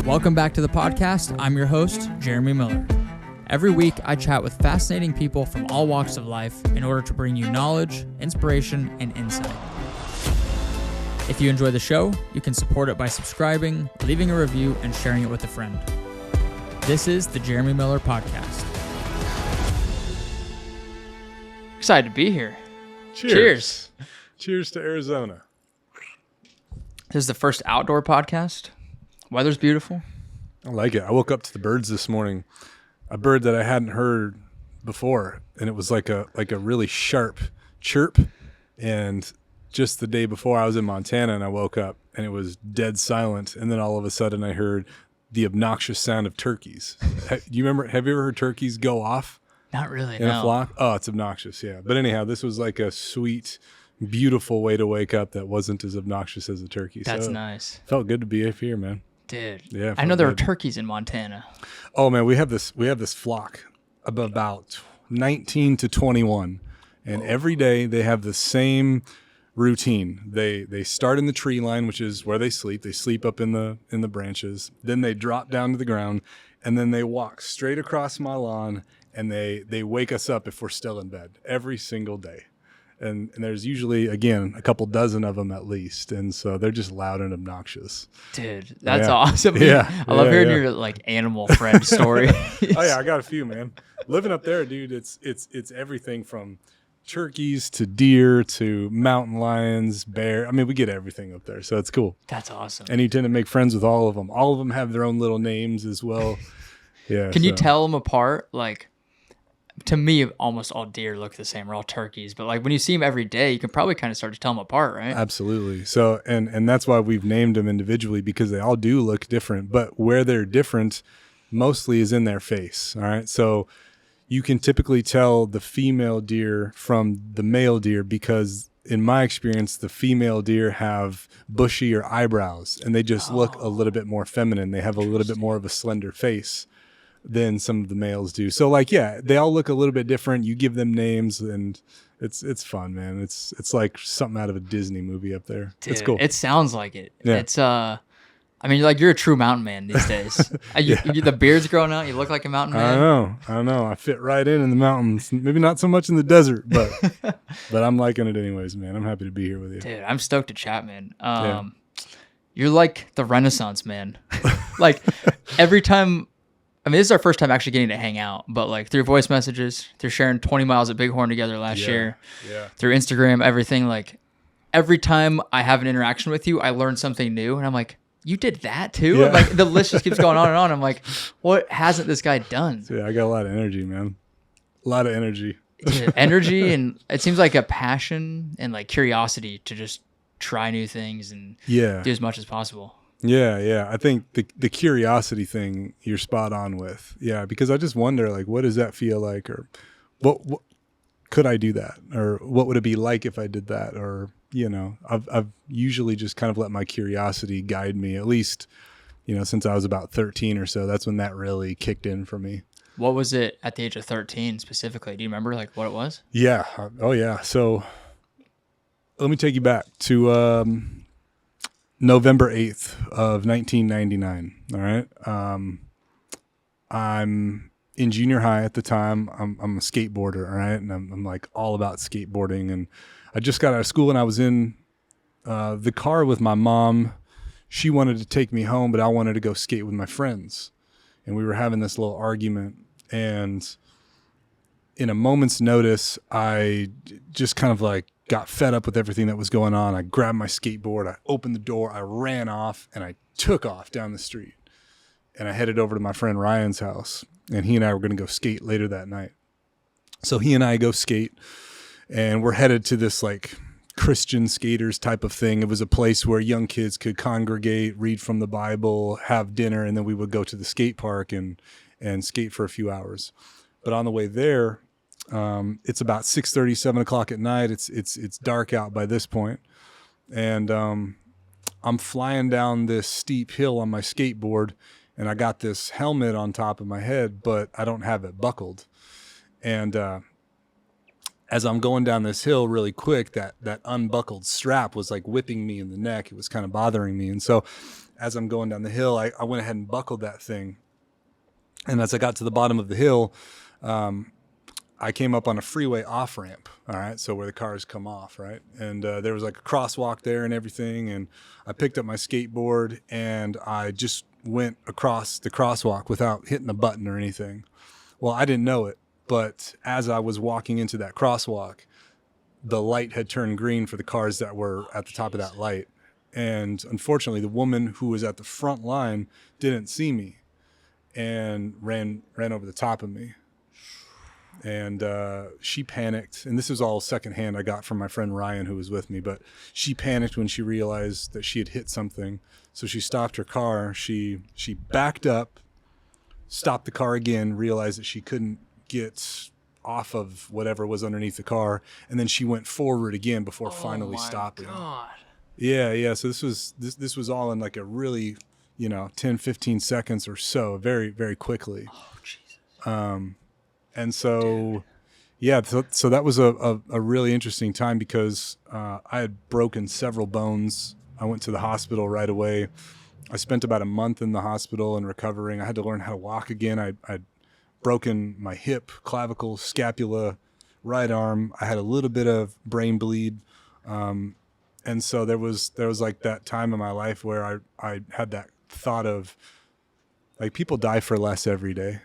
Welcome back to the podcast. I'm your host, Jeremy Miller. Every week, I chat with fascinating people from all walks of life in order to bring you knowledge, inspiration, and insight. If you enjoy the show, you can support it by subscribing, leaving a review, and sharing it with a friend. This is the Jeremy Miller Podcast. Excited to be here. Cheers. Cheers to Arizona. This is the first outdoor podcast. Weather's beautiful. I like it. I woke up to the birds this morning. A bird that I hadn't heard before, and it was like a really sharp chirp. And just the day before, I was in Montana, and I woke up, and it was dead silent. And then all of a sudden, I heard the obnoxious sound of turkeys. Have you ever heard turkeys go off? Not really, in a flock? Oh, it's obnoxious, yeah. But anyhow, this was like a sweet, beautiful way to wake up that wasn't as obnoxious as a turkey. That's nice. Felt good to be up here, man. Dude, yeah, I know there are turkeys in Montana. Oh man, we have this flock of about 19 to 21, and every day they have the same routine. They start in the tree line, which is where they sleep. They sleep up in the branches. Then they drop down to the ground, and then they walk straight across my lawn, and they wake us up if we're still in bed every single day. And there's usually, again, a couple dozen of them at least. And so they're just loud and obnoxious. Dude, that's awesome. Yeah. I love hearing your like animal friend story. Oh yeah, I got a few, man. Living up there, dude, it's everything from turkeys to deer to mountain lions, bear. I mean, we get everything up there. So it's cool. That's awesome. And you tend to make friends with all of them. All of them have their own little names as well. Yeah. Can you tell them apart? Like, to me, almost all deer look the same. We're all turkeys. But like when you see them every day, you can probably kind of start to tell them apart, right? Absolutely. So, and that's why we've named them individually, because they all do look different. But where they're different mostly is in their face. All right. So you can typically tell the female deer from the male deer because, in my experience, the female deer have bushier eyebrows and they just look a little bit more feminine. They have a little bit more of a slender face than some of the males do. So like, yeah, they all look a little bit different. You give them names and it's fun, man. It's like something out of a Disney movie up there. Dude, it's cool. It sounds like it. Yeah. It's I mean, like you're a true mountain man these days. The beard's growing out. You look like a mountain man. I know. I fit right in the mountains. Maybe not so much in the desert, but but I'm liking it anyways, man. I'm happy to be here with you. Dude, I'm stoked to chat, man. You're like the Renaissance man. Like every time. I mean, this is our first time actually getting to hang out, but like through voice messages, through sharing 20 miles at Bighorn together last year, through Instagram, everything, like every time I have an interaction with you, I learn something new. And I'm like, you did that too? Yeah. And like the list just keeps going on and on. I'm like, what hasn't this guy done? So, yeah, I got a lot of energy, man. A lot of energy. Energy, and it seems like a passion and like curiosity to just try new things and do as much as possible. Yeah. I think the curiosity thing you're spot on with. Yeah, because I just wonder, like, what does that feel like? Or what could I do that? Or what would it be like if I did that? Or, you know, I've usually just kind of let my curiosity guide me, at least, you know, since I was about 13 or so. That's when that really kicked in for me. What was it at the age of 13 specifically? Do you remember like what it was? Yeah. Oh, yeah. So let me take you back to November 8th of 1999. All right. I'm in junior high at the time. I'm a skateboarder. All right. And I'm like all about skateboarding. And I just got out of school and I was in the car with my mom. She wanted to take me home, but I wanted to go skate with my friends. And we were having this little argument. And in a moment's notice, I just kind of like got fed up with everything that was going on. I grabbed my skateboard, I opened the door, I ran off, and I took off down the street. And I headed over to my friend Ryan's house, and he and I were going to go skate later that night. So he and I go skate, and we're headed to this like Christian skaters type of thing. It was a place where young kids could congregate, read from the Bible, have dinner, and then we would go to the skate park and skate for a few hours. But on the way there, it's about 6:30, 7 o'clock at night. It's dark out by this point. And I'm flying down this steep hill on my skateboard, and I got this helmet on top of my head, but I don't have it buckled. And as I'm going down this hill really quick, that unbuckled strap was like whipping me in the neck. It was kind of bothering me. And so as I'm going down the hill, I went ahead and buckled that thing. And as I got to the bottom of the hill, I came up on a freeway off ramp. All right. So where the cars come off. Right. And there was like a crosswalk there and everything. And I picked up my skateboard and I just went across the crosswalk without hitting a button or anything. Well, I didn't know it. But as I was walking into that crosswalk, the light had turned green for the cars that were at the top of that light. And unfortunately, the woman who was at the front line didn't see me and ran over the top of me. And she panicked. And this was all secondhand I got from my friend Ryan, who was with me. But she panicked when she realized that she had hit something. So she stopped her car. She backed up, stopped the car again, realized that she couldn't get off of whatever was underneath the car. And then she went forward again before finally stopping. God. Yeah. So this was all in like a really, 10, 15 seconds or so, very, very quickly. Oh, Jesus. And so, Dude. yeah, so that was a really interesting time because I had broken several bones. I went to the hospital right away. I spent about a month in the hospital and recovering. I had to learn how to walk again. I'd broken my hip, clavicle, scapula, right arm. I had a little bit of brain bleed. And so there was like that time in my life where I had that thought of like people die for less every day,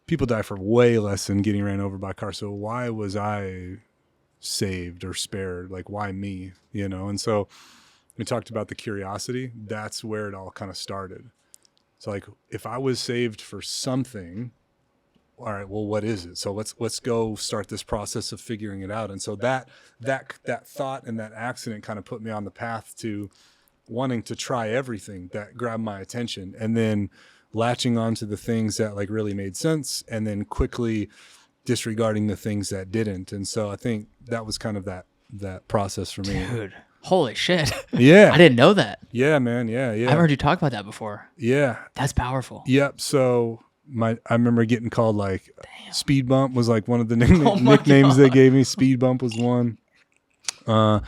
people die for way less than getting ran over by a car. So why was I saved or spared? Like why me, And so we talked about the curiosity. That's where it all kind of started. So like if I was saved for something, all right, well, what is it? So let's go start this process of figuring it out. And so that thought and that accident kind of put me on the path to wanting to try everything that grabbed my attention, and then latching onto the things that like really made sense, and then quickly disregarding the things that didn't. And so I think that was kind of that process for me. Dude, holy shit. Yeah. I didn't know that. Yeah, man. Yeah. I haven't heard you talk about that before. Yeah. That's powerful. Yep. So I remember getting called like Speed Bump was like one of the Oh my nicknames God. they gave me. Speed Bump was one. Was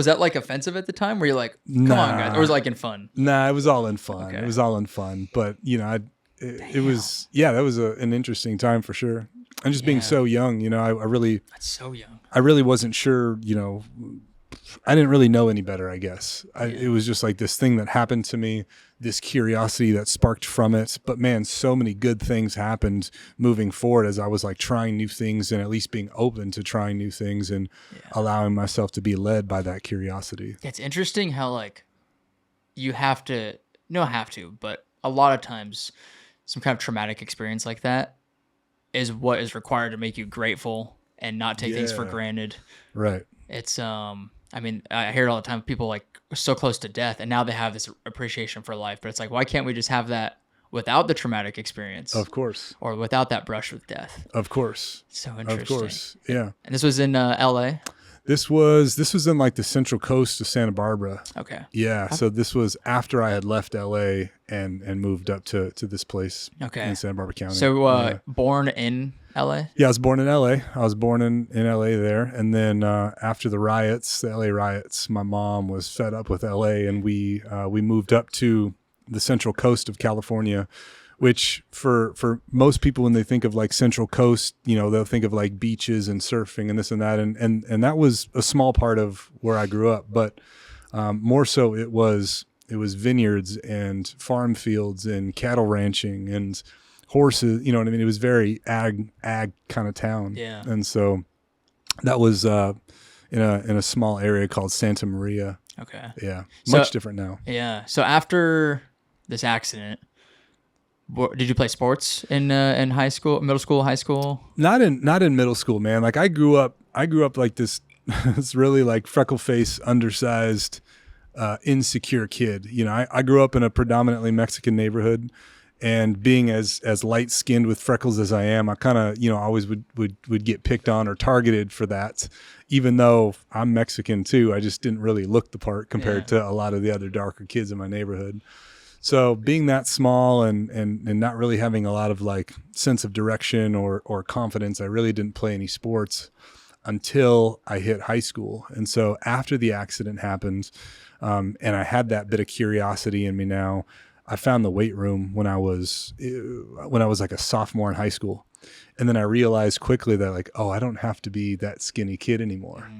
that like offensive at the time? Were you like, come on, guys? Or was it like in fun? Nah, it was all in fun. Okay. It was all in fun. But it was, that was an interesting time for sure. And just being so young, I really, That's so young. I really wasn't sure, I didn't really know any better, I guess. It was just like this thing that happened to me, this curiosity that sparked from it. But man, so many good things happened moving forward as I was like trying new things and at least being open to trying new things and allowing myself to be led by that curiosity. It's interesting how like you have to, but a lot of times some kind of traumatic experience like that is what is required to make you grateful and not take things for granted. Right. It's, I mean, I hear it all the time. People like are so close to death, and now they have this appreciation for life. But it's like, why can't we just have that without the traumatic experience? Of course. Or without that brush with death? Of course. So interesting. Of course. Yeah. And this was in L.A.? This was in like the central coast of Santa Barbara. Okay. Yeah. So this was after I had left LA and moved up to this place in Santa Barbara County. So born in LA? Yeah, I was born in LA. I was born in LA there. And then after the LA riots, my mom was fed up with LA, and we moved up to the central coast of California, which for most people, when they think of like Central Coast, they'll think of like beaches and surfing and this and that. And that was a small part of where I grew up. But more so it was vineyards and farm fields and cattle ranching and horses. You know what I mean? It was very ag kind of town. Yeah. And so that was in a small area called Santa Maria. Okay. Yeah. Much different now. Yeah. So after this accident, did you play sports in high school, middle school, high school? Not in middle school, man. Like I grew up like this this really like freckle face, undersized, insecure kid. I grew up in a predominantly Mexican neighborhood, and being as light skinned with freckles as I am, I kind of always would get picked on or targeted for that. Even though I'm Mexican too, I just didn't really look the part compared to a lot of the other darker kids in my neighborhood. So being that small and not really having a lot of like sense of direction or confidence, I really didn't play any sports. until I hit high school. And so after the accident happened, and I had that bit of curiosity in me now, I found the weight room when I was like a sophomore in high school. And then I realized quickly that like, oh, I don't have to be that skinny kid anymore.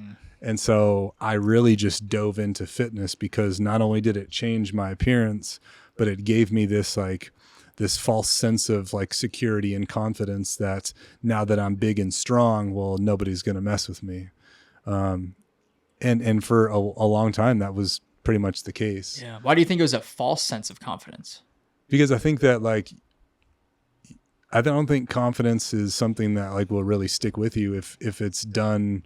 And so I really just dove into fitness because not only did it change my appearance, but it gave me this false sense of like security and confidence that now that I'm big and strong, well, nobody's going to mess with me. And for a long time, that was pretty much the case. Yeah. Why do you think it was a false sense of confidence? Because I think that like, I don't think confidence is something that like will really stick with you if it's done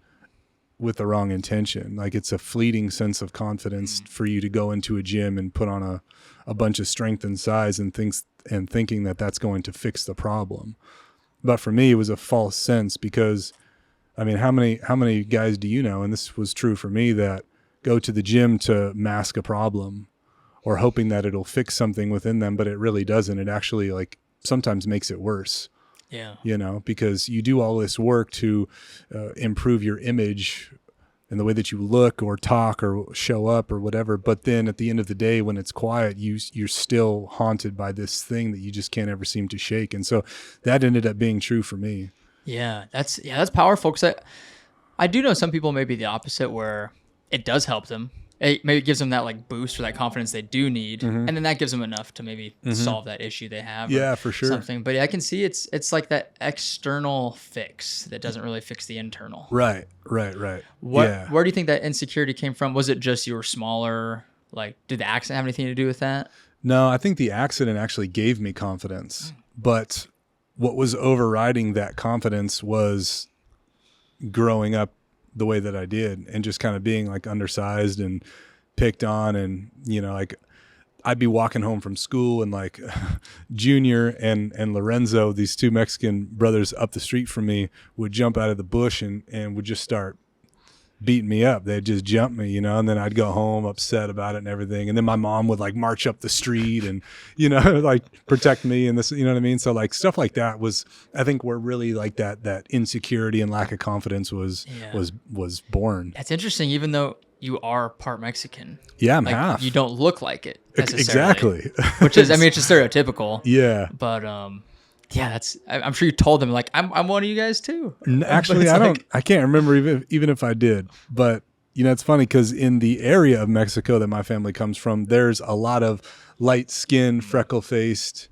with the wrong intention. Like it's a fleeting sense of confidence for you to go into a gym and put on a bunch of strength and size and thinking that that's going to fix the problem. But for me, it was a false sense because, I mean, how many guys do you know? And this was true for me, that go to the gym to mask a problem or hoping that it'll fix something within them, but it really doesn't. It actually like sometimes makes it worse. Yeah. You know, because you do all this work to improve your image and the way that you look or talk or show up or whatever. But then at the end of the day, when it's quiet, you're still haunted by this thing that you just can't ever seem to shake. And so that ended up being true for me. Yeah, that's powerful. Because I do know some people may be the opposite, where it does help them. It maybe gives them that like boost or that confidence they do need, and then that gives them enough to maybe solve that issue they have. Yeah, for sure. Something, but I can see it's like that external fix that doesn't really fix the internal. Right. Where do you think that insecurity came from? Was it just you were smaller? Like, did the accident have anything to do with that? No, I think the accident actually gave me confidence, but what was overriding that confidence was growing up the way that I did and just kind of being like undersized and picked on. And, you know, like I'd be walking home from school and like Junior and Lorenzo, these two Mexican brothers up the street from me, would jump out of the bush and would just start beating me up. They'd just jump me, you know, and then I'd go home upset about it and everything. And then my mom would like march up the street and, you know, like protect me and this, you know what I mean? So like stuff like that was, I think where really like that insecurity and lack of confidence was born. That's interesting. Even though you are part Mexican. Yeah, I'm like, half. You don't look like it necessarily. Exactly. Which is, I mean, it's just stereotypical. Yeah. But, yeah, I'm sure you told them like, I'm one of you guys too. Actually, I can't remember even if I did, but you know, it's funny because in the area of Mexico that my family comes from, there's a lot of light skinned, freckle faced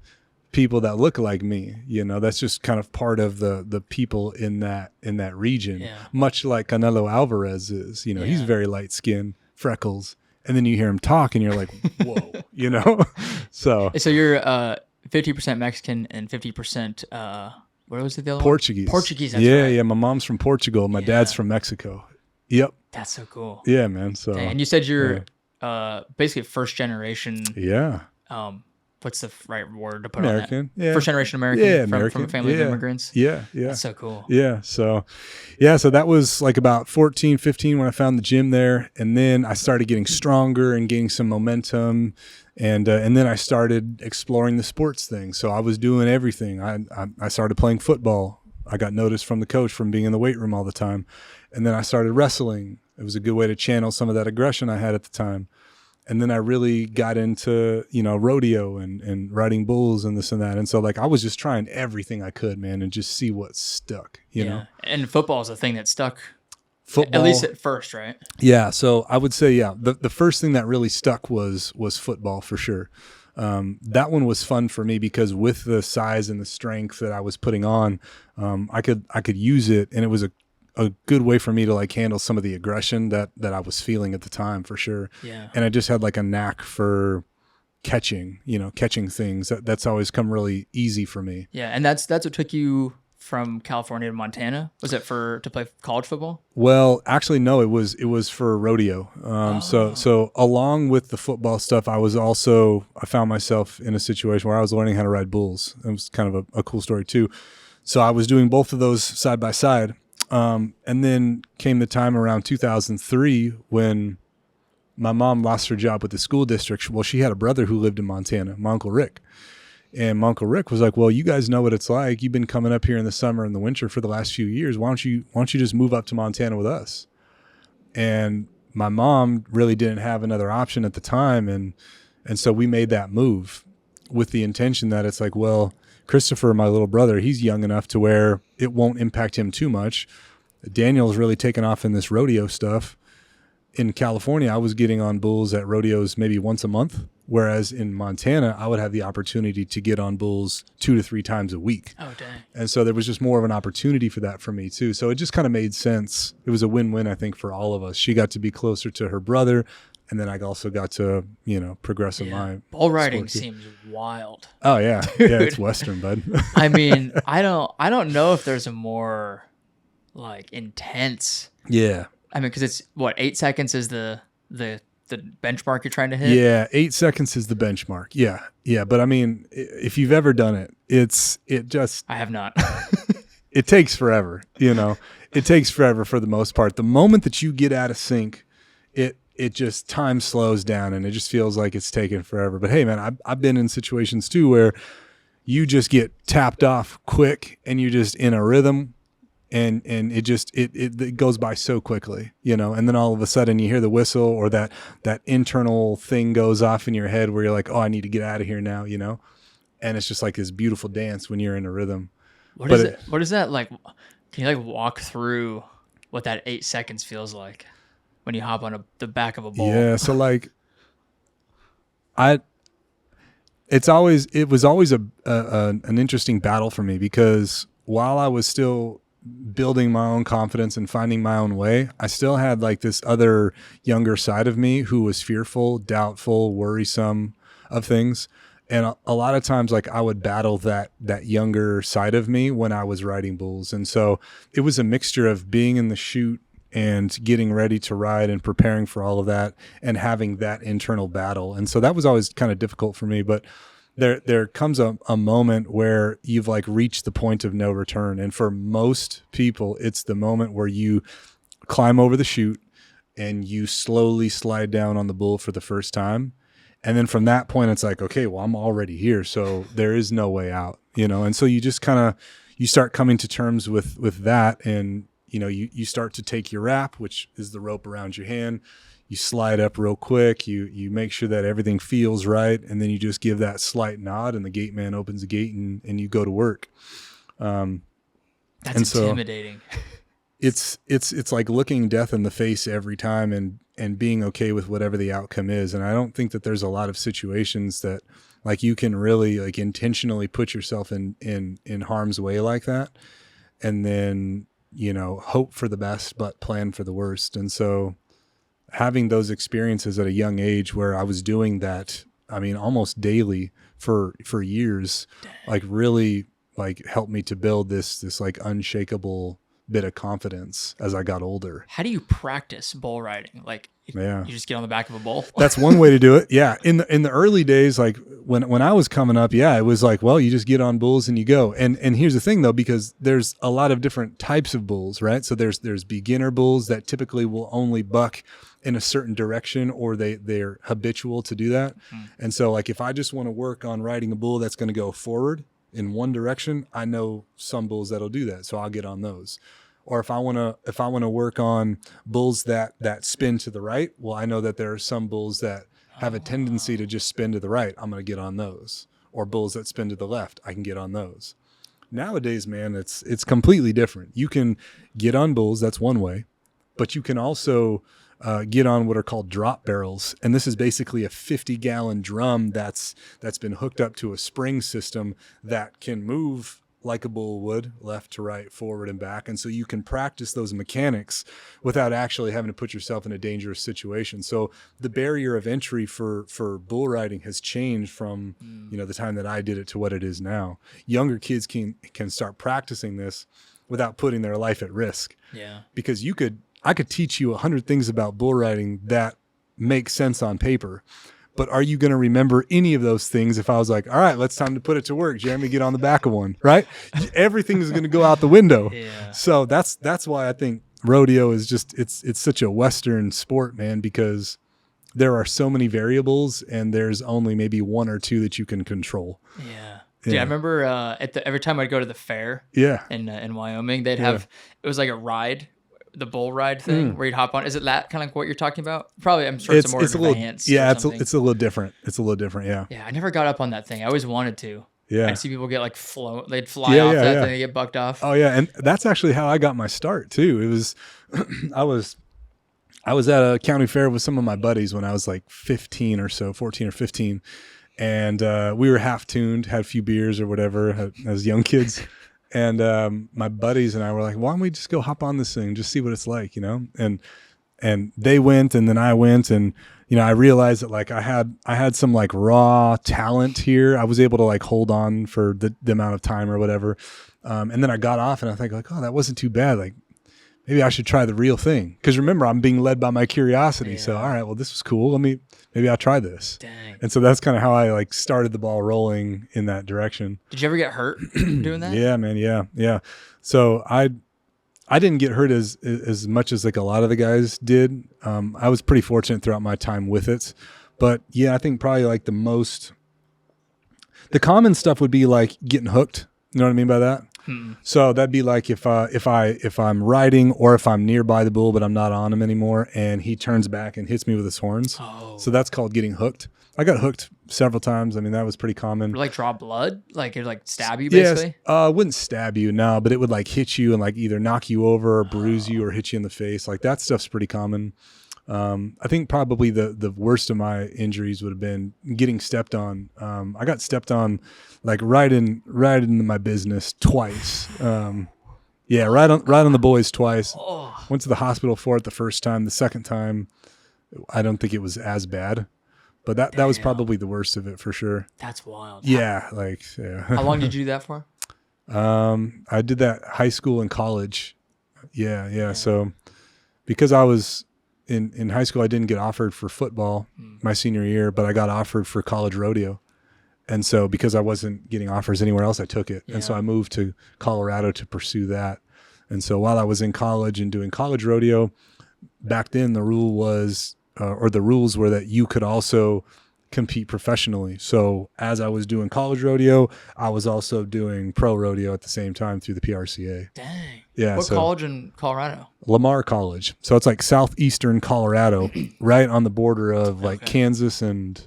people that look like me. You know, that's just kind of part of the people in that region, much like Canelo Alvarez is, you know, he's very light skinned, freckles. And then you hear him talk and you're like, whoa, you know? So you're, 50% Mexican and 50%, where was it the other Portuguese. One? Portuguese, that's right. right. Yeah, my mom's from Portugal. My dad's from Mexico. Yep. That's so cool. Yeah, man. So and you said you're basically first generation. Yeah. What's the right word to put American, on that? Yeah. First generation American, American. From a family of immigrants. Yeah. That's so cool. Yeah. So that was like about 14, 15 when I found the gym there. And then I started getting stronger and gaining some momentum. And then I started exploring the sports thing. So I was doing everything. I started playing football. I got noticed from the coach from being in the weight room all the time. And then I started wrestling. It was a good way to channel some of that aggression I had at the time. And then I really got into, you know, rodeo and riding bulls and this and that. And so like I was just trying everything I could, man, and just see what stuck, you know. And football is a thing that stuck. Football, at least at first, right? Yeah. So I would say, the first thing that really stuck was football for sure. That one was fun for me because with the size and the strength that I was putting on, I could use it, and it was a good way for me to like handle some of the aggression that I was feeling at the time for sure. Yeah. And I just had like a knack for catching things. That's always come really easy for me. Yeah. And that's what took you from California to Montana. Was it to play college football? Well, actually, no, it was for rodeo. So along with the football stuff, I found myself in a situation where I was learning how to ride bulls. It was kind of a cool story too. So I was doing both of those side by side. And then came the time around 2003 when my mom lost her job with the school district. Well, she had a brother who lived in Montana, my Uncle Rick. And my Uncle Rick was like, well, you guys know what it's like. You've been coming up here in the summer and the winter for the last few years. Why don't you just move up to Montana with us? And my mom really didn't have another option at the time. And so we made that move with the intention that it's like, well, Christopher, my little brother, he's young enough to where it won't impact him too much. Daniel's really taken off in this rodeo stuff. In California, I was getting on bulls at rodeos maybe once a month, whereas in Montana, I would have the opportunity to get on bulls 2 to 3 times a week. Oh, dang. And so there was just more of an opportunity for that for me too. So it just kind of made sense. It was a win-win, I think, for all of us. She got to be closer to her brother, and then I also got to, progress in my bull riding seems wild. Oh yeah. Dude. Yeah, it's Western, bud. I mean, I don't know if there's a more like intense. Yeah. I mean, because it's 8 seconds is the benchmark you're trying to hit. Yeah, 8 seconds is the benchmark. Yeah. But I mean, if you've ever done it, I have not. It takes forever. It takes forever for the most part. The moment that you get out of sync, it just time slows down and it just feels like it's taking forever. But hey, man, I've been in situations too where you just get tapped off quick and you're just in a rhythm. And it goes by so quickly, and then all of a sudden you hear the whistle or that internal thing goes off in your head where you're like, oh, I need to get out of here now, and it's just like this beautiful dance when you're in a rhythm. What is that like? Can you like walk through what that 8 seconds feels like when you hop on the back of a bull? Yeah. So like it was always an interesting battle for me because while I was still building my own confidence and finding my own way, I still had like this other younger side of me who was fearful, doubtful, worrisome of things. And a lot of times, like I would battle that younger side of me when I was riding bulls. And so it was a mixture of being in the chute and getting ready to ride and preparing for all of that and having that internal battle. And so that was always kind of difficult for me, but there comes a moment where you've like reached the point of no return. And for most people, it's the moment where you climb over the chute and you slowly slide down on the bull for the first time. And then from that point, it's like, okay, well, I'm already here. So there is no way out, And so you just you start coming to terms with that. And, you start to take your wrap, which is the rope around your hand. You slide up real quick. You make sure that everything feels right. And then you just give that slight nod and the gate man opens the gate and you go to work. That's intimidating. So it's like looking death in the face every time and being okay with whatever the outcome is. And I don't think that there's a lot of situations that like you can really like intentionally put yourself in harm's way like that. And then, hope for the best, but plan for the worst. And so having those experiences at a young age where I was doing that, I mean, almost daily for years, like really like helped me to build this like unshakable bit of confidence as I got older. How do you practice bull riding? Like you just get on the back of a bull? That's one way to do it. Yeah. In the early days, like when I was coming up, it was like, well, you just get on bulls and you go. And here's the thing though, because there's a lot of different types of bulls, right? So there's beginner bulls that typically will only buck in a certain direction or they're habitual to do that. And so like if I just want to work on riding a bull that's going to go forward in one direction, I know some bulls that'll do that. So I'll get on those. Or if I want to work on bulls that spin to the right, well, I know that there are some bulls that have a tendency to just spin to the right. I'm going to get on those. Or bulls that spin to the left, I can get on those. Nowadays, man, it's completely different. You can get on bulls, that's one way, but you can also get on what are called drop barrels. And this is basically a 50-gallon drum that's been hooked up to a spring system that can move like a bull would, left to right, forward and back. And so you can practice those mechanics without actually having to put yourself in a dangerous situation. So the barrier of entry for bull riding has changed from, the time that I did it to what it is now. Younger kids can start practicing this without putting their life at risk. Yeah. Because I could teach you 100 things about bull riding that make sense on paper. But are you going to remember any of those things if I was like, all right, let's time to put it to work. Jeremy, get on the back of one, right? Everything is going to go out the window. Yeah. So that's why I think rodeo is just, it's such a Western sport, man, because there are so many variables, and there's only maybe one or two that you can control. Yeah. Yeah, I remember every time I'd go to the fair in Wyoming, they'd have, it was like a ride, the bull ride thing where you'd hop on. Is it that kind of what you're talking about? Probably, I'm sure it's more advanced. Yeah, it's a little different. It's a little different, yeah. Yeah, I never got up on that thing. I always wanted to. Yeah. I'd see people get like they'd fly off that thing, they get bucked off. Oh yeah, and that's actually how I got my start too. It was, I was at a county fair with some of my buddies when I was like 15 or so, 14 or 15. And we were half tuned, had a few beers or whatever as young kids. And my buddies and I were like, why don't we just go hop on this thing, just see what it's like, you know? And they went, and then I went, and you know, I realized that like I had some like raw talent here. I was able to like hold on for the amount of time or whatever. And then I got off, and I think like, oh, that wasn't too bad. Like maybe I should try the real thing. Because remember, I'm being led by my curiosity. Yeah. So all right, well, this was cool. Maybe I'll try this. Dang. And so that's kind of how I like started the ball rolling in that direction. Did you ever get hurt doing that? Yeah, man. Yeah. So I didn't get hurt as much as like a lot of the guys did. I was pretty fortunate throughout my time with it. But yeah, I think probably like the common stuff would be like getting hooked. You know what I mean by that? So that'd be like if I'm riding or if I'm nearby the bull but I'm not on him anymore, and he turns back and hits me with his horns. Oh. So that's called getting hooked. I got hooked several times. I mean, that was pretty common. Like draw blood? Like it like stab you basically? Yes. It wouldn't stab you, no, but it would like hit you and like either knock you over or bruise you or hit you in the face. Like that stuff's pretty common. I think probably the worst of my injuries would have been getting stepped on. I got stepped on like right into my business twice. Right on the boys twice. Oh. Went to the hospital for it the first time. The second time, I don't think it was as bad, but that was probably the worst of it for sure. That's wild. Yeah, How long did you do that for? I did that high school and college. Yeah. So because I was in high school, I didn't get offered for football my senior year, but I got offered for college rodeo. And so because I wasn't getting offers anywhere else, I took it. Yeah. And so I moved to Colorado to pursue that. And so while I was in college and doing college rodeo, back then the rule was, or the rules were that you could also compete professionally. So as I was doing college rodeo, I was also doing pro rodeo at the same time through the PRCA. Dang. Yeah. What college in Colorado? Lamar College. So it's like southeastern Colorado, right on the border of like Kansas and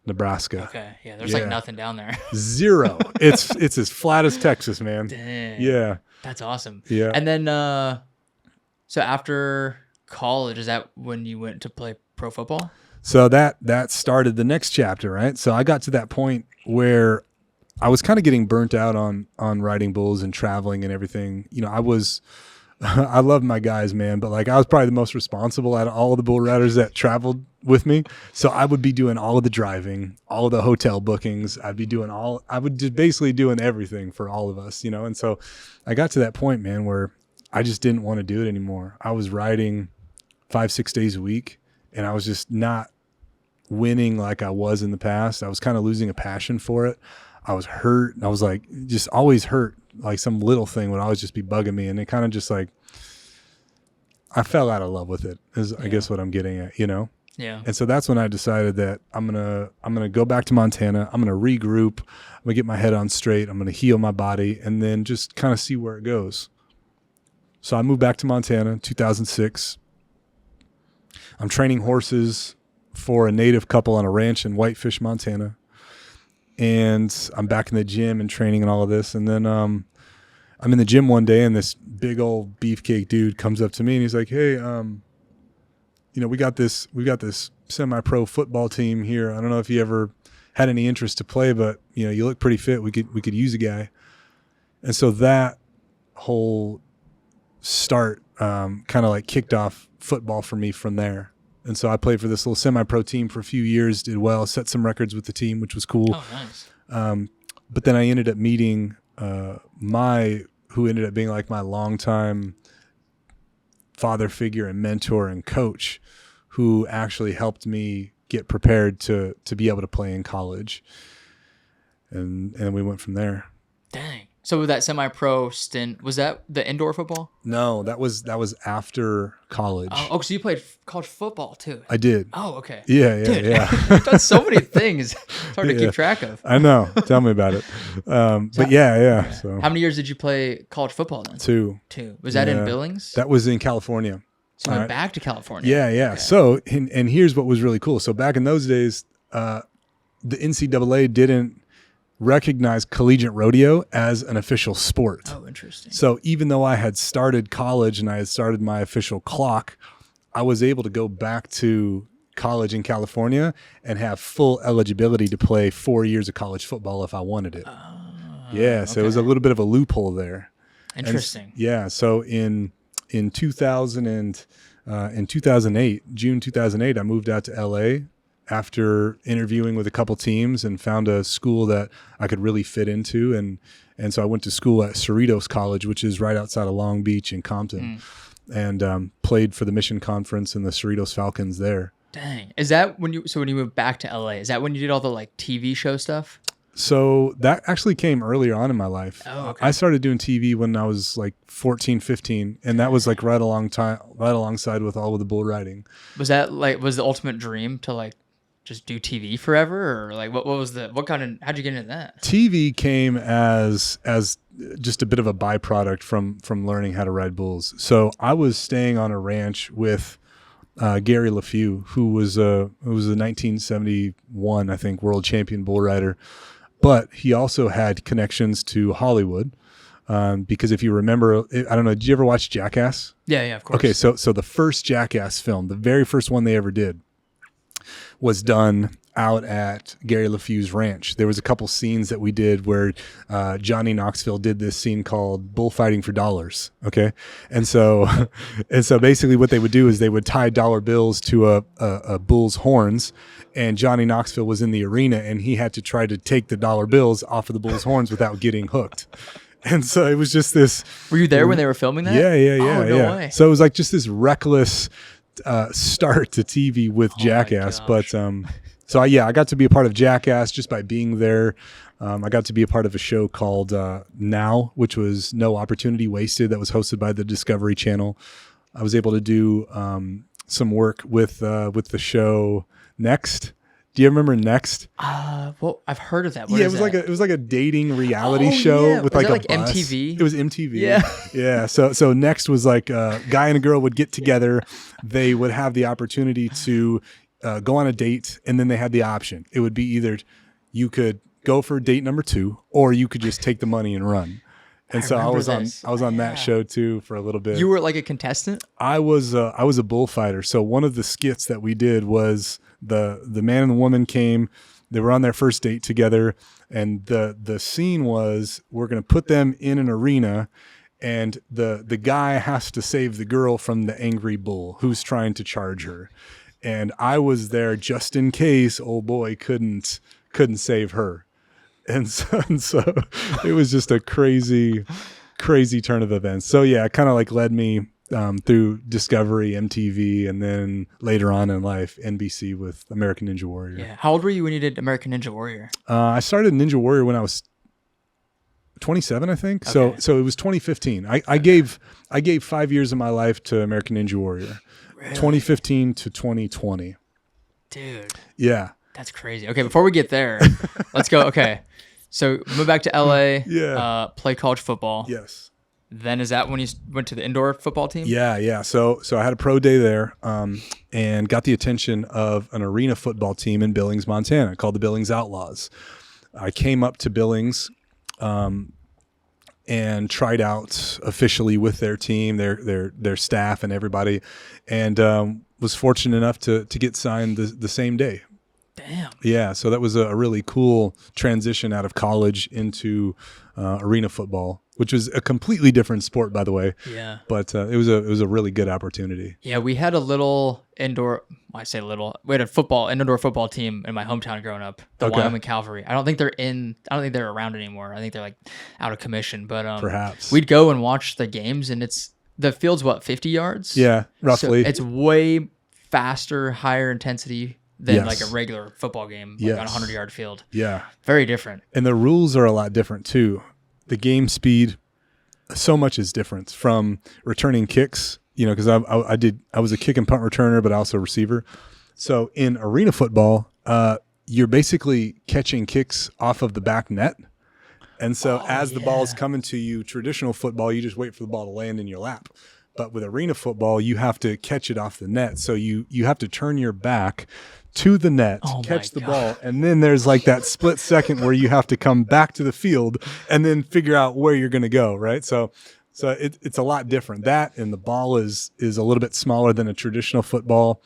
Nebraska. Okay. Yeah. There's like nothing down there. Zero. It's as flat as Texas, man. Dang. Yeah. That's awesome. Yeah. And then, so after college, is that when you went to play pro football? So that started the next chapter, right? So I got to that point where I was kind of getting burnt out on riding bulls and traveling and everything. You know, I love my guys, man, but like I was probably the most responsible out of all of the bull riders that traveled with me. So I would be doing all of the driving, all of the hotel bookings. I would just basically doing everything for all of us, you know? And so I got to that point, man, where I just didn't want to do it anymore. I was riding 5-6 days a week, and I was just not winning like I was in the past. I was kind of losing a passion for it. I was hurt. I was like, just always hurt. Like some little thing would always just be bugging me. And it kind of just like, I fell out of love with it is I guess what I'm getting at, you know? Yeah. And so that's when I decided that I'm going to go back to Montana. I'm going to regroup. I'm going to get my head on straight. I'm going to heal my body and then just kind of see where it goes. So I moved back to Montana in 2006. I'm training horses for a native couple on a ranch in Whitefish, Montana. And I'm back in the gym and training and all of this. And then I'm in the gym one day, and this big old beefcake dude comes up to me and he's like, "Hey, you know, we got this semi-pro football team here. I don't know if you ever had any interest to play, but you know, you look pretty fit. We could use a guy." And so that whole start kind of like kicked off football for me from there. And so I played for this little semi-pro team for a few years, did well, set some records with the team, which was cool. Oh, nice. But then I ended up meeting who ended up being like my longtime father figure and mentor and coach, who actually helped me get prepared to be able to play in college. And we went from there. Dang. So with that semi-pro stint, was that the indoor football? No, that was after college. Oh, so you played college football too? I did. Oh, okay. Yeah. You've done so many things. It's hard to keep track of. I know. Tell me about it. But yeah. So how many years did you play college football then? 2. Was that in Billings? That was in California. So you went back to California. Yeah. Okay. So, and here's what was really cool. So back in those days, the NCAA didn't recognize collegiate rodeo as an official sport. Oh, interesting. So even though I had started college and I had started my official clock, I was able to go back to college in California and have full eligibility to play 4 years of college football if I wanted it. So it was a little bit of a loophole there. Interesting. So in 2008, June 2008, I moved out to LA after interviewing with a couple teams and found a school that I could really fit into. And so I went to school at Cerritos College, which is right outside of Long Beach in Compton, and played for the Mission Conference and the Cerritos Falcons there. Dang. Is that when you moved back to LA, is that when you did all the like TV show stuff? So that actually came earlier on in my life. Oh, okay. I started doing TV when I was like 14, 15, and that was like right alongside with all of the bull riding. Was that like, was the ultimate dream to like just do TV forever, or like how'd you get into that? TV came as just a bit of a byproduct from learning how to ride bulls. So I was staying on a ranch with Gary LeFew, who was a 1971, I think, world champion bull rider, but he also had connections to Hollywood. Because if you remember, I don't know, did you ever watch Jackass? Yeah, of course. Okay, so the first Jackass film, the very first one they ever did, was done out at Gary LeFew's ranch. There was a couple scenes that we did where Johnny Knoxville did this scene called Bullfighting for Dollars. Okay. And so basically what they would do is they would tie dollar bills to a bull's horns, and Johnny Knoxville was in the arena and he had to try to take the dollar bills off of the bull's horns without getting hooked. And so it was just this. Were you there when they were filming that? Yeah. Oh, no way. So it was like just this reckless start to TV with Jackass. But I got to be a part of Jackass just by being there. I got to be a part of a show called Now, which was No Opportunity Wasted, that was hosted by the Discovery Channel. I was able to do some work with the show Next. Do you remember Next? Well, I've heard of that. It was like a dating reality show with like a bus. MTV? It was MTV. Yeah. Yeah. So Next was like a guy and a girl would get together. They would have the opportunity to go on a date, and then they had the option. It would be either you could go for date number 2, or you could just take the money and run. And so I was on that show too for a little bit. You were like a contestant? I was a bullfighter. So one of the skits that we did was the man and the woman came. They were on their first date together, and the scene was we're going to put them in an arena, and the guy has to save the girl from the angry bull who's trying to charge her. And I was there just in case old boy couldn't save her. And so it was just a crazy turn of events. So yeah, it kind of like led me through Discovery, MTV, and then later on in life, NBC with American Ninja Warrior. Yeah. How old were you when you did American Ninja Warrior? I started Ninja Warrior when I was 27, I think. Okay. So it was 2015. I gave 5 years of my life to American Ninja Warrior. Really? 2015 to 2020. Dude. Yeah. That's crazy. Okay, before we get there, let's go. Okay. So move back to LA. Yeah. Play college football. Yes. Then is that when you went to the indoor football team? Yeah. So I had a pro day there, and got the attention of an arena football team in Billings, Montana, called the Billings Outlaws. I came up to Billings, and tried out officially with their team, their staff and everybody, and was fortunate enough to get signed the same day. Damn. Yeah, so that was a really cool transition out of college into arena football, which was a completely different sport, by the way. Yeah. But it was a really good opportunity. Yeah, we had a little indoor. Well, I say little. We had an indoor football team in my hometown growing up, the Wyoming Cavalry. I don't think they're around anymore. I think they're like out of commission. But perhaps we'd go and watch the games, and the field's 50 yards. Yeah, roughly. So it's way faster, higher intensity than like a regular football game on a 100-yard field. Yeah. Very different. And the rules are a lot different too. the game speed, so much is different from returning kicks, because I was a kick and punt returner, but also a receiver. So in arena football, you're basically catching kicks off of the back net. And so as the ball's coming to you, traditional football, you just wait for the ball to land in your lap. But with arena football, you have to catch it off the net. So you have to turn your back to the net, catch the ball, and then there's like that split second where you have to come back to the field and then figure out where you're going to go, right? So it's a lot different. That, and the ball is a little bit smaller than a traditional football.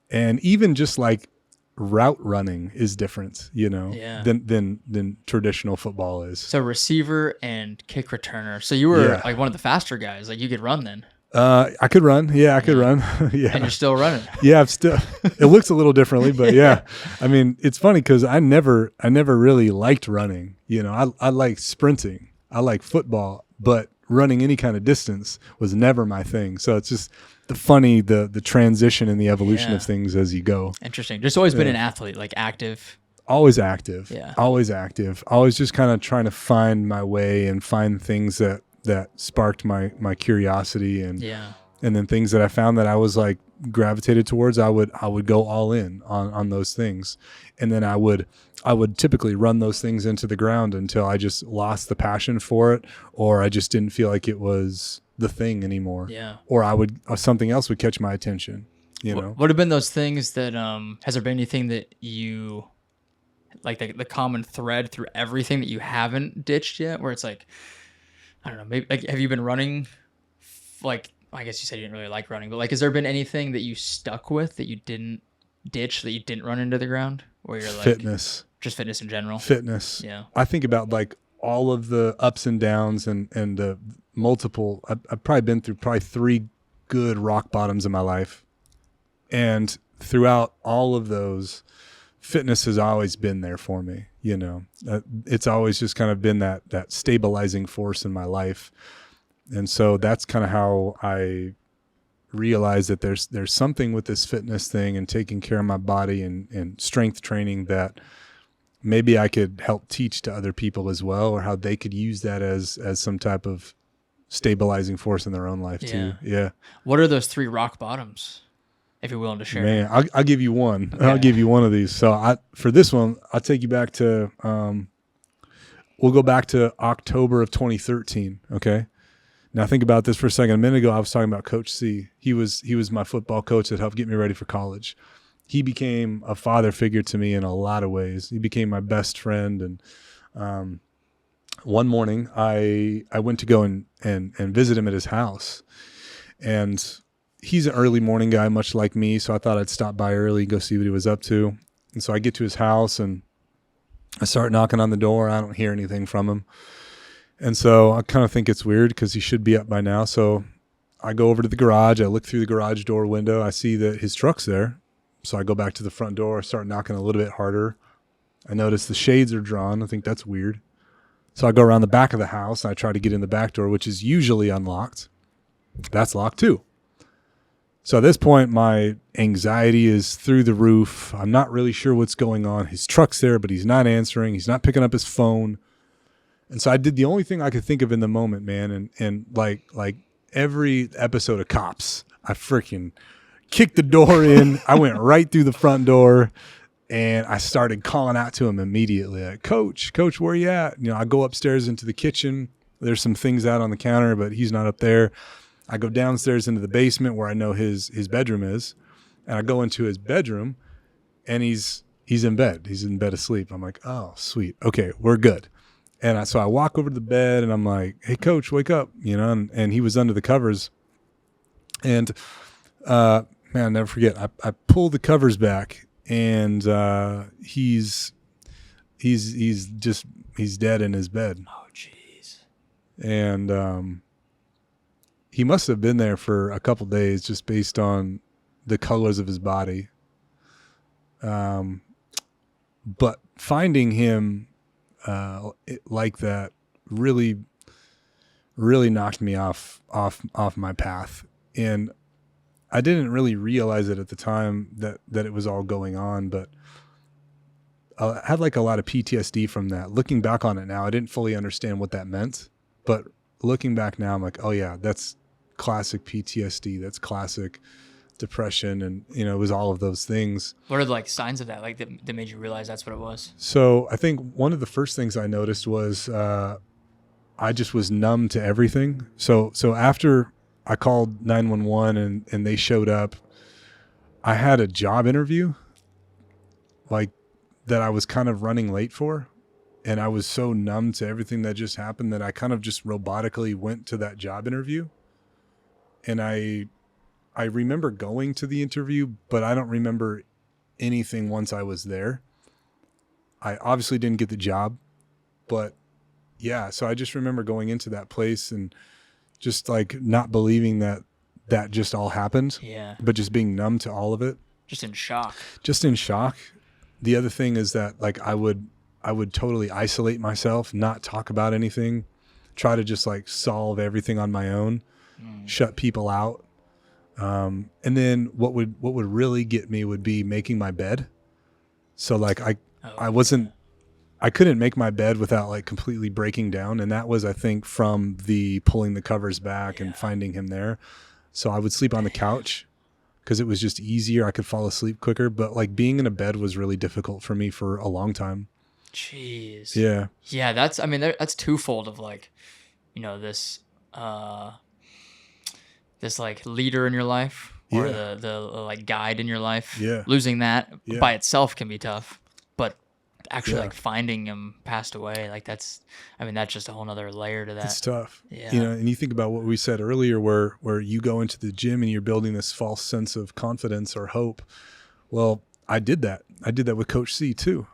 And even just like route running is different, than traditional football is. So receiver and kick returner. So you were like one of the faster guys. Like you could run then. I could run. Yeah, I could run. Yeah. And you're still running. Yeah, it looks a little differently, but yeah. I mean, it's funny because I never really liked running. I like sprinting. I like football, but running any kind of distance was never my thing. So it's just the transition and the evolution of things as you go. Interesting. Just always been an athlete, like active. Always active. Yeah. Always active. Always just kind of trying to find my way and find things that sparked my curiosity and then things that I found that I was like gravitated towards, I would go all in on those things. And then I would typically run those things into the ground until I just lost the passion for it, or I just didn't feel like it was the thing anymore. Yeah. Or something else would catch my attention, What have been those things that, has there been anything that you, like the common thread through everything that you haven't ditched yet, where it's like, I don't know, maybe like, have you been running? Like, I guess you said you didn't really like running, but like, has there been anything that you stuck with that you didn't ditch, that you didn't run into the ground, where you're like fitness, just fitness in general? Fitness. Yeah. I think about like all of the ups and downs and the multiple, I've probably been through 3 good rock bottoms in my life. And throughout all of those, fitness has always been there for me. It's always just kind of been that stabilizing force in my life. And so that's kind of how I realized that there's something with this fitness thing and taking care of my body and strength training that maybe I could help teach to other people as well, or how they could use that as some type of stabilizing force in their own life too. Yeah. What are those 3 rock bottoms, if you're willing to share? Man, I'll give you one. Okay. I'll give you one of these. So for this one, I'll take you back to, we'll go back to October of 2013. Okay. Now think about this for a second. A minute ago, I was talking about Coach C. He was my football coach that helped get me ready for college. He became a father figure to me in a lot of ways. He became my best friend. And one morning, I went to go and visit him at his house. And he's an early morning guy, much like me. So I thought I'd stop by early, go see what he was up to. And so I get to his house and I start knocking on the door. I don't hear anything from him. And so I kind of think it's weird because he should be up by now. So I go over to the garage. I look through the garage door window. I see that his truck's there. So I go back to the front door. I start knocking a little bit harder. I notice the shades are drawn. I think that's weird. So I go around the back of the house. And I try to get in the back door, which is usually unlocked. That's locked too. So at this point, my anxiety is through the roof. I'm not really sure what's going on. His truck's there, but he's not answering. He's not picking up his phone. And so I did the only thing I could think of in the moment, man. And like every episode of Cops, I freaking kicked the door in. I went right through the front door and I started calling out to him immediately. Like, Coach, where you at? I go upstairs into the kitchen. There's some things out on the counter, but he's not up there. I go downstairs into the basement where I know his bedroom is. And I go into his bedroom and he's in bed. He's in bed asleep. I'm like, oh, sweet. Okay, we're good. And so I walk over to the bed and I'm like, hey, Coach, wake up, and he was under the covers. And, man, I'll never forget. I pull the covers back and he's dead in his bed. Oh, jeez. And he must have been there for a couple days just based on the colors of his body. But finding him like that really knocked me off my path. And I didn't really realize it at the time that it was all going on, but had like a lot of PTSD from that. Looking back on it now, I didn't fully understand what that meant, but looking back now, I'm like, oh yeah, that's classic PTSD. That's classic depression. And, you know, it was all of those things. What are the like signs of that? Like that made you realize that's what it was? So I think one of the first things I noticed was, I just was numb to everything. So after I called 911 and they showed up, I had a job interview like that I was kind of running late for. And I was so numb to everything that just happened that I kind of just robotically went to that job interview. And I remember going to the interview, but I don't remember anything once I was there. I obviously didn't get the job, but yeah. So I just remember going into that place and just like not believing that just all happened. Yeah. But just being numb to all of it. Just in shock. Just in shock. The other thing is that like I would totally isolate myself, not talk about anything, try to just like solve everything on my own, shut people out. And then what would really get me would be making my bed. So like I couldn't make my bed without like completely breaking down. And that was, I think, from the pulling the covers back and finding him there. So I would sleep on the couch because it was just easier. I could fall asleep quicker, but like being in a bed was really difficult for me for a long time. Jeez. Yeah. Yeah. That's twofold of like, you know, this like leader in your life or the like guide in your life. Yeah. Losing that by itself can be tough, but actually like finding him passed away. Like that's just a whole nother layer to that. It's tough. Yeah. You know, and you think about what we said earlier where you go into the gym and you're building this false sense of confidence or hope. Well, I did that. I did that with Coach C too,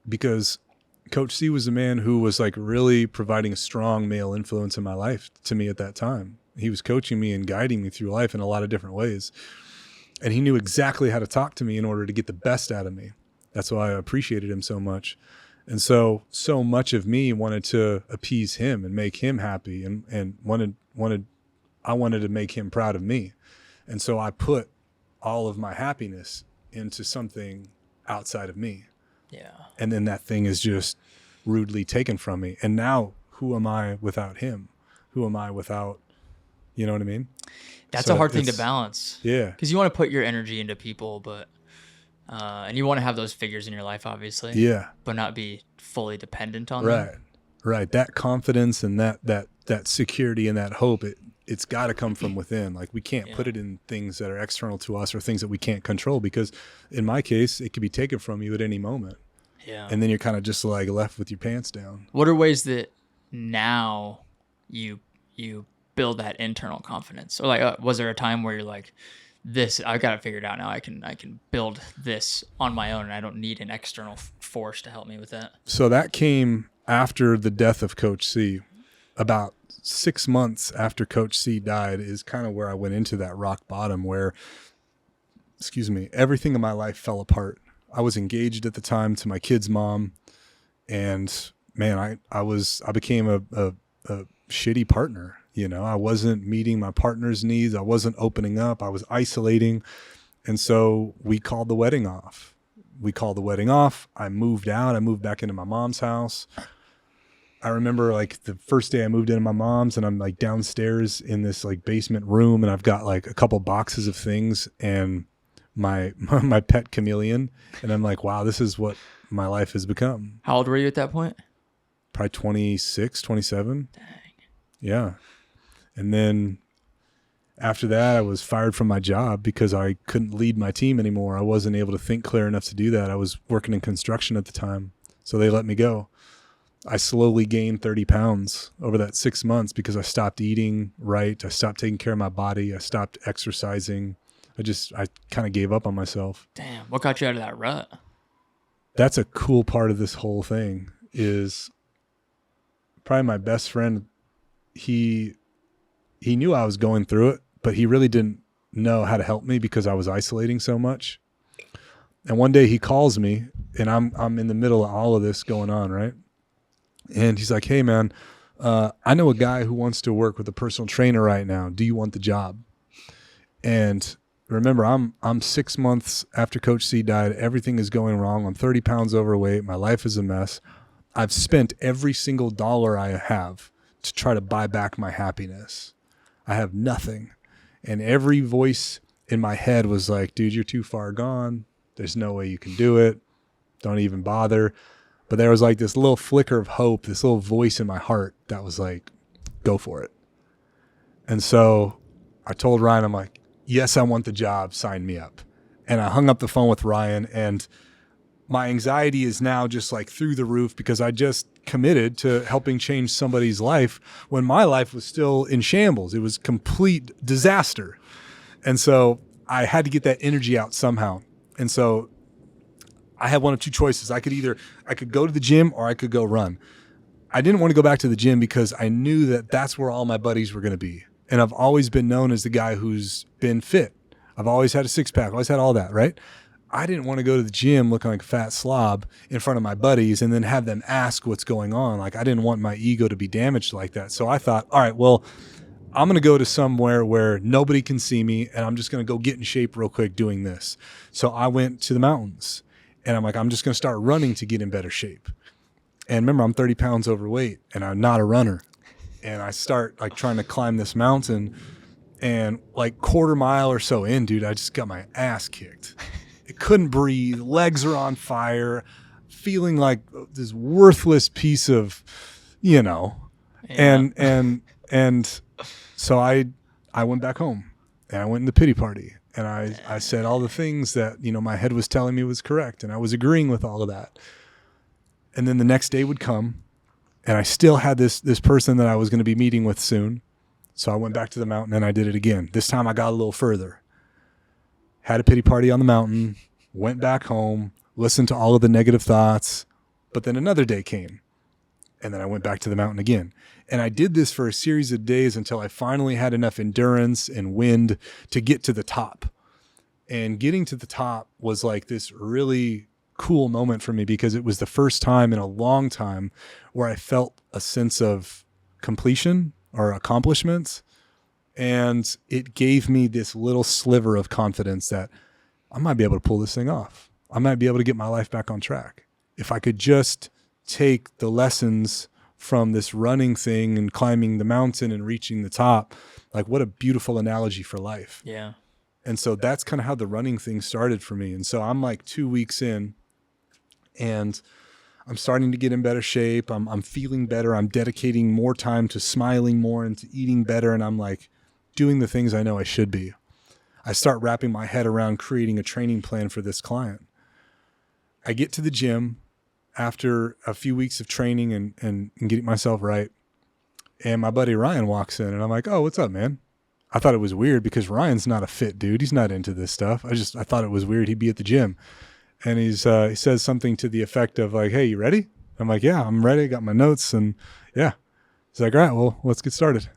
because Coach C was a man who was like really providing a strong male influence in my life to me at that time. He was coaching me and guiding me through life in a lot of different ways. And he knew exactly how to talk to me in order to get the best out of me. That's why I appreciated him so much. And so much of me wanted to appease him and make him happy and I wanted to make him proud of me. And so I put all of my happiness into something outside of me. Yeah. And then that thing is just rudely taken from me. And now who am I without him? Who am I without, you know what I mean? That's a hard thing to balance. Yeah. Because you want to put your energy into people, but and you want to have those figures in your life, obviously. Yeah. But not be fully dependent on them. Right. That confidence and that security and that hope, it's got to come from within. Like we can't put it in things that are external to us or things that we can't control, because in my case, it could be taken from you at any moment. Yeah. And then you're kind of just like left with your pants down. What are ways that now you build that internal confidence? Or like, was there a time where you're like, this, I've got it figured out now. I can build this on my own and I don't need an external force to help me with that? So that came after the death of Coach C. About 6 months after Coach C died is kind of where I went into that rock bottom where, everything in my life fell apart. I was engaged at the time to my kid's mom, and man, I became a shitty partner. You know, I wasn't meeting my partner's needs. I wasn't opening up. I was isolating. And so we called the wedding off. I moved out. I moved back into my mom's house. I remember like the first day I moved into my mom's, and I'm like downstairs in this like basement room, and I've got like a couple boxes of things and my pet chameleon. And I'm like, wow, this is what my life has become. How old were you at that point? Probably 26, 27. Dang. Yeah. And then after that, I was fired from my job because I couldn't lead my team anymore. I wasn't able to think clear enough to do that. I was working in construction at the time, so they let me go. I slowly gained 30 pounds over that 6 months because I stopped eating right. I stopped taking care of my body. I stopped exercising. I kind of gave up on myself. Damn. What got you out of that rut? That's a cool part of this whole thing is probably my best friend. He knew I was going through it, but he really didn't know how to help me because I was isolating so much. And one day he calls me, and I'm in the middle of all of this going on, right? And he's like, hey man, I know a guy who wants to work with a personal trainer right now. Do you want the job? And remember, I'm 6 months after Coach C died. Everything is going wrong. I'm 30 pounds overweight. My life is a mess. I've spent every single dollar I have to try to buy back my happiness. I have nothing. And every voice in my head was like, dude, you're too far gone. There's no way you can do it. Don't even bother. But there was like this little flicker of hope, this little voice in my heart that was like, go for it. And so I told Ryan, I'm like, yes, I want the job. Sign me up. And I hung up the phone with Ryan, and my anxiety is now just like through the roof because I just committed to helping change somebody's life when my life was still in shambles. It was complete disaster. And so I had to get that energy out somehow. And so I had one of two choices. I could go to the gym or I could go run. I didn't want to go back to the gym because I knew that that's where all my buddies were going to be. And I've always been known as the guy who's been fit. I've always had a six pack, always had all that, right? I didn't want to go to the gym looking like a fat slob in front of my buddies and then have them ask what's going on. Like, I didn't want my ego to be damaged like that. So I thought, all right, well, I'm going to go to somewhere where nobody can see me, and I'm just going to go get in shape real quick doing this. So I went to the mountains, and I'm like, I'm just going to start running to get in better shape. And remember, I'm 30 pounds overweight, and I'm not a runner. And I start like trying to climb this mountain, and like quarter mile or so in, dude, I just got my ass kicked. I couldn't breathe. Legs are on fire, feeling like this worthless piece of, yeah. And so I went back home, and I went in the pity party, and I said all the things that, my head was telling me was correct. And I was agreeing with all of that. And then the next day would come, and I still had this person that I was going to be meeting with soon. So I went back to the mountain and I did it again. This time I got a little further. Had a pity party on the mountain, went back home, listened to all of the negative thoughts. But then another day came, and then I went back to the mountain again. And I did this for a series of days until I finally had enough endurance and wind to get to the top. And getting to the top was like this really cool moment for me because it was the first time in a long time where I felt a sense of completion or accomplishments. And it gave me this little sliver of confidence that I might be able to pull this thing off. I might be able to get my life back on track. If I could just take the lessons from this running thing and climbing the mountain and reaching the top, like what a beautiful analogy for life. Yeah. And so that's kind of how the running thing started for me. And so I'm like 2 weeks in, and I'm starting to get in better shape. I'm feeling better. I'm dedicating more time to smiling more and to eating better. And I'm like doing the things I know I should be. I start wrapping my head around creating a training plan for this client. I get to the gym after a few weeks of training and getting myself right. And my buddy Ryan walks in, and I'm like, oh, what's up, man? I thought it was weird because Ryan's not a fit dude. He's not into this stuff. I thought it was weird he'd be at the gym. And he says something to the effect of like, hey, you ready? I'm like, yeah, I'm ready. Got my notes. And yeah. He's like, all right, well, let's get started.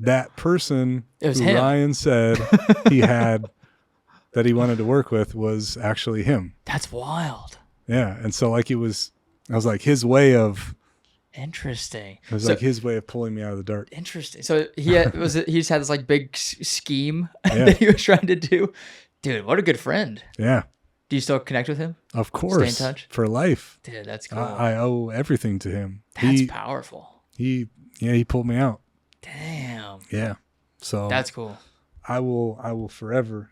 That person who him. Ryan said he had that he wanted to work with was actually him. That's wild. Yeah. And so like I was like his way of. Interesting. It was like his way of pulling me out of the dark. Interesting. So he just had this like big scheme that he was trying to do. Dude, what a good friend. Yeah. Do you still connect with him? Of course. Stay in touch? For life. Dude, that's cool. I owe everything to him. That's powerful. He pulled me out. Damn. Yeah. So that's cool. I will forever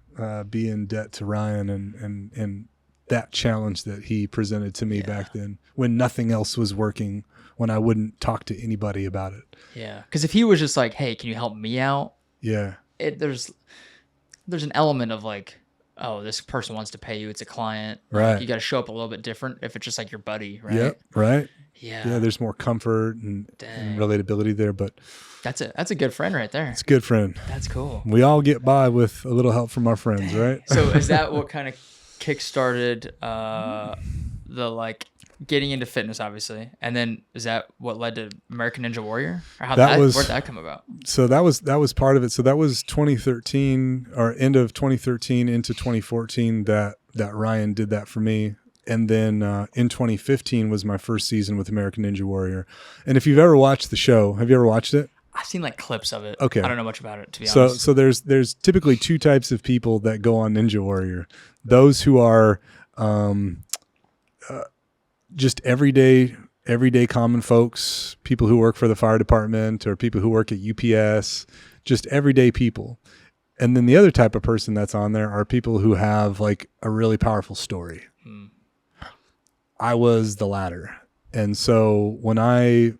be in debt to Ryan and that challenge that he presented to me back then when nothing else was working, when I wouldn't talk to anybody about it. Yeah. Because if he was just like, hey, can you help me out? Yeah. There's an element of like, oh, this person wants to pay you. It's a client. Right. Like, you got to show up a little bit different if it's just like your buddy, right? Yep. Right. Yeah. Yeah. There's more comfort and relatability there, but that's a good friend right there. It's a good friend. That's cool. We all get by with a little help from our friends, right? So is that what kind of kickstarted the like getting into fitness, obviously, and then is that what led to American Ninja Warrior, or where'd that come about? So that was part of it. So that was 2013 or end of 2013 into 2014 that Ryan did that for me. And then in 2015 was my first season with American Ninja Warrior. And if you've ever watched the show, have you ever watched it? I've seen like clips of it. Okay. I don't know much about it, to be honest. So there's typically two types of people that go on Ninja Warrior. Those who are just everyday common folks, people who work for the fire department or people who work at UPS, just everyday people. And then the other type of person that's on there are people who have like a really powerful story. I was the latter. And so when I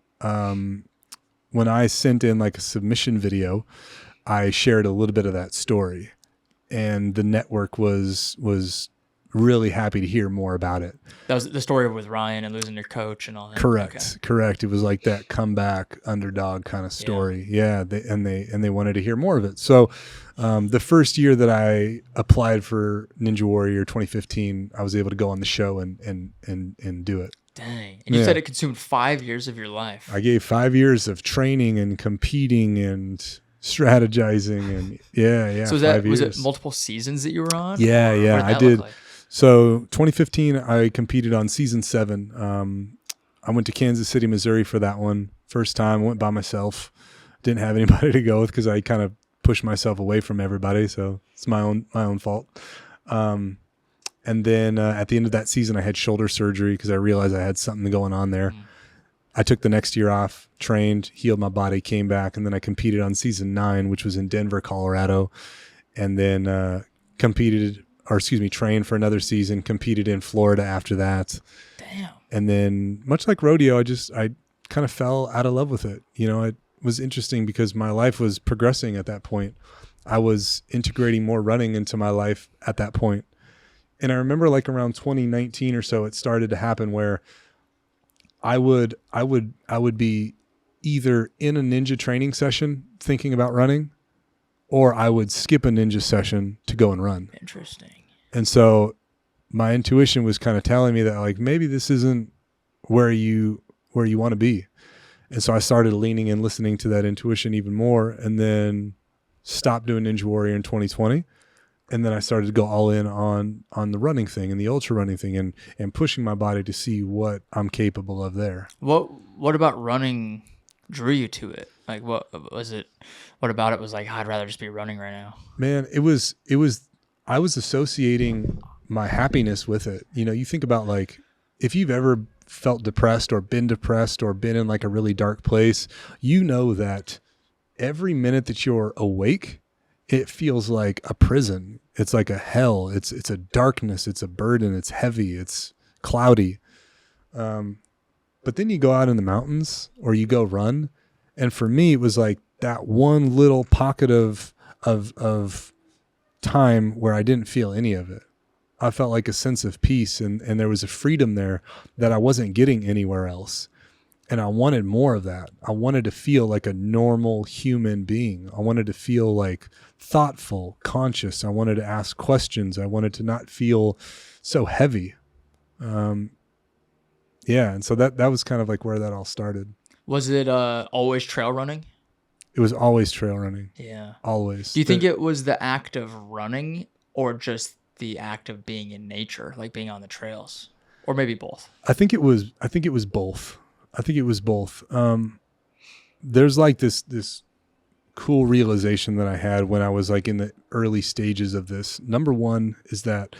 sent in like a submission video, I shared a little bit of that story, and the network was really happy to hear more about it. That was the story with Ryan and losing your coach and all that. Correct. It was like that comeback underdog kind of story. Yeah. They wanted to hear more of it. So, the first year that I applied for Ninja Warrior 2015, I was able to go on the show and do it. Dang. And you said it consumed 5 years of your life. I gave 5 years of training and competing and strategizing and yeah. So was it multiple seasons that you were on? Yeah. I did. Like? So 2015, I competed on season 7. I went to Kansas City, Missouri for that one. First time, went by myself. Didn't have anybody to go with because I kind of pushed myself away from everybody. So it's my own fault. And then at the end of that season, I had shoulder surgery because I realized I had something going on there. I took the next year off, trained, healed my body, came back, and then I competed on season 9, which was in Denver, Colorado, and then trained for another season, competed in Florida after that. Damn. And then much like rodeo, I kind of fell out of love with it. You know, it was interesting because my life was progressing at that point. I was integrating more running into my life at that point. And I remember like around 2019 or so, it started to happen where I would be either in a ninja training session thinking about running, or I would skip a ninja session to go and run. Interesting. And so my intuition was kind of telling me that like maybe this isn't where you want to be. And so I started leaning and listening to that intuition even more, and then stopped doing Ninja Warrior in 2020. And then I started to go all in on the running thing and the ultra running thing and pushing my body to see what I'm capable of there. What about running drew you to it? Like what was it? What about it was like, I'd rather just be running right now? Man, I was associating my happiness with it. You know, you think about like, if you've ever felt depressed or been in like a really dark place, you know that every minute that you're awake, it feels like a prison. It's like a hell. It's a darkness. It's a burden. It's heavy. It's cloudy. But then you go out in the mountains or you go run. And for me, it was like that one little pocket of time where I didn't feel any of it. I felt like a sense of peace and there was a freedom there that I wasn't getting anywhere else. And I wanted more of that. I wanted to feel like a normal human being. I wanted to feel like thoughtful, conscious. I wanted to ask questions. I wanted to not feel so heavy. And so that was kind of like where that all started. Was it always trail running? It was always trail running. Yeah. Always. Do you think it was the act of running or just the act of being in nature, like being on the trails? Or maybe both? I think it was both. There's like this cool realization that I had when I was like in the early stages of this. Number one is that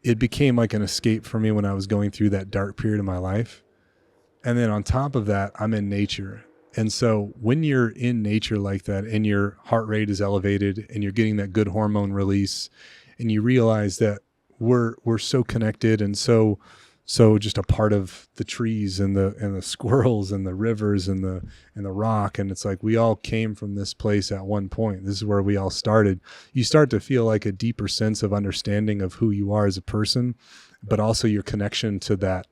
it became like an escape for me when I was going through that dark period of my life. And then on top of that, I'm in nature. And so when you're in nature like that and your heart rate is elevated and you're getting that good hormone release and you realize that we're so connected and so just a part of the trees and the squirrels and the rivers and the rock. And it's like, we all came from this place at one point. This is where we all started. You start to feel like a deeper sense of understanding of who you are as a person, but also your connection to that.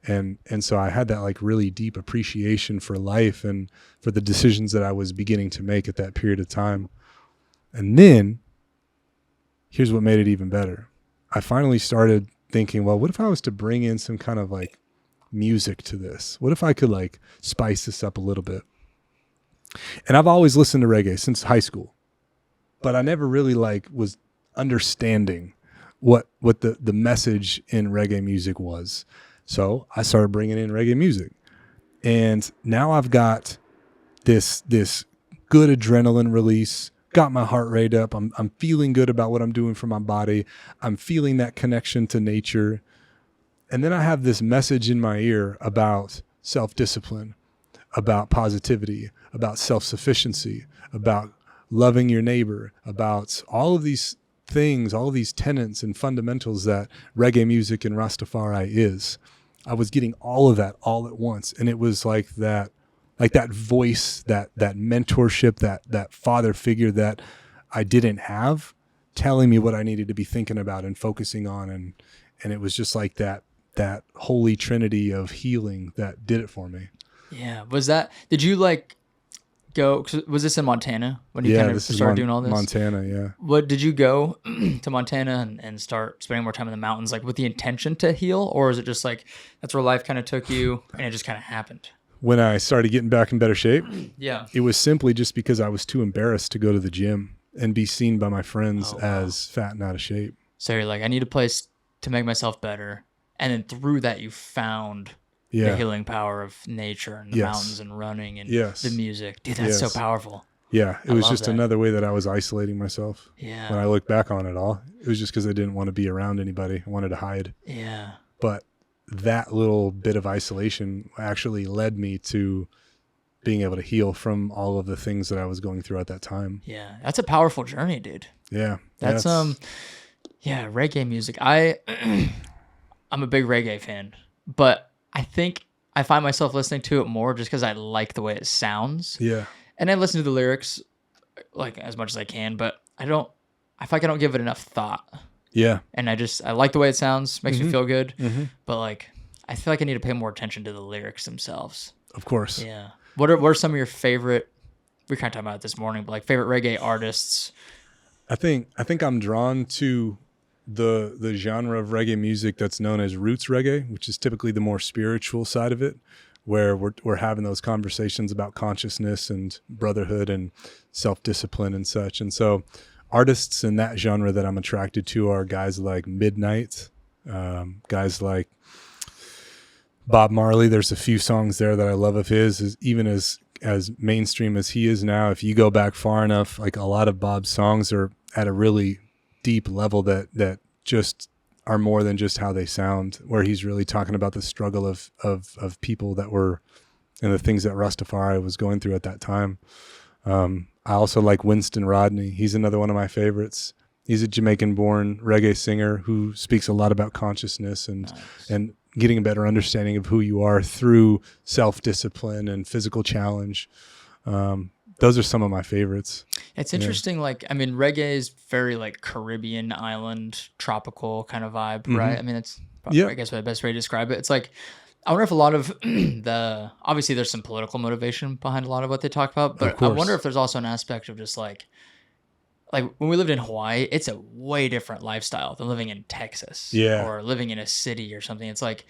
And so I had that like really deep appreciation for life and for the decisions that I was beginning to make at that period of time. And then here's what made it even better. I finally started thinking, well, what if I was to bring in some kind of like music to this? What if I could like spice this up a little bit? And I've always listened to reggae since high school, but I never really like was understanding what the message in reggae music was. So I started bringing in reggae music, and now I've got this good adrenaline release, got my heart rate up. I'm feeling good about what I'm doing for my body. I'm feeling that connection to nature. And then I have this message in my ear about self-discipline, about positivity, about self-sufficiency, about loving your neighbor, about all of these things, all of these tenets and fundamentals that reggae music and Rastafari is. I was getting all of that all at once. And it was like that voice, that mentorship, that father figure that I didn't have, telling me what I needed to be thinking about and focusing on. And it was just like that holy trinity of healing that did it for me. Yeah. Did you like go, was this in Montana when you kind of started doing all this? Montana, yeah. What did you go to Montana and start spending more time in the mountains, like with the intention to heal? Or is it just like, that's where life kind of took you and it just kind of happened? When I started getting back in better shape, yeah, it was simply just because I was too embarrassed to go to the gym and be seen by my friends as fat and out of shape. So you're like, I need a place to make myself better. And then through that, you found the healing power of nature and the mountains and running and the music. Dude, that's so powerful. Yeah, it was just another way that I was isolating myself. Yeah. When I look back on it all, it was just because I didn't want to be around anybody. I wanted to hide. Yeah. But that little bit of isolation actually led me to being able to heal from all of the things that I was going through at that time. Yeah, that's a powerful journey, dude. Yeah. That's reggae music. I'm a big reggae fan, but I think I find myself listening to it more just because I like the way it sounds. Yeah. And I listen to the lyrics like as much as I can, but I feel like I don't give it enough thought. Yeah. And I like the way it sounds, makes me feel good. Mm-hmm. But like, I feel like I need to pay more attention to the lyrics themselves. Of course. Yeah. What are some of your favorite, we kind of talked about it this morning, but like favorite reggae artists? I think I'm drawn to the genre of reggae music that's known as roots reggae, which is typically the more spiritual side of it, where we're having those conversations about consciousness and brotherhood and self-discipline and such. And so artists in that genre that I'm attracted to are guys like Midnight, guys like Bob Marley. There's a few songs there that I love of his, even as mainstream as he is now. If you go back far enough, like a lot of Bob's songs are at a really deep level that just are more than just how they sound, where he's really talking about the struggle of people that were, and the things that Rastafari was going through at that time. I also like Winston Rodney. He's another one of my favorites. He's a Jamaican-born reggae singer who speaks a lot about consciousness and getting a better understanding of who you are through self-discipline and physical challenge. Those are some of my favorites. It's interesting. Like, I mean, reggae is very like Caribbean island, tropical kind of vibe, right? I mean, it's probably, I guess, the best way to describe it. It's like, I wonder if a lot of obviously there's some political motivation behind a lot of what they talk about, but I wonder if there's also an aspect of just like when we lived in Hawaii, it's a way different lifestyle than living in Texas or living in a city or something. It's like,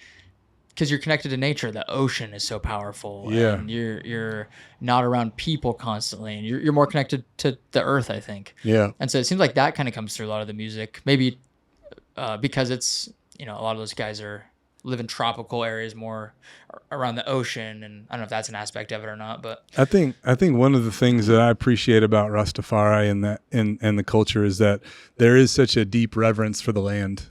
because you're connected to nature, the ocean is so powerful, and you're not around people constantly, and you're more connected to the earth, I think. Yeah. And so it seems like that kind of comes through a lot of the music, maybe because it's, a lot of those guys live in tropical areas more around the ocean, and I don't know if that's an aspect of it or not, but I think one of the things that I appreciate about Rastafari and the culture is that there is such a deep reverence for the land.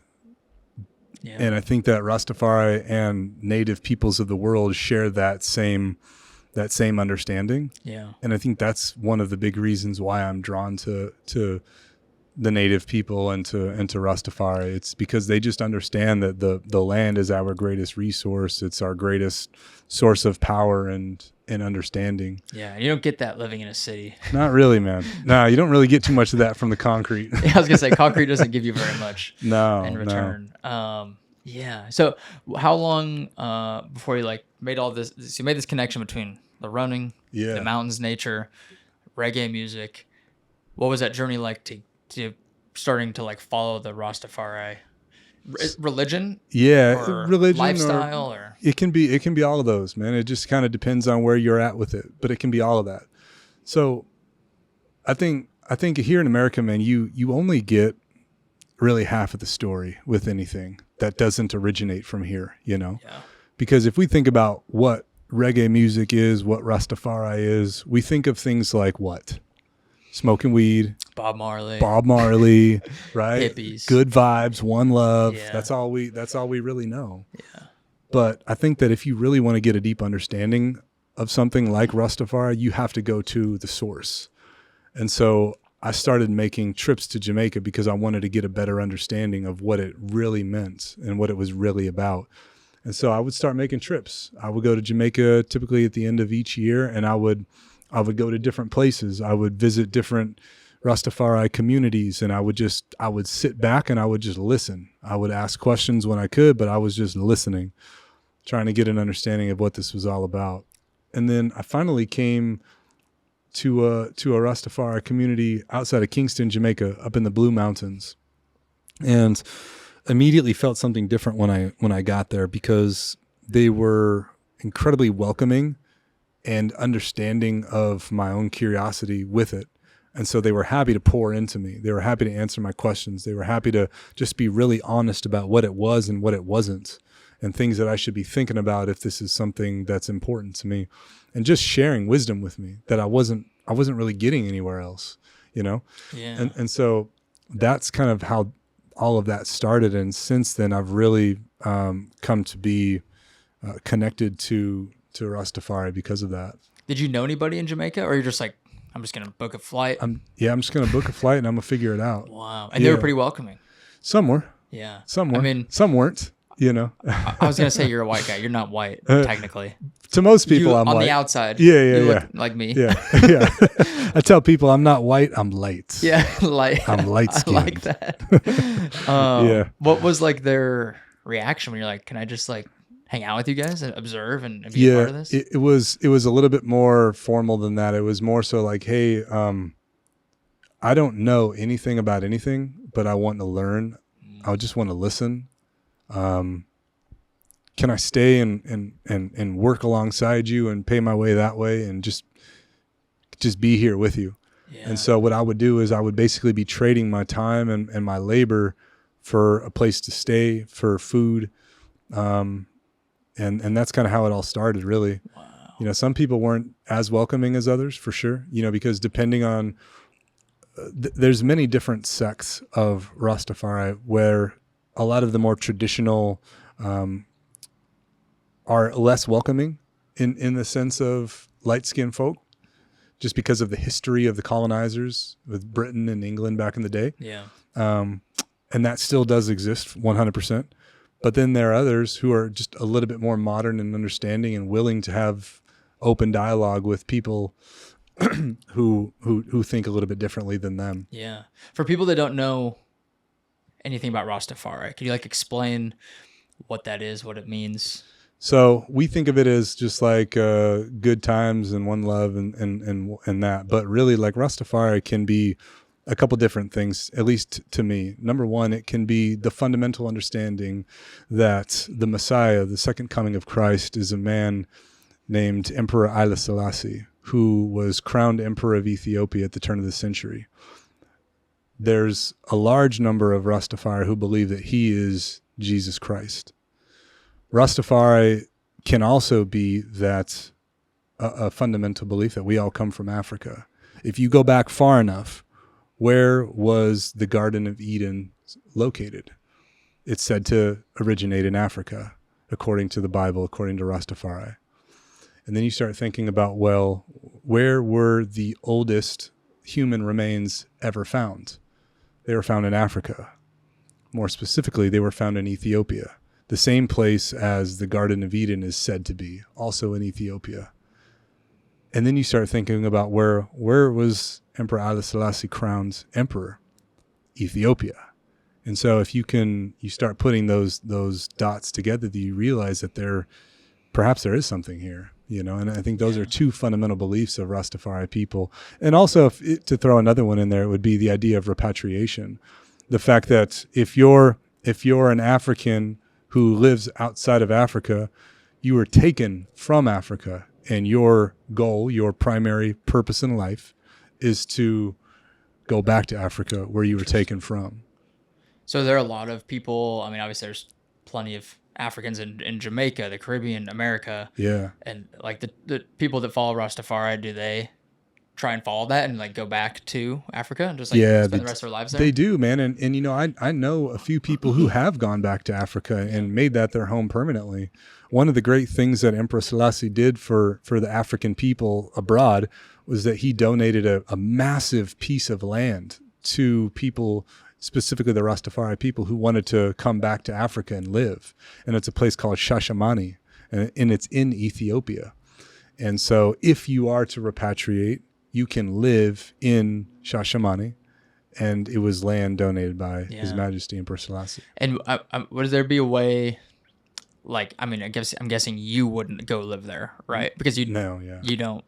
Yeah. And I think that Rastafari and native peoples of the world share that same understanding. Yeah. And I think that's one of the big reasons why I'm drawn to the native people and to Rastafari. It's because they just understand that the land is our greatest resource. It's our greatest source of power and understanding. Yeah, you don't get that living in a city. Not really, man. No, you don't really get too much of that from the concrete. Yeah, I was gonna say concrete doesn't give you very much. No, in return. No. Yeah. So how long before you made all this? So you made this connection between the running, the mountains, nature, reggae music. What was that journey like to starting to follow the Rastafari religion? Yeah, or religion, lifestyle, or it can be all of those, man. It just kind of depends on where you're at with it, but it can be all of that. So I think here in America, man, you only get really half of the story with anything that doesn't originate from here, Yeah. Because if we think about what reggae music is, what Rastafari is, we think of things like what? Smoking weed, Bob Marley, right? hippies, good vibes, one love. Yeah. That's all we really know. Yeah. But I think that if you really want to get a deep understanding of something like Rastafari, you have to go to the source. And so I started making trips to Jamaica because I wanted to get a better understanding of what it really meant and what it was really about. And so I would start making trips. I would go to Jamaica typically at the end of each year, and I would go to different places. I would visit different Rastafari communities, and I would sit back and I would just listen. I would ask questions when I could, but I was just listening, trying to get an understanding of what this was all about. And then I finally came to a Rastafari community outside of Kingston, Jamaica, up in the Blue Mountains, and immediately felt something different when I got there, because they were incredibly welcoming and understanding of my own curiosity with it. And so they were happy to pour into me. They were happy to answer my questions. They were happy to just be really honest about what it was and what it wasn't, and things that I should be thinking about if this is something that's important to me, and just sharing wisdom with me that I wasn't really getting anywhere else, you know? Yeah. And so that's kind of how all of that started. And since then I've really come to be connected to Rastafari because of that. Did you know anybody in Jamaica, or you're just like, I'm just going to book a flight? I'm just going to book a flight and I'm going to figure it out. Wow. And they were pretty welcoming. Some were. Yeah. Some were. I mean, some weren't, you know. I was going to say you're a white guy. You're not white, technically. To most people, I'm on white. the outside. Yeah. You look like me. Yeah. I tell people I'm not white, I'm light. Yeah, light. I'm light skinned. I like that. What was like their reaction when you're like, can I just like hang out with you guys and observe and be a part of this? It was a little bit more formal than that. It was more so like, hey, I don't know anything about anything, but I want to learn. I just want to listen. Can I stay and work alongside you and pay my way that way and just be here with you? Yeah. And so what I would do is I would basically be trading my time and my labor for a place to stay, for food. And that's kind of how it all started, really. Wow. You know, some people weren't as welcoming as others, for sure, you know, because depending on, there's many different sects of Rastafari where a lot of the more traditional are less welcoming in the sense of light-skinned folk, just because of the history of the colonizers with Britain and England back in the day. Yeah. And that still does exist 100%. But then there are others who are just a little bit more modern and understanding and willing to have open dialogue with people who think a little bit differently than them. Yeah. For people that don't know anything about Rastafari, could you like explain what that is, what it means? So we think of it as just like good times and one love and that. But really, like, Rastafari can be a couple different things, at least to me. Number one, it can be the fundamental understanding that the Messiah, the second coming of Christ, is a man named Emperor Haile Selassie, who was crowned emperor of Ethiopia at the turn of the century. There's a large number of Rastafari who believe that he is Jesus Christ. Rastafari can also be that a fundamental belief that we all come from Africa. If you go back far enough, where was the Garden of Eden located? It's said to originate in Africa, according to the Bible, according to Rastafari. And then you start thinking about, well, where were the oldest human remains ever found? They were found in Africa. More specifically, they were found in Ethiopia, the same place as the Garden of Eden is said to be, also in Ethiopia. And then you start thinking about where was Emperor Haile Selassie crowned emperor? Ethiopia. And so if you start putting those dots together, you realize that perhaps there is something here, you know. And I think those are two fundamental beliefs of Rastafari people. And also, to throw another one in there, it would be the idea of repatriation. The fact that if you're an African who lives outside of Africa, you were taken from Africa, and your goal, your primary purpose in life, is to go back to Africa where you were taken from. So there are a lot of people, I mean, obviously there's plenty of Africans in Jamaica, the Caribbean, America. Yeah. And like the people that follow Rastafari, do they try and follow that and like go back to Africa and just like spend the rest of their lives there? They do, man. And you know, I know a few people who have gone back to Africa and made that their home permanently. One of the great things that Emperor Selassie did for the African people abroad was that he donated a massive piece of land to people, specifically the Rastafari people, who wanted to come back to Africa and live. And it's a place called Shashamane, and it's in Ethiopia. And so if you are to repatriate, you can live in Shashamane, and it was land donated by His Majesty Emperor Selassie. And would there be a way, like, I mean, I'm guessing you wouldn't go live there, right? Because you don't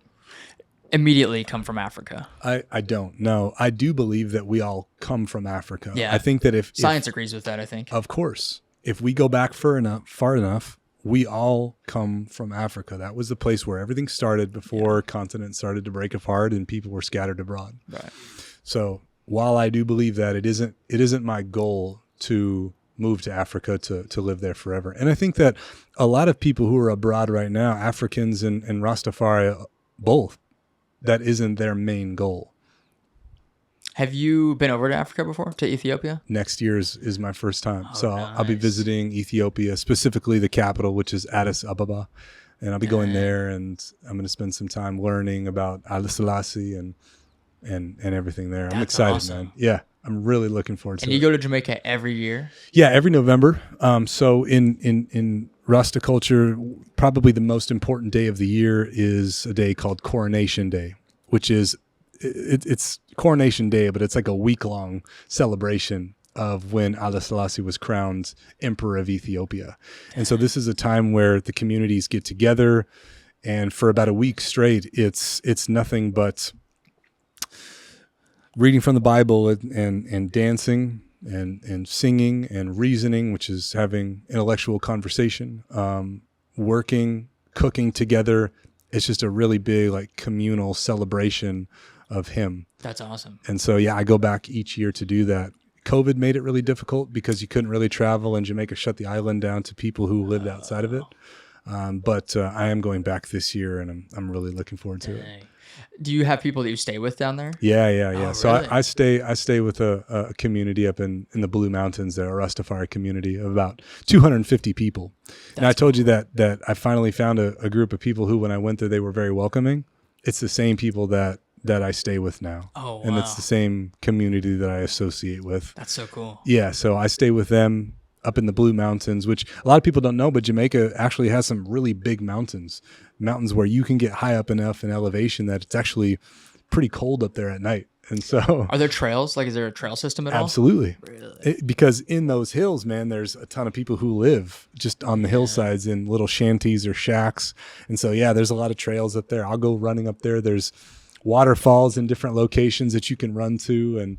immediately come from Africa. I don't know. I do believe that we all come from Africa. Yeah. I think that if science agrees with that, I think. Of course. If we go back far enough, we all come from Africa. That was the place where everything started before continents started to break apart and people were scattered abroad. Right. So while I do believe that, it isn't my goal to move to Africa to live there forever. And I think that a lot of people who are abroad right now, Africans and Rastafari, both, that isn't their main goal. Have you been over to Africa before, to Ethiopia? Next year is my first time. Oh, So I'll be visiting Ethiopia, specifically the capital, which is Addis Ababa. And I'll be going there, and I'm going to spend some time learning about Haile Selassie and everything there. I'm excited, awesome. man. Yeah, I'm really looking forward to it. And you go to Jamaica every year? Yeah, every November. So in Rasta culture, probably the most important day of the year is a day called Coronation Day, which is it's Coronation Day, but it's like a week-long celebration of when Haile Selassie was crowned Emperor of Ethiopia. And so this is a time where the communities get together, and for about a week straight, it's nothing but reading from the Bible and dancing and singing and reasoning, which is having intellectual conversation, working, cooking together. It's just a really big, like, communal celebration of him. That's awesome. And so, yeah, I go back each year to do that. COVID made it really difficult because you couldn't really travel, and Jamaica shut the island down to people who lived outside of it. But I am going back this year, and I'm really looking forward to it. Do you have people that you stay with down there? Yeah. Oh, So really? I stay with a community up in the Blue Mountains there, a Rastafari community of about 250 people. And I told you that I finally found a group of people who, when I went there, they were very welcoming. It's the same people that I stay with now. Oh, wow. And it's the same community that I associate with. That's so cool. Yeah, so I stay with them up in the Blue Mountains, which a lot of people don't know, but Jamaica actually has some really big mountains where you can get high up enough in elevation that it's actually pretty cold up there at night. And so, are there trails? Like, is there a trail system at all? Absolutely. Really? Because in those hills, man, there's a ton of people who live just on the hillsides in little shanties or shacks. And so, yeah, there's a lot of trails up there. I'll go running up there. There's waterfalls in different locations that you can run to. And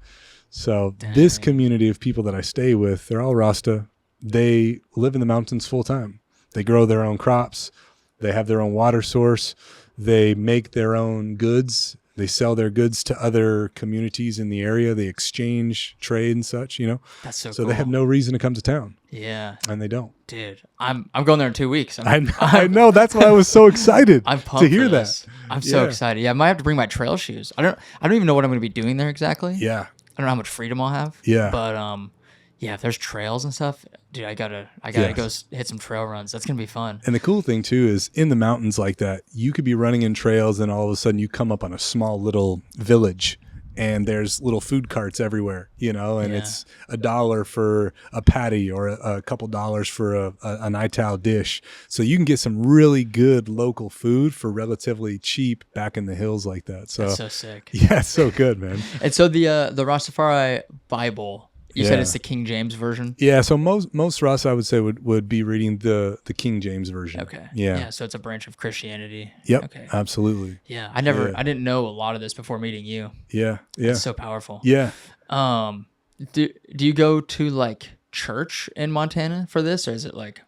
so this community of people that I stay with, they're all Rasta. They live in the mountains full time. They grow their own crops. They have their own water source. They make their own goods. They sell their goods to other communities in the area. They exchange, trade, and such, you know. That's so So cool. they have no reason to come to town. Yeah. And they don't. Dude, I'm going there in 2 weeks. I know. That's why I was so excited I'm pumped to hear for that. this. I'm so excited. Yeah, I might have to bring my trail shoes. I don't even know what I'm going to be doing there exactly. Yeah. I don't know how much freedom I'll have. Yeah. But yeah, if there's trails and stuff, dude, I gotta go hit some trail runs. That's gonna be fun. And the cool thing too is in the mountains like that, you could be running in trails and all of a sudden you come up on a small little village and there's little food carts everywhere, you know, and it's $1 for a patty or a couple dollars for an ital dish. So you can get some really good local food for relatively cheap back in the hills like that. So that's so sick. Yeah, it's so good, man. And so the Rastafari Bible, you said Yeah. it's the King James version? Yeah, so most Rasta I would say would be reading the King James version. Okay. Yeah. So it's a branch of Christianity. Yep. Okay. Absolutely. Yeah. I didn't know a lot of this before meeting you. Yeah. Yeah. It's so powerful. Yeah. Do you go to like church in Montana for this, or is it like?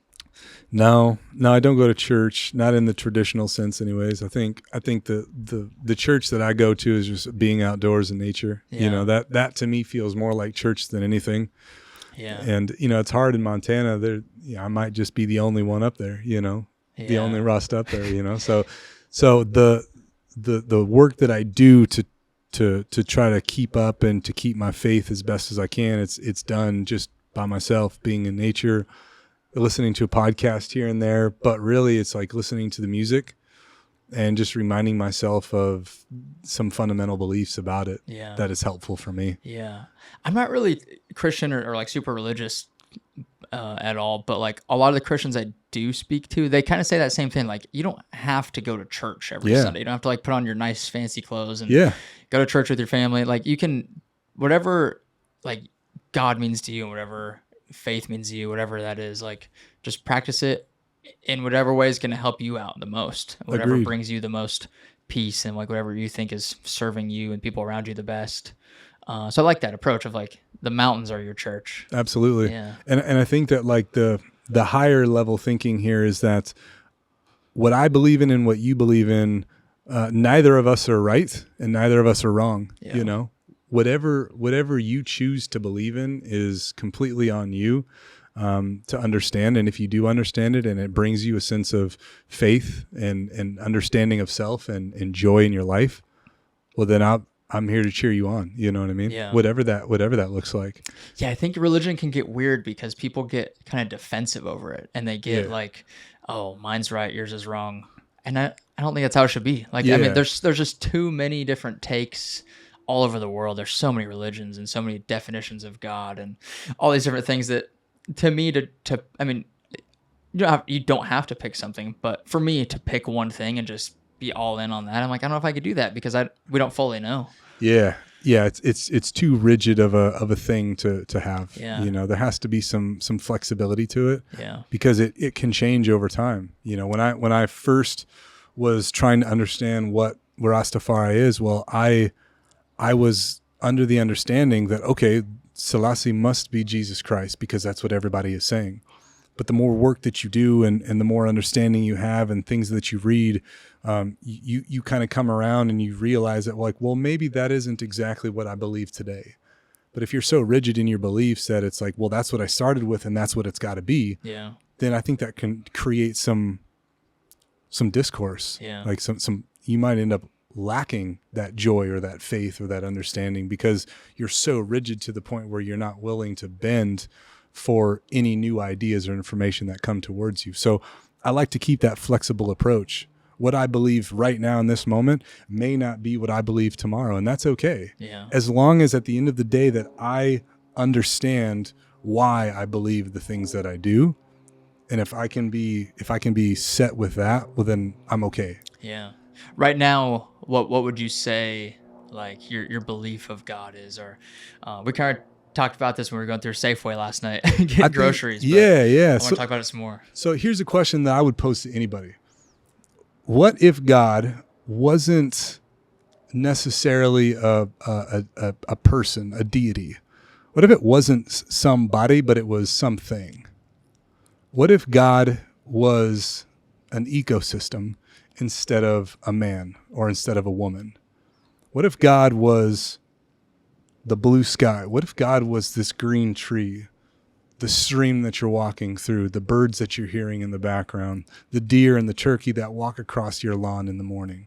No, I don't go to church, not in the traditional sense anyways. I think the church that I go to is just being outdoors in nature. Yeah. You know, that to me feels more like church than anything. Yeah. And, it's hard in Montana. There, I might just be the only one up there, the only Rasta up there, So the work that I do to try to keep up and to keep my faith as best as I can, it's done just by myself, being in nature, listening to a podcast here and there. But really, it's like listening to the music and just reminding myself of some fundamental beliefs about it that is helpful for me. Yeah. I'm not really Christian or like super religious at all, but like a lot of the Christians I do speak to, they kind of say that same thing. Like, you don't have to go to church every Sunday. You don't have to like put on your nice fancy clothes and go to church with your family. Like, you can, whatever like God means to you and whatever faith means to you, whatever that is, like, just practice it in whatever way is going to help you out the most, whatever Agreed. brings you the most peace, and like whatever you think is serving you and people around you the best. So I like that approach of like the mountains are your church. Absolutely. Yeah. And I think that like the higher level thinking here is that what I believe in and what you believe in, neither of us are right and neither of us are wrong. Yeah. Whatever you choose to believe in is completely on you. To understand. And if you do understand it and it brings you a sense of faith and understanding of self and joy in your life, well, then I'm here to cheer you on. You know what I mean? Yeah. Whatever that looks like. Yeah. I think religion can get weird because people get kind of defensive over it and they get like, oh, mine's right, yours is wrong. And I don't think that's how it should be. Like, I mean, there's just too many different takes all over the world. There's so many religions and so many definitions of God and all these different things that, to me, I mean, you don't have to pick something, but for me to pick one thing and just be all in on that, I'm like, I don't know if I could do that because we don't fully know. Yeah. It's too rigid of a thing to have. Yeah. There has to be some flexibility to it. Yeah. Because it can change over time. When I first was trying to understand what Rastafari is, well, I was under the understanding that, okay, Selassie must be Jesus Christ because that's what everybody is saying. But the more work that you do and the more understanding you have and things that you read, you kind of come around and you realize that, like, well, maybe that isn't exactly what I believe today. But if you're so rigid in your beliefs that it's like, well, that's what I started with and that's what it's got to be, then I think that can create some discourse. Yeah. Like you might end up lacking that joy or that faith or that understanding because you're so rigid to the point where you're not willing to bend for any new ideas or information that come towards you. So I like to keep that flexible approach. What I believe right now in this moment may not be what I believe tomorrow, and that's okay. Yeah. As long as at the end of the day that I understand why I believe the things that I do, and if I can be set with that, well, then I'm okay. Yeah. Right now, what would you say, like, your belief of God is? Or we kind of talked about this when we were going through Safeway last night, getting groceries. Yeah. I want to talk about it some more. So here's a question that I would pose to anybody. What if God wasn't necessarily a person, a deity? What if it wasn't somebody, but it was something? What if God was an ecosystem instead of a man or instead of a woman? What if God was the blue sky? What if God was this green tree, the stream that you're walking through, the birds that you're hearing in the background, the deer and the turkey that walk across your lawn in the morning?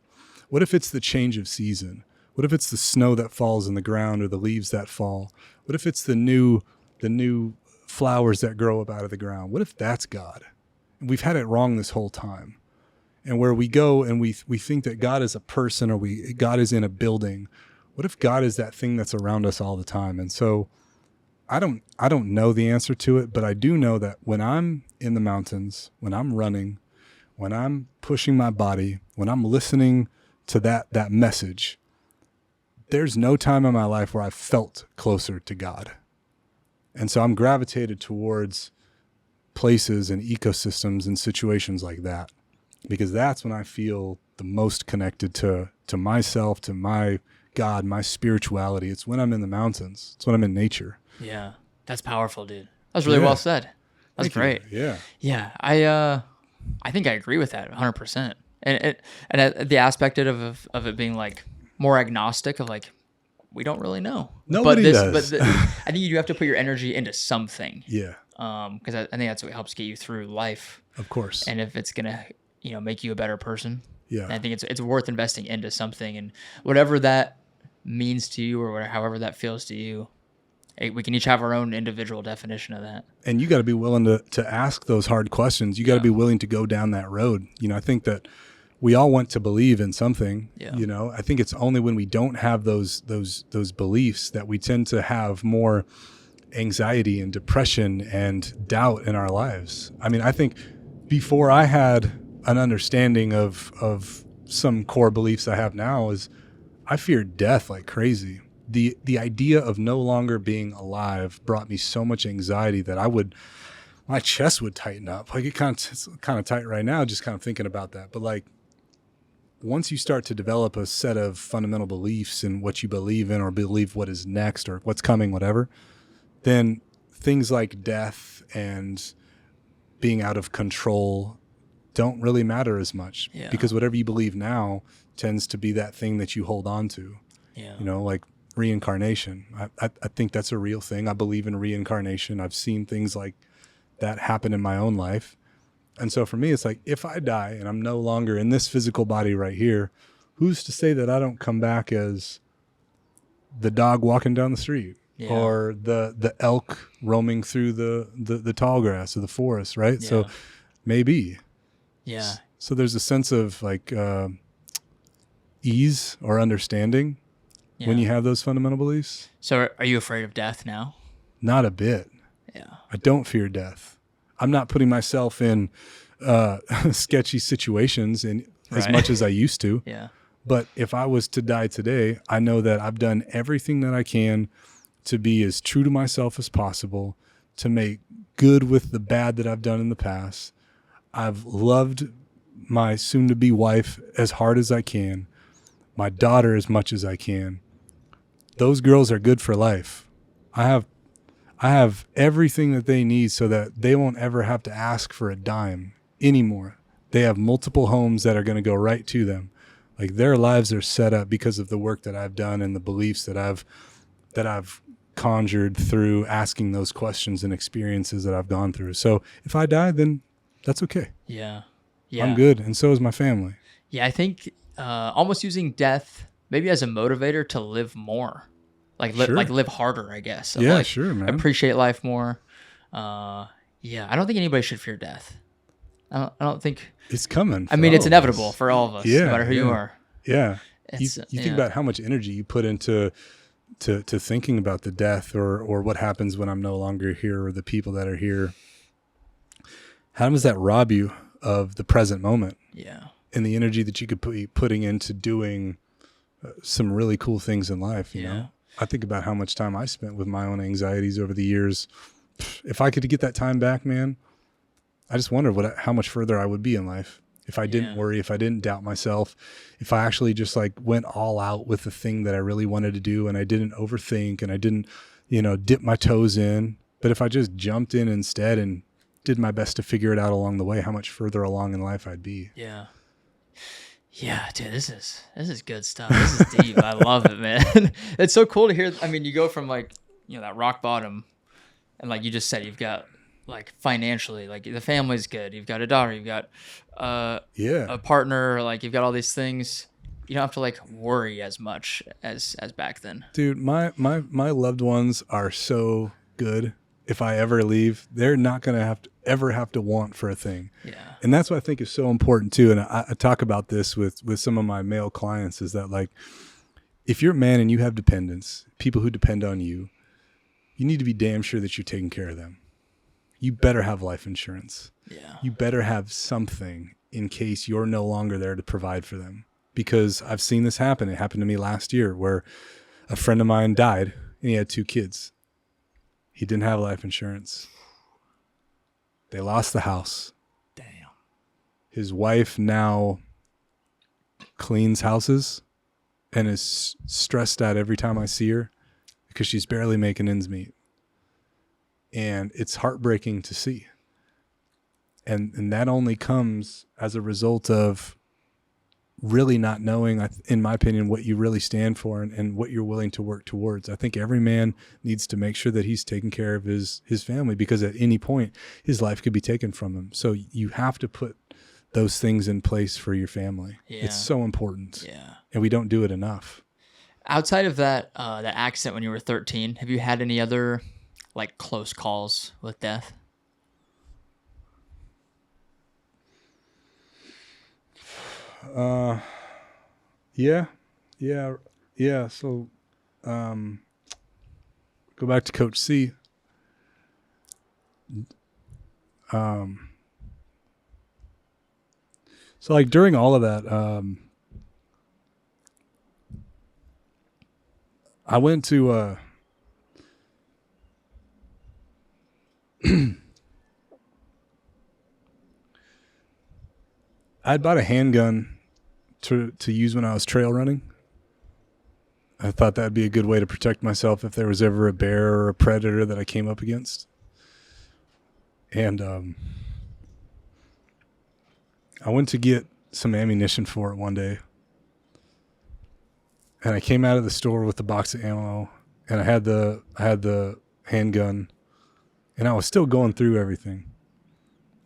What if it's the change of season? What if it's the snow that falls in the ground or the leaves that fall? What if it's the new flowers that grow up out of the ground? What if that's God? And we've had it wrong this whole time. And where we go and we think that God is a person or God is in a building. What if God is that thing that's around us all the time? And so I don't know the answer to it, but I do know that when I'm in the mountains, when I'm running, when I'm pushing my body, when I'm listening to that message, there's no time in my life where I felt closer to God. And so I'm gravitated towards places and ecosystems and situations like that, because that's when I feel the most connected to myself, to my God, my spirituality. It's when I'm in the mountains. It's when I'm in nature. Yeah, that's powerful, dude. That was really well said. That's great. Yeah. Yeah, I think I agree with that 100%. And the aspect of it being like more agnostic of like we don't really know. Nobody does. But I think you do have to put your energy into something. Yeah. Because I think that's what helps get you through life. Of course. And if it's gonna, make you a better person, yeah, I think it's worth investing into something, and whatever that means to you, or however that feels to you. We can each have our own individual definition of that. And you got to be willing to ask those hard questions. You got to be willing to go down that road. I think that we all want to believe in something. Yeah. I think it's only when we don't have those beliefs that we tend to have more anxiety and depression and doubt in our lives. I mean, I think before I had an understanding of some core beliefs I have now is I feared death like crazy. The idea of no longer being alive brought me so much anxiety that my chest would tighten up. Like it's kind of tight right now, just kind of thinking about that. But like, once you start to develop a set of fundamental beliefs in what you believe in, or believe what is next or what's coming, whatever, then things like death and being out of control don't really matter as much, because whatever you believe now tends to be that thing that you hold on to. Yeah. Like reincarnation. I think that's a real thing. I believe in reincarnation. I've seen things like that happen in my own life. And so for me, it's like, if I die and I'm no longer in this physical body right here, who's to say that I don't come back as the dog walking down the street, or the elk roaming through the tall grass of the forest, right? So maybe. Yeah. So there's a sense of like ease or understanding when you have those fundamental beliefs. So are you afraid of death now? Not a bit. Yeah. I don't fear death. I'm not putting myself in sketchy situations as much as I used to. Yeah. But if I was to die today, I know that I've done everything that I can to be as true to myself as possible, to make good with the bad that I've done in the past. I've loved my soon-to-be wife as hard as I can, my daughter as much as I can. Those girls are good for life. I have everything that they need so that they won't ever have to ask for a dime anymore. They have multiple homes that are going to go right to them. Like, their lives are set up because of the work that I've done and the beliefs that I've conjured through asking those questions and experiences that I've gone through. So if I die, then that's okay. Yeah. I'm good. And so is my family. Yeah. I think almost using death maybe as a motivator to live more, live harder, I guess. Sure, man. Appreciate life more. I don't think anybody should fear death. I don't think it's coming. I mean, it's inevitable for all of us, no matter who you are. Yeah. You think about how much energy you put into to thinking about the death or what happens when I'm no longer here, or the people that are here. How does that rob you of the present moment? Yeah. And the energy that you could be putting into doing some really cool things in life, you know? I think about how much time I spent with my own anxieties over the years. If I could get that time back, man, I just wonder how much further I would be in life if I didn't worry, if I didn't doubt myself, if I actually just like went all out with the thing that I really wanted to do, and I didn't overthink, and I didn't, dip my toes in. But if I just jumped in instead and did my best to figure it out along the way, how much further along in life I'd be. Yeah. Yeah, dude, this is good stuff. This is deep. I love it, man. It's so cool to hear. I mean, you go from like, that rock bottom, and like you just said, you've got like financially, like the family's good. You've got a daughter, you've got a partner, like you've got all these things. You don't have to like worry as much as back then. Dude, my loved ones are so good. If I ever leave, they're not going to ever have to want for a thing. Yeah. And that's what I think is so important too. And I talk about this with some of my male clients, is that like, if you're a man and you have dependents, people who depend on you, you need to be damn sure that you're taking care of them. You better have life insurance. Yeah. You better have something in case you're no longer there to provide for them. Because I've seen this happen. It happened to me last year where a friend of mine died and he had 2 kids. He didn't have life insurance. They lost the house. Damn. His wife now cleans houses and is stressed out every time I see her because she's barely making ends meet. And it's heartbreaking to see. And that only comes as a result of really not knowing, in my opinion, what you really stand for and what you're willing to work towards. I think every man needs to make sure that he's taking care of his family, because at any point his life could be taken from him. So you have to put those things in place for your family. Yeah. It's so important. Yeah. And we don't do it enough. Outside of that accident when you were 13, have you had any other like close calls with death? Yeah. So, go back to Coach C. So like during all of that, I went to, I'd bought a handgun to use when I was trail running. I thought that'd be a good way to protect myself if there was ever a bear or a predator that I came up against. And I went to get some ammunition for it one day. And I came out of the store with the box of ammo, and I had the handgun, and I was still going through everything.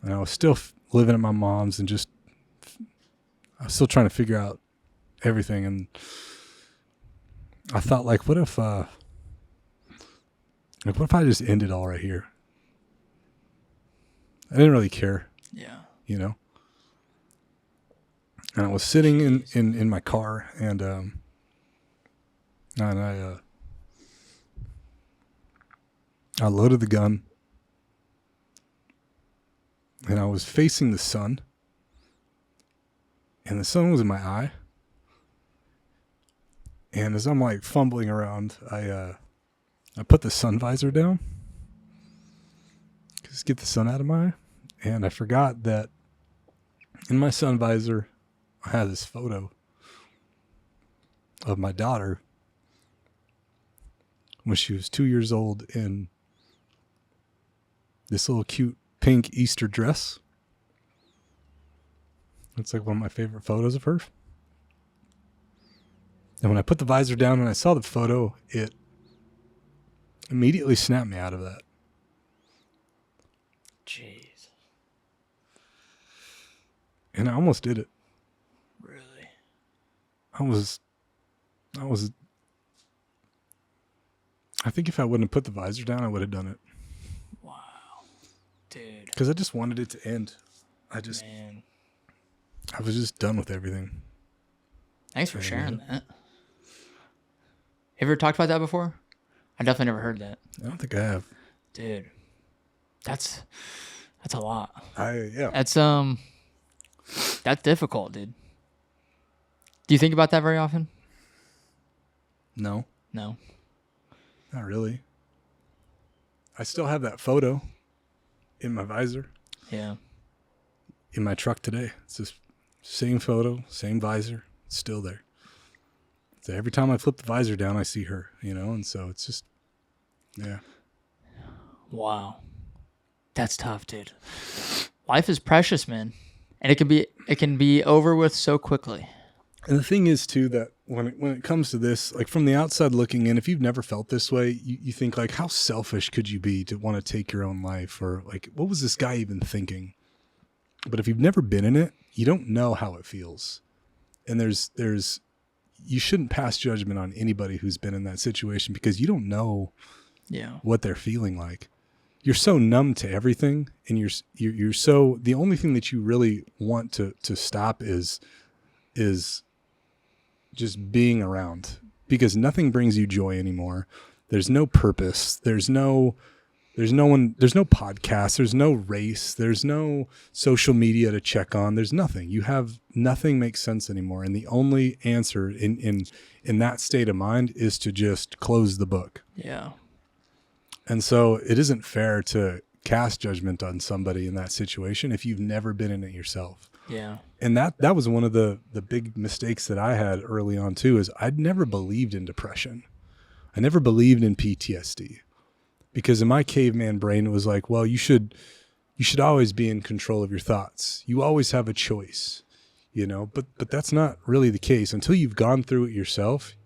And I was still living at my mom's, and just I was still trying to figure out everything. And I thought, like, what if I just ended all right here? I didn't really care. Yeah. You know? And I was sitting in my car, and I loaded the gun, and I was facing the sun, and the sun was in my eye. And as I'm like fumbling around, I put the sun visor down, just get the sun out of my eye. And I forgot that in my sun visor, I had this photo of my daughter when she was 2 years old in this little cute pink Easter dress. It's like one of my favorite photos of her. And when I put the visor down and I saw the photo, it immediately snapped me out of that. Jeez. And I almost did it. Really? I think if I wouldn't have put the visor down, I would have done it. Wow. Dude. Because I just wanted it to end. Man. I was just done with everything. Thanks for sharing that. Have you ever talked about that before? I definitely never heard that. I don't think I have. Dude. That's a lot. Yeah. That's difficult, dude. Do you think about that very often? No. No. Not really. I still have that photo in my visor. Yeah. In my truck today. It's this same photo, same visor. It's still there. So every time I flip the visor down, I see her, you know, and so it's just, yeah. Wow. That's tough, dude. Life is precious, man. And it can be over with so quickly. And the thing is too, that when it comes to this, like from the outside looking in, if you've never felt this way, you think like, how selfish could you be to want to take your own life? Or like, what was this guy even thinking? But if you've never been in it, you don't know how it feels. And you shouldn't pass judgment on anybody who's been in that situation, because you don't know what they're feeling like. You're so numb to everything, and you're so, the only thing that you really want to stop is just being around, because nothing brings you joy anymore. There's no purpose. There's no podcast. There's no race. There's no social media to check on. There's nothing. Nothing makes sense anymore. And the only answer in that state of mind is to just close the book. Yeah. And so it isn't fair to cast judgment on somebody in that situation if you've never been in it yourself. Yeah. And that was one of the big mistakes that I had early on too, is I'd never believed in depression. I never believed in PTSD, because in my caveman brain it was like, well, you should always be in control of your thoughts. You always have a choice. you know, but that's not really the case. Until you've gone through it yourself,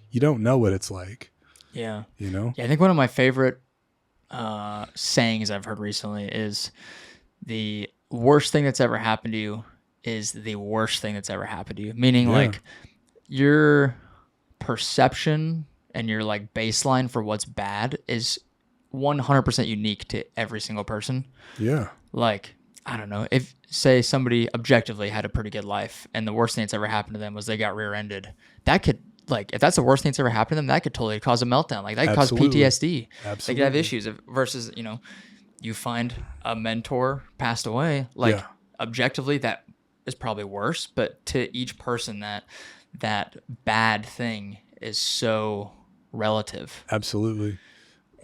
you don't know what it's like. Yeah. You know? Yeah, I think one of my favorite sayings I've heard recently is the worst thing that's ever happened to you is the worst thing that's ever happened to you. Meaning like your perception and your like baseline for what's bad is 100% unique to every single person. Yeah. Like, I don't know, if say somebody objectively had a pretty good life and the worst thing that's ever happened to them was they got rear-ended, that could, like, if that's the worst thing that's ever happened to them, that could totally cause a meltdown. Like, that could cause PTSD. Absolutely. They could have issues versus, you know, you find a mentor passed away. Like, objectively, that is probably worse. But to each person, that bad thing is so relative. Absolutely.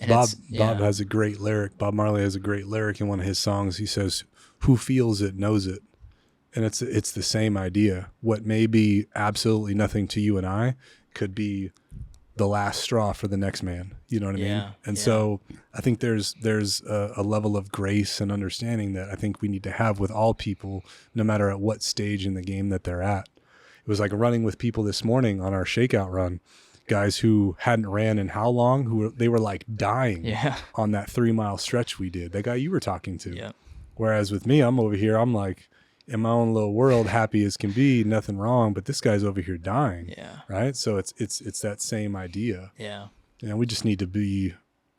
And Bob has a great lyric. Bob Marley has a great lyric in one of his songs. He says, "Who feels it knows it." And it's the same idea. What may be absolutely nothing to you and I could be the last straw for the next man. You know what I mean? And so I think there's a level of grace and understanding that I think we need to have with all people, no matter at what stage in the game that they're at. It was like running with people this morning on our shakeout run, guys who hadn't ran in how long, they were like dying on that 3-mile stretch we did. That guy you were talking to. Yeah. Whereas with me, I'm over here, I'm like in my own little world, happy as can be, nothing wrong, but this guy's over here dying. Yeah. Right? So it's that same idea. Yeah. You know, we just need to be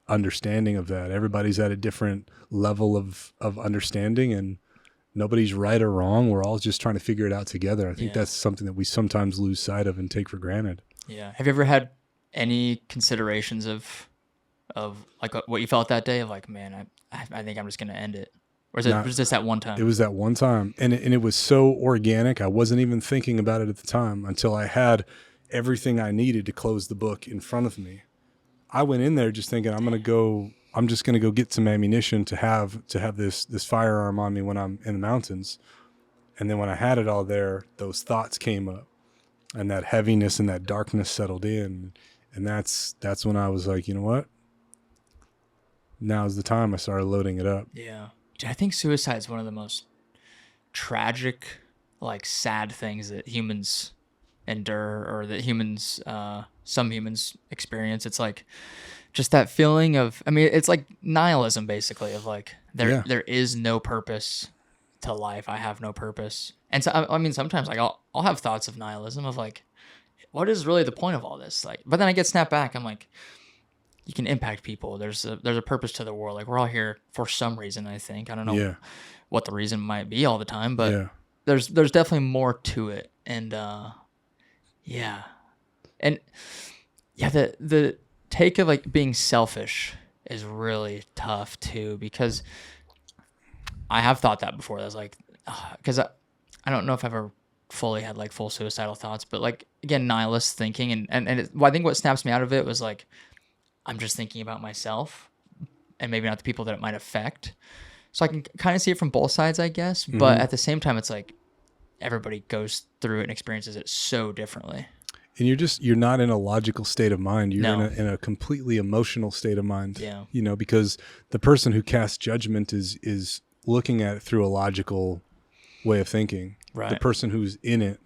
understanding of that. Everybody's at a different level of understanding, and nobody's right or wrong. We're all just trying to figure it out together. I think that's something that we sometimes lose sight of and take for granted. Yeah. Have you ever had any considerations of like what you felt that day of like, man, I think I'm just going to end it? Or was it just that one time? It was that one time. And it was so organic. I wasn't even thinking about it at the time until I had everything I needed to close the book in front of me. I went in there just thinking I'm just going to go get some ammunition to have this firearm on me when I'm in the mountains. And then when I had it all there, those thoughts came up and that heaviness and that darkness settled in. And that's when I was like, you know what? Now's the time. I started loading it up. Yeah. I think suicide is one of the most tragic, like sad things that humans endure, or that some humans experience. It's like just that feeling of, I mean, it's like nihilism basically, of like there is no purpose to life. I have no purpose. And so, I mean, sometimes like I'll have thoughts of nihilism of like, what is really the point of all this? Like, but then I get snapped back. I'm like, you can impact people. There's a purpose to the world. Like, we're all here for some reason, I think. I don't know what the reason might be all the time, but there's definitely more to it. And the take of like being selfish is really tough too, because I have thought that before. That's like, because I don't know if I've ever fully had like full suicidal thoughts, but like, again, nihilist thinking, and I think what snaps me out of it was like, I'm just thinking about myself and maybe not the people that it might affect. So I can kind of see it from both sides, I guess. Mm-hmm. But at the same time, it's like everybody goes through it and experiences it so differently. And you're not in a logical state of mind. You're in a completely emotional state of mind. Yeah. You know, because the person who casts judgment is looking at it through a logical way of thinking. Right. The person who's in it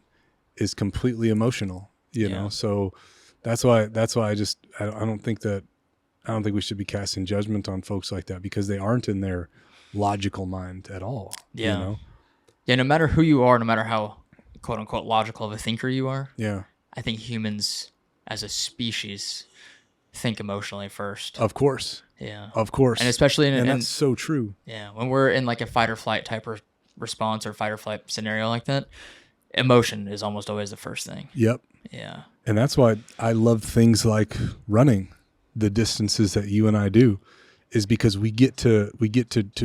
is completely emotional, you know? So that's why I don't think we should be casting judgment on folks like that, because they aren't in their logical mind at all. Yeah. You know? Yeah. No matter who you are, no matter how quote unquote logical of a thinker you are. Yeah. I think humans as a species think emotionally first. Of course. Yeah. Of course. And especially and that's so true. Yeah. When we're in like a fight or flight type of response or fight or flight scenario like that, emotion is almost always the first thing. Yep. Yeah. And that's why I love things like running the distances that you and I do, is because we get to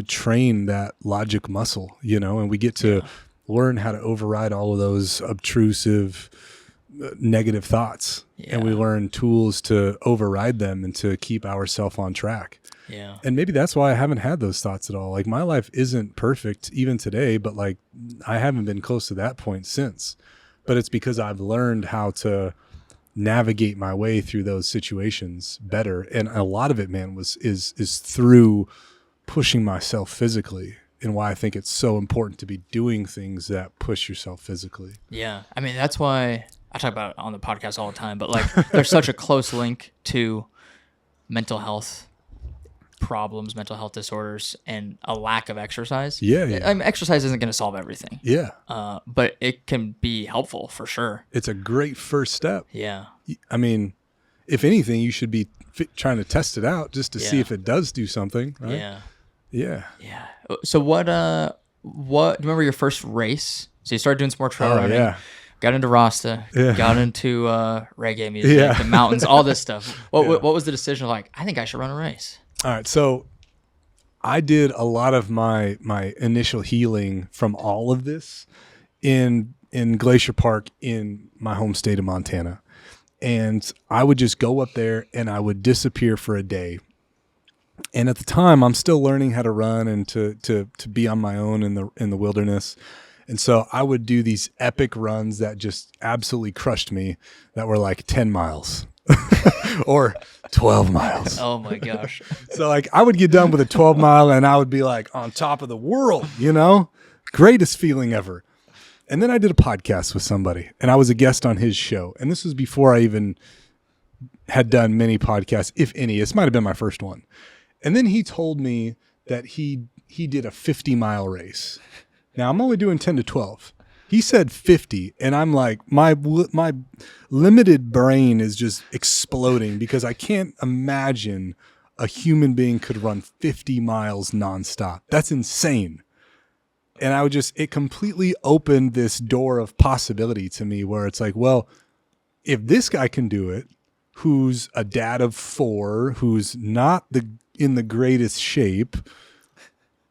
train that logic muscle, you know, and we get to learn how to override all of those obtrusive negative thoughts, and we learn tools to override them and to keep ourselves on track. Yeah. And maybe that's why I haven't had those thoughts at all. Like, my life isn't perfect even today, but like I haven't been close to that point since. But it's because I've learned how to navigate my way through those situations better. And a lot of it, man, is through pushing myself physically, and why I think it's so important to be doing things that push yourself physically. Yeah. I mean, that's why I talk about it on the podcast all the time, but like there's such a close link to mental health problems, mental health disorders, and a lack of exercise. Yeah. I mean, exercise isn't going to solve everything. Yeah. But it can be helpful for sure. It's a great first step. Yeah. I mean, if anything, you should be trying to test it out just to see if it does do something. Right? Yeah. Yeah. Yeah. So what, do you remember your first race? So you started doing some more trail running. Yeah. Got into Rasta, got into reggae music, the mountains, all this stuff. What was the decision like, I think I should run a race? All right. So I did a lot of my initial healing from all of this in Glacier Park in my home state of Montana. And I would just go up there and I would disappear for a day. And at the time I'm still learning how to run and to be on my own in the wilderness. And so I would do these epic runs that just absolutely crushed me that were like 10 miles or 12 miles. Oh my gosh. So like I would get done with a 12 mile and I would be like on top of the world, greatest feeling ever. And then I did a podcast with somebody and I was a guest on his show. And this was before I even had done many podcasts, if any. This might've been my first one. And then he told me that he did a 50-mile race. Now I'm only doing 10 to 12. He said 50 and I'm like, my limited brain is just exploding because I can't imagine a human being could run 50 miles nonstop. That's insane. And it completely opened this door of possibility to me where it's like, well, if this guy can do it, who's a dad of 4, who's not in the greatest shape,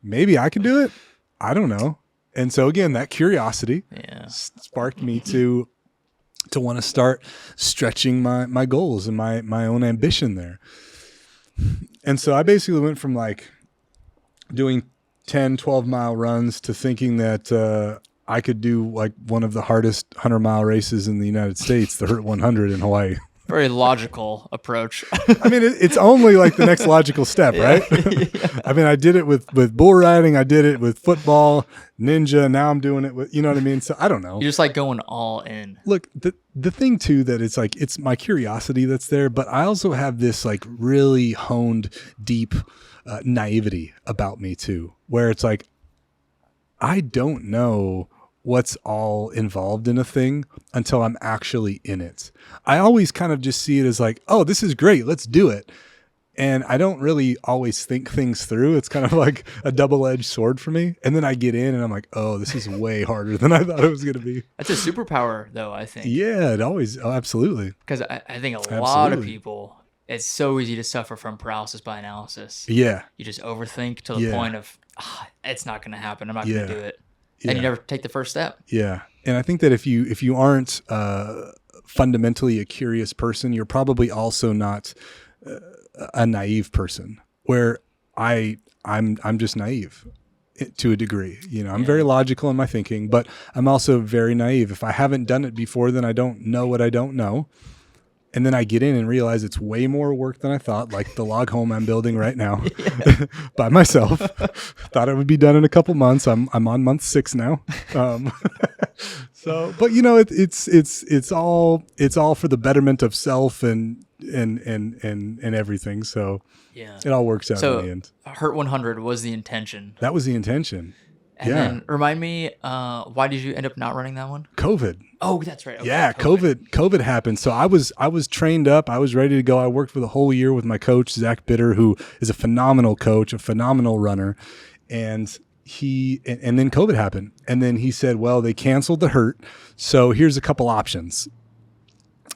maybe I can do it. I don't know. And so again, that curiosity sparked me to want to start stretching my goals and my own ambition there. And so I basically went from like doing 10, 12-mile runs to thinking that I could do like one of the hardest 100-mile races in the United States, the Hurt 100 in Hawaii. Very logical approach. I mean, it's only like the next logical step, right? I mean, I did it with bull riding. I did it with football, ninja. Now I'm doing it with, you know what I mean? So I don't know. You're just like going all in. Look, the thing too, that it's like, it's my curiosity that's there, but I also have this like really honed, deep naivety about me too, where it's like, I don't know what's all involved in a thing until I'm actually in it. I always kind of just see it as like, oh, this is great, let's do it. And I don't really always think things through. It's kind of like a double-edged sword for me. And then I get in and I'm like, oh, this is way harder than I thought it was going to be. That's a superpower though, I think. Yeah, absolutely. Because I think a lot of people, it's so easy to suffer from paralysis by analysis. Yeah. You just overthink to the point of, it's not going to happen. I'm not going to do it. And you never take the first step. Yeah. And I think that if you aren't fundamentally a curious person, you're probably also not a naive person, where I'm just naive to a degree. I'm very logical in my thinking, but I'm also very naive. If I haven't done it before, then I don't know what I don't know. And then I get in and realize it's way more work than I thought, like the log home I'm building right now by myself. Thought it would be done in a couple months. I'm on month 6 now. So, but it's all for the betterment of self and everything. So it all works out in the end. Hurt 100 was the intention. That was the intention. And then remind me, why did you end up not running that one? COVID. Oh, that's right. Okay, yeah, COVID happened. So I was trained up. I was ready to go. I worked for the whole year with my coach, Zach Bitter, who is a phenomenal coach, a phenomenal runner. And then COVID happened. And then he said, well, they canceled the Hurt. So here's a couple options.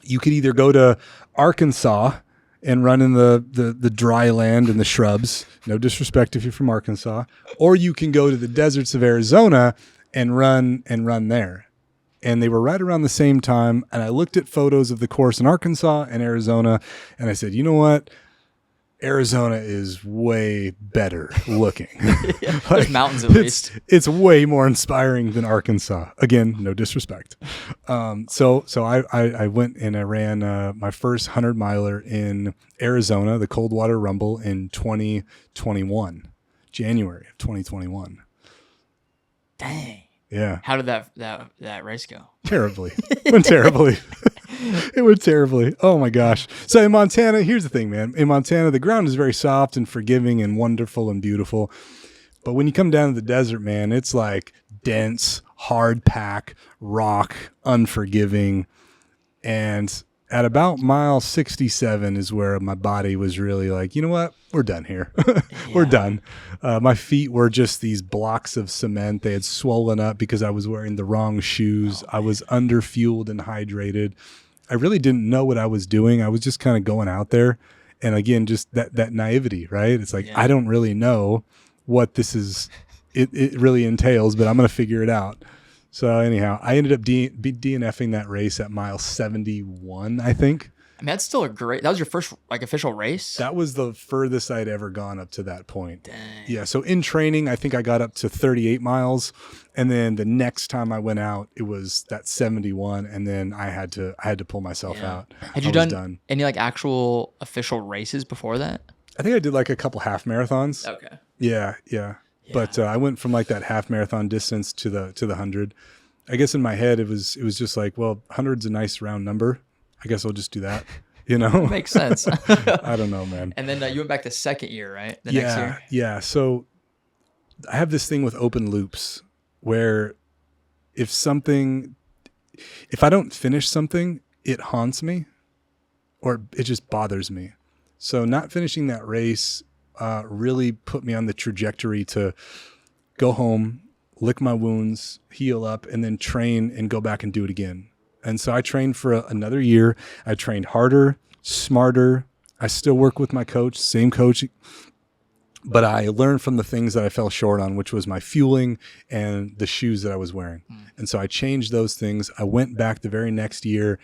You could either go to Arkansas and run in the dry land and the shrubs. No disrespect if you're from Arkansas. Or you can go to the deserts of Arizona and run there. And they were right around the same time. And I looked at photos of the course in Arkansas and Arizona, and I said, you know what? Arizona is way better looking. There's mountains at least. It's way more inspiring than Arkansas. Again, no disrespect. So I went and I ran my first 100-miler in Arizona, the Coldwater Rumble, in 2021, January of 2021. Dang. Yeah. How did that race go? Terribly. Went terribly. It went terribly. Oh my gosh. So in Montana, here's the thing, man. In Montana, the ground is very soft and forgiving and wonderful and beautiful. But when you come down to the desert, man, it's like dense, hard pack, rock, unforgiving. And at about mile 67 is where my body was really like, you know what? We're done here. We're done. My feet were just these blocks of cement. They had swollen up because I was wearing the wrong shoes. I was underfueled and hydrated. I really didn't know what I was doing. I was just kind of going out there. And again, just that naivety, right? It's like, I don't really know what this is. It really entails, but I'm going to figure it out. So anyhow, I ended up DNFing that race at mile 71, I think. I mean, that's still that was your first like official race? That was the furthest I'd ever gone up to that point. Dang. Yeah. So in training, I think I got up to 38 miles. And then the next time I went out, it was that 71. And then I had to pull myself out. Had you done any like actual official races before that? I think I did like a couple half marathons. Okay. Yeah. But I went from like that half marathon distance to the 100. I guess in my head it was just like, well, 100's a nice round number. I guess I'll just do that. You know, makes sense. I don't know, man. And then you went back the second year, right? The next year. Yeah. So I have this thing with open loops where if I don't finish something, it haunts me or it just bothers me. So not finishing that race really put me on the trajectory to go home, lick my wounds, heal up, and then train and go back and do it again. And so I trained for another year. I trained harder, smarter. I still work with my coach, same coach, but I learned from the things that I fell short on, which was my fueling and the shoes that I was wearing. And so I changed those things. I went back the very next year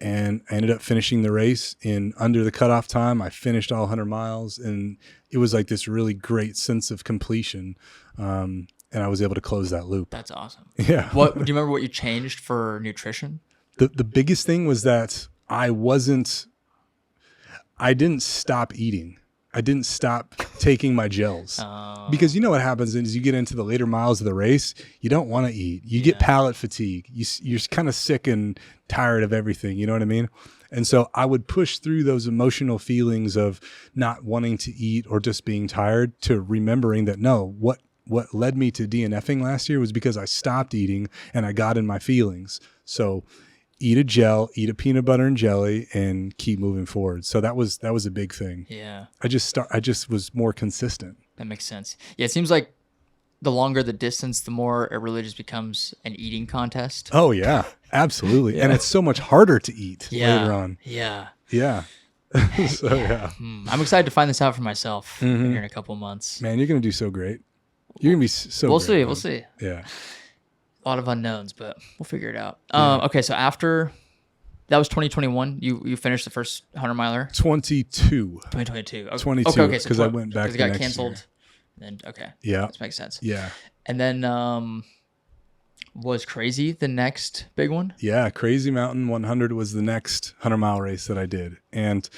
and I ended up finishing the race in under the cutoff time. I finished all 100 miles and it was like this really great sense of completion. And I was able to close that loop. That's awesome. Yeah. Do you remember what you changed for nutrition? The biggest thing was that I didn't stop eating. I didn't stop taking my gels because you know what happens is you get into the later miles of the race, you don't want to eat. You get palate fatigue. You're kind of sick and tired of everything. You know what I mean? And so I would push through those emotional feelings of not wanting to eat or just being tired to remembering that what led me to DNFing last year was because I stopped eating and I got in my feelings. So eat a gel, eat a peanut butter and jelly, and keep moving forward. So that was a big thing. Yeah. I just was more consistent. That makes sense. Yeah, it seems like the longer the distance, the more it really just becomes an eating contest. Oh yeah, absolutely. And it's so much harder to eat later on. Yeah. Yeah. So yeah. I'm excited to find this out for myself here in a couple months. Man, you're gonna do so great. You're gonna be so. We'll great, see. man. We'll see. Yeah. A lot of unknowns, but we'll figure it out. Okay, so after that was 2021. You finished the first 100 miler. 22. 2022. Okay. 22. Okay, Because I went back. Because it got canceled. And Yeah. That makes sense. Yeah. And then was Crazy the next big one? Yeah, Crazy Mountain 100 was the next 100-mile race that I did, and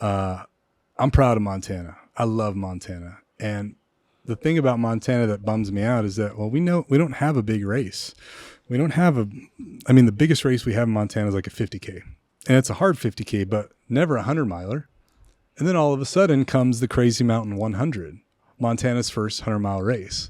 I'm proud of Montana. I love Montana, and the thing about Montana that bums me out is that, well, we don't have a big race. We don't have the biggest race we have in Montana is like a 50K. And it's a hard 50K, but never a 100-miler. And then all of a sudden comes the Crazy Mountain 100, Montana's first 100-mile race.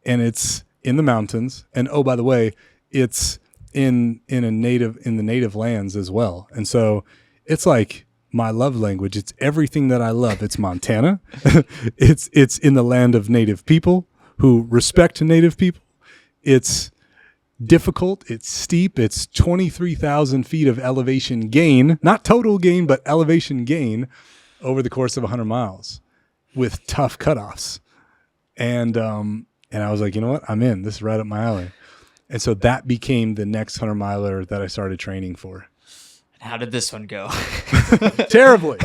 And it's in the mountains. And oh, by the way, it's in the native lands as well. And so it's like my love language. It's everything that I love. It's Montana. It's in the land of native people who respect native people. It's difficult. It's steep. It's 23,000 feet of elevation gain, not total gain, but elevation gain over the course of 100 miles with tough cutoffs. And I was like, you know what? I'm in. This is right up my alley. And so that became the next 100-miler that I started training for. How did this one go? Terribly.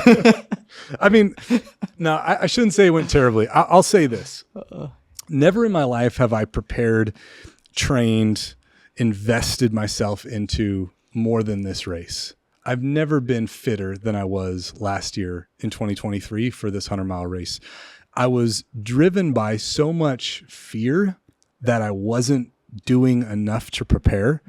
I shouldn't say it went terribly. I'll say this. Never in my life have I prepared, trained, invested myself into more than this race. I've never been fitter than I was last year in 2023 for this 100-mile race. I was driven by so much fear that I wasn't doing enough to prepare,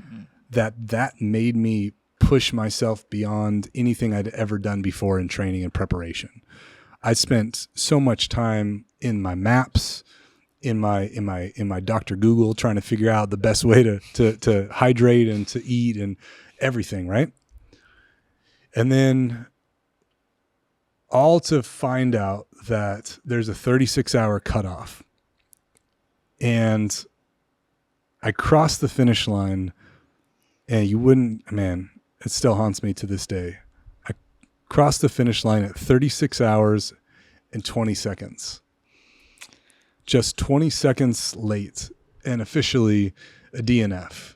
that made me push myself beyond anything I'd ever done before in training and preparation. I spent so much time in my maps, in my Dr. Google, trying to figure out the best way to hydrate and to eat and everything, right? And then all to find out that there's a 36-hour cutoff. And I crossed the finish line, and it still haunts me to this day. I crossed the finish line at 36 hours and 20 seconds. Just 20 seconds late, and officially a DNF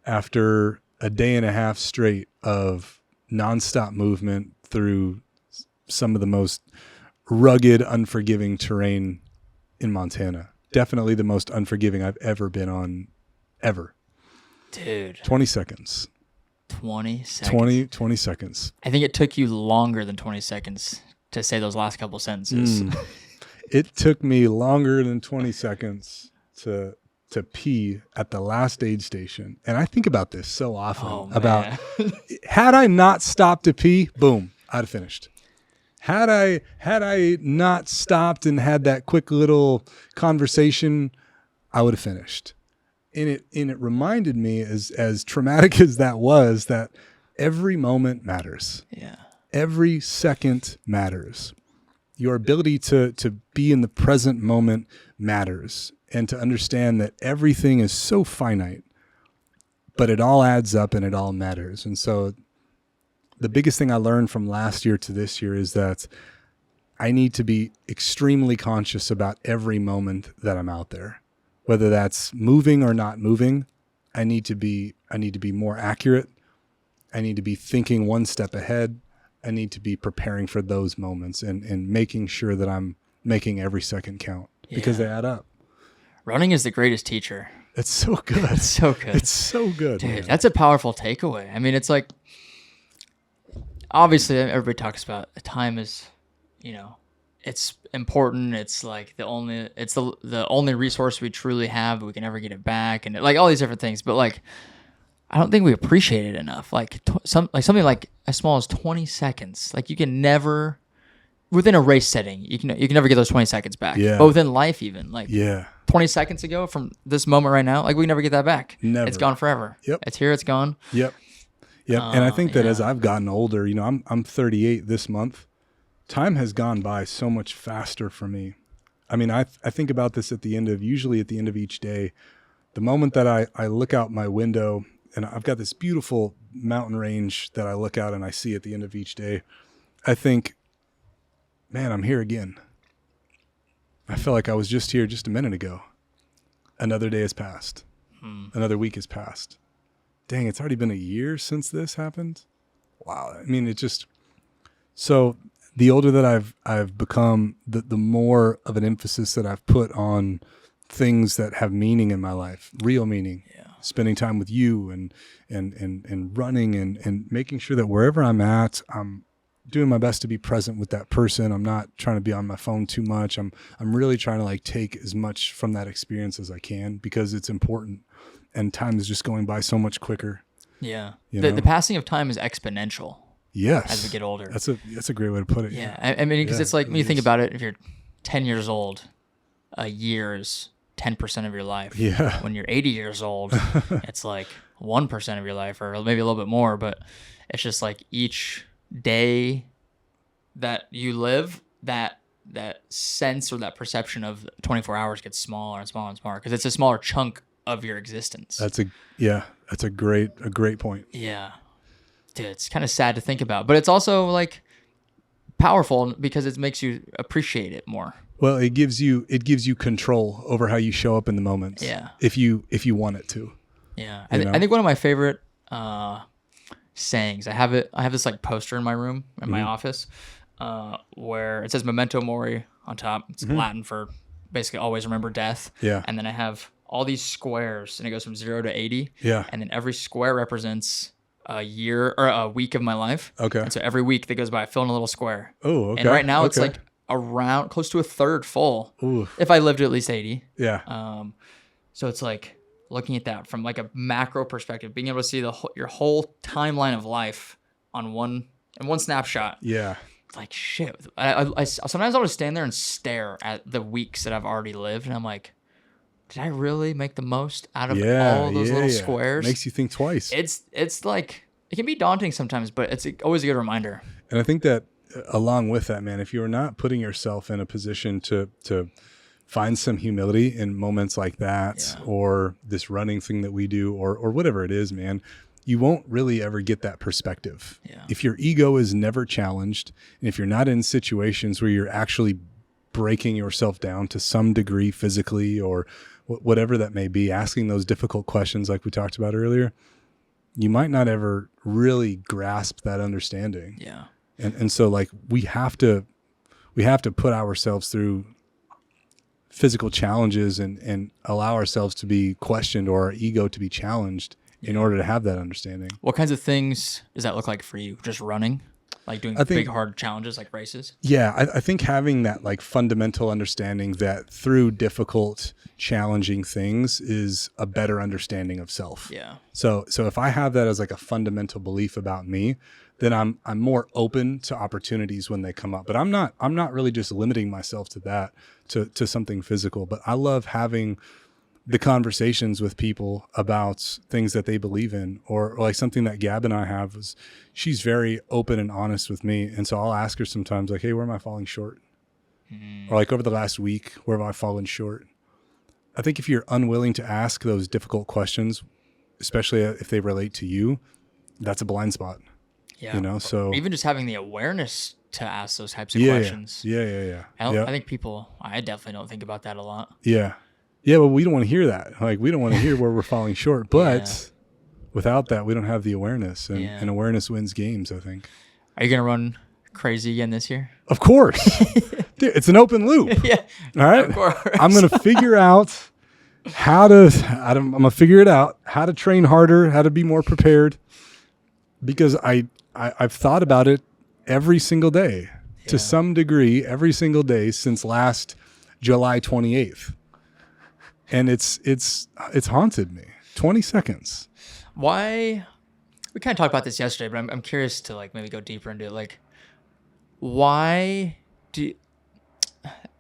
after a day and a half straight of nonstop movement through some of the most rugged, unforgiving terrain in Montana. Definitely the most unforgiving I've ever been on, ever. Dude. 20 seconds. 20 seconds. 20 seconds. I think it took you longer than 20 seconds to say those last couple sentences. It took me longer than 20 seconds to pee at the last aid station. And I think about this so often about had I not stopped to pee, boom, I'd have finished. Had I not stopped and had that quick little conversation, I would have finished. And it reminded me, as traumatic as that was, that every moment matters. Yeah. Every second matters. Your ability to be in the present moment matters, and to understand that everything is so finite, but it all adds up and it all matters. And so the biggest thing I learned from last year to this year is that I need to be extremely conscious about every moment that I'm out there, whether that's moving or not moving. I need to be more accurate. I need to be thinking one step ahead. I need to be preparing for those moments and making sure that I'm making every second count, because they add up. Running is the greatest teacher. It's so good. It's so good. It's so good. Dude, man. that's a powerful takeaway. I mean, it's like, obviously everybody talks about time is, it's important. It's like the only resource we truly have. We can never get it back. And like all these different things, but like, I don't think we appreciate it enough. Like something like as small as 20 seconds. Like you can never, within a race setting, you can never get those 20 seconds back. Yeah. But within life, even like 20 seconds ago from this moment right now, like we never get that back. Never. It's gone forever. Yep. It's here. It's gone. Yep. And I think that as I've gotten older, I'm 38 this month. Time has gone by so much faster for me. I mean, I think about this usually at the end of each day, the moment that I look out my window. And I've got this beautiful mountain range that I look out and I see at the end of each day. I think, man, I'm here again. I feel like I was just here just a minute ago. Another day has passed. Another week has passed. Dang, it's already been a year since this happened. Wow. I mean, so the older that I've become, the more of an emphasis that I've put on things that have meaning in my life, real meaning. Yeah. Spending time with you and running and making sure that wherever I'm at, I'm doing my best to be present with that person. I'm not trying to be on my phone too much. I'm really trying to like take as much from that experience as I can, because it's important, and time is just going by so much quicker. Yeah. The passing of time is exponential. Yes. As we get older. That's a great way to put it. Yeah. I mean, because it's like when you think about it, if you're 10 years old, a year is 10% of your life. Yeah. When you're 80 years old, it's like 1% of your life, or maybe a little bit more, but it's just like each day that you live, that sense or that perception of 24 hours gets smaller and smaller and smaller, because it's a smaller chunk of your existence. That's a great point. Yeah. Dude, it's kind of sad to think about, but it's also like powerful because it makes you appreciate it more. Well, it gives you control over how you show up in the moments. Yeah. If you want it to. Yeah. I think one of my favorite sayings, I have this like poster in my room, in my office, where it says memento mori on top. It's Latin for basically always remember death. Yeah. And then I have all these squares, and it goes from 0 to 80. Yeah. And then every square represents a year or a week of my life. Okay. And so every week that goes by, I fill in a little square. Oh, okay. And right now it's like around close to a third full. Ooh. If I lived to at least 80. Yeah. So it's like looking at that from like a macro perspective, being able to see your whole timeline of life in one snapshot. Yeah. Like shit. I sometimes I'll just stand there and stare at the weeks that I've already lived, and I'm like, did I really make the most out of all those little squares? Makes you think twice. It's like, it can be daunting sometimes, but it's always a good reminder. And I think that along with that, man, if you're not putting yourself in a position to find some humility in moments like that, or this running thing that we do, or whatever it is, man, you won't really ever get that perspective. Yeah. If your ego is never challenged, and if you're not in situations where you're actually breaking yourself down to some degree physically or whatever that may be, asking those difficult questions like we talked about earlier, you might not ever really grasp that understanding. Yeah. And so like we have to put ourselves through physical challenges and allow ourselves to be questioned or our ego to be challenged in order to have that understanding. What kinds of things does that look like for you? Just running? Like doing big, hard challenges like races? Yeah, I think having that like fundamental understanding that through difficult, challenging things is a better understanding of self. Yeah. So if I have that as like a fundamental belief about me, then I'm more open to opportunities when they come up. But I'm not really just limiting myself to that, to something physical. But I love having the conversations with people about things that they believe in, or like something that Gab and I have is she's very open and honest with me. And so I'll ask her sometimes like, hey, where am I falling short? Or like over the last week, where have I fallen short? I think if you're unwilling to ask those difficult questions, especially if they relate to you, that's a blind spot. Yeah. You know, so even just having the awareness to ask those types of questions. Yeah. I think I definitely don't think about that a lot. Yeah. Yeah, well, we don't want to hear that. Like, we don't want to hear where we're falling short. But without that, we don't have the awareness. And awareness wins games, I think. Are you going to run crazy again this year? Of course. Dude, it's an open loop. Yeah. All right? Of course. I'm going to figure out I'm going to figure it out, how to train harder, how to be more prepared. Because I've thought about it every single day, to some degree, every single day since last July 28th. And it's haunted me. 20 seconds. Why? We kind of talked about this yesterday, but I'm curious to like maybe go deeper into it. Like, why do you,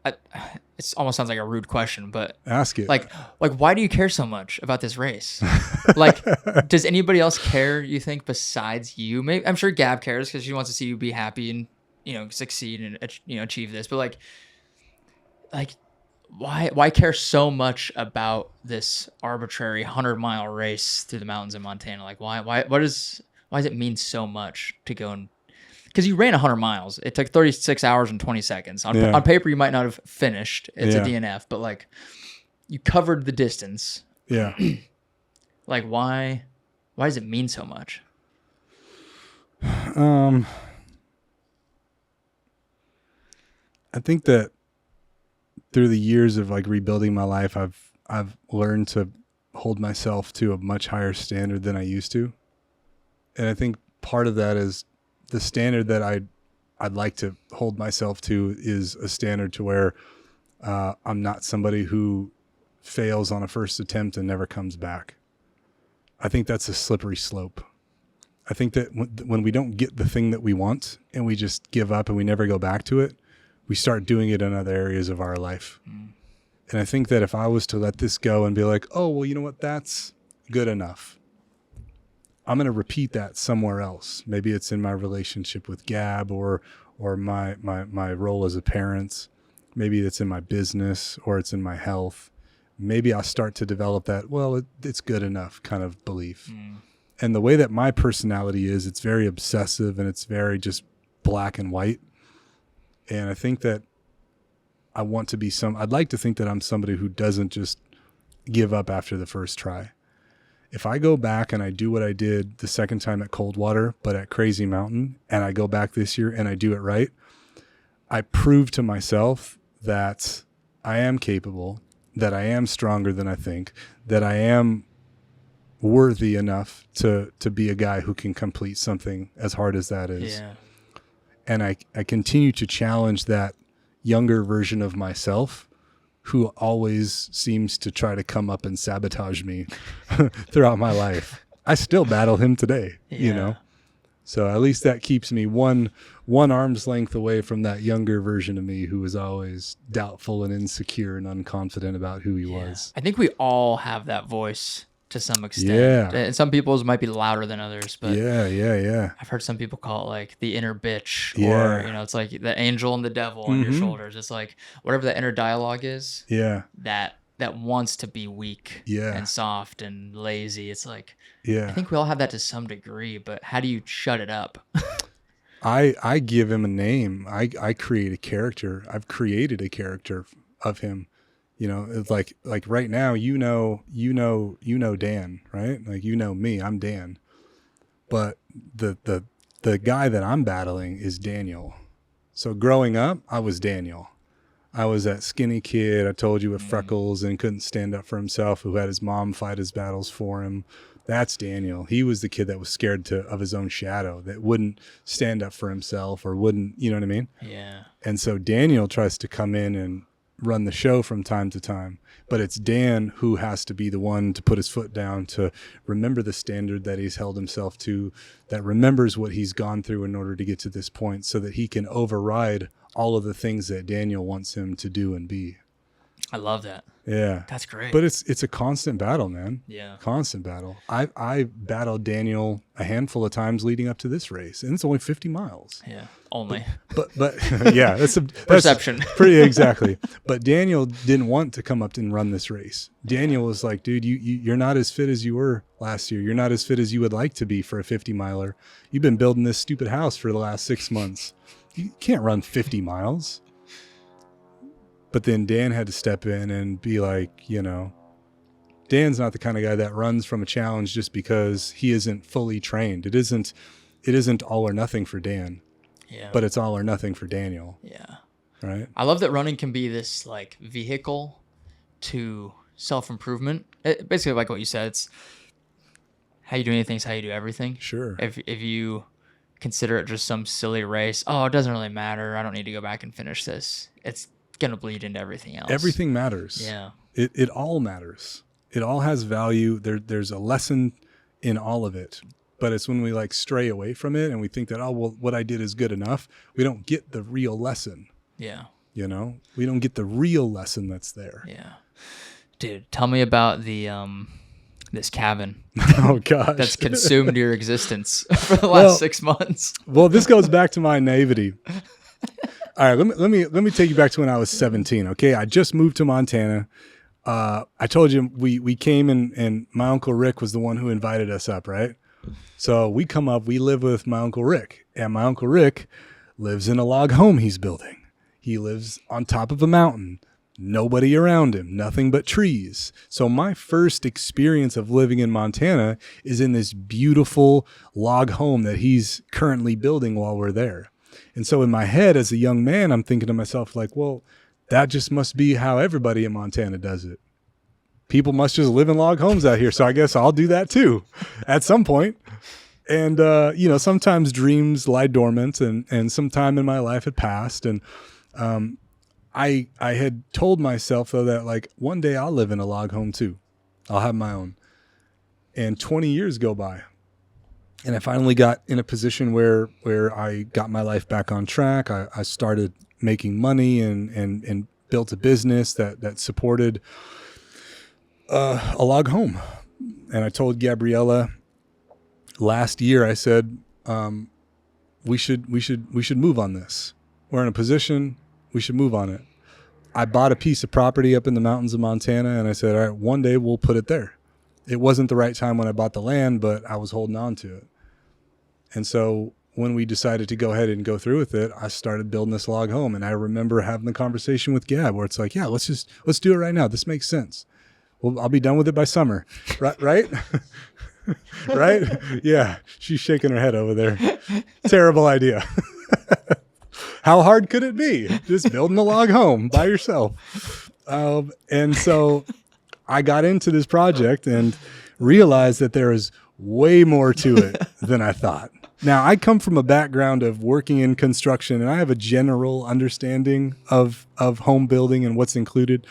it almost sounds like a rude question, but ask it. Like why do you care so much about this race? Like, does anybody else care, you think, besides you? Maybe I'm sure Gab cares because she wants to see you be happy and succeed and achieve this. But like why care so much about this arbitrary 100-mile race through the mountains in Montana? Like why does it mean so much to go and, because you ran 100 miles. It took 36 hours and 20 seconds. On paper, you might not have finished. It's a DNF, but like you covered the distance. Yeah. Like why does it mean so much? I think that through the years of like rebuilding my life, I've learned to hold myself to a much higher standard than I used to. And I think part of that is the standard that I'd like to hold myself to is a standard to where I'm not somebody who fails on a first attempt and never comes back. I think that's a slippery slope. I think that when we don't get the thing that we want and we just give up and we never go back to it, we start doing it in other areas of our life. And I think that if I was to let this go and be like, oh, well, you know what? That's good enough. I'm going to repeat that somewhere else. Maybe it's in my relationship with Gab or my role as a parent. Maybe it's in my business or it's in my health. Maybe I'll start to develop that, well, it's good enough kind of belief. And the way that my personality is, it's very obsessive and it's very just black and white. And I think that I'd like to think that I'm somebody who doesn't just give up after the first try. If I go back and I do what I did the second time at Coldwater, but at Crazy Mountain, and I go back this year and I do it right, I prove to myself that I am capable, that I am stronger than I think, that I am worthy enough to be a guy who can complete something as hard as that is. Yeah. And I continue to challenge that younger version of myself who always seems to try to come up and sabotage me throughout my life. I still battle him today, you know? So at least that keeps me one arm's length away from that younger version of me who was always doubtful and insecure and unconfident about who he was. I think we all have that voice to some extent. Yeah. And some people's might be louder than others, but yeah. I've heard some people call it like the inner bitch, Yeah. or, you know, it's like the angel and the devil on your shoulders. It's like whatever the inner dialogue is, that wants to be weak and soft and lazy. It's like, I think we all have that to some degree, but how do you shut it up? I give him a name. I create a character. I've created a character of him. You know, it's like right now, you know Dan, right? Like, you know me, I'm Dan. But the guy that I'm battling is Daniel. So growing up, I was Daniel. I was that skinny kid I told you with freckles and couldn't stand up for himself, who had his mom fight his battles for him. That's Daniel. He was the kid that was scared of his own shadow, that wouldn't stand up for himself or wouldn't, you know what I mean? Yeah. And so Daniel tries to come in and run the show from time to time, but it's Dan who has to be the one to put his foot down, to remember the standard that he's held himself to, that remembers what he's gone through in order to get to this point, so that he can override all of the things that Daniel wants him to do and be. I love that. Yeah. That's great. But it's a constant battle, man. Yeah. Constant battle. I battled Daniel a handful of times leading up to this race, and it's only 50 miles. Yeah. Only. But yeah, that's perception. Pretty exactly. But Daniel didn't want to come up and run this race. Daniel was like, dude, you're not as fit as you were last year. You're not as fit as you would like to be for a 50 miler. You've been building this stupid house for the last 6 months. You can't run 50 miles. But then Dan had to step in and be like, you know, Dan's not the kind of guy that runs from a challenge just because he isn't fully trained. It isn't all or nothing for Dan. Yeah. But it's all or nothing for Daniel. Yeah. Right? I love that running can be this like vehicle to self-improvement. Basically, like what you said, it's how you do anything is how you do everything. Sure. If you consider it just some silly race, oh, it doesn't really matter, I don't need to go back and finish this, it's going to bleed into everything else. Everything matters. Yeah. It all matters. It all has value. There's a lesson in all of it. But it's when we like stray away from it and we think that, oh, well, what I did is good enough. We don't get the real lesson. Yeah. You know, we don't get the real lesson that's there. Yeah. Dude, tell me about the this cabin. Oh gosh. That's consumed your existence for the last 6 months. Well, this goes back to my naivety. All right, let me take you back to when I was 17. Okay, I just moved to Montana. I told you we came and my Uncle Rick was the one who invited us up, right? So we come up, we live with my Uncle Rick, and my Uncle Rick lives in a log home he's building. He lives on top of a mountain, nobody around him, nothing but trees. So my first experience of living in Montana is in this beautiful log home that he's currently building while we're there. And so in my head as a young man, I'm thinking to myself like, well, that just must be how everybody in Montana does it. People must just live in log homes out here. So I guess I'll do that too at some point. And, you know, sometimes dreams lie dormant and some time in my life had passed. And I had told myself, though, that like one day I'll live in a log home too. I'll have my own. And 20 years go by. And I finally got in a position where I got my life back on track. I started making money and built a business that supported a log home. And I told Gabriella last year, I said, we should move on this. We're in a position, we should move on it. I bought a piece of property up in the mountains of Montana, and I said, all right, one day we'll put it there. It wasn't the right time when I bought the land, but I was holding on to it. And so when we decided to go ahead and go through with it, I started building this log home. And I remember having the conversation with Gab where it's like, yeah, let's do it right now. This makes sense. Well, I'll be done with it by summer. Right? Right? Yeah. She's shaking her head over there. Terrible idea. How hard could it be? Just building a log home by yourself. And so I got into this project and realized that there is way more to it than I thought. Now, I come from a background of working in construction, and I have a general understanding of home building and what's included.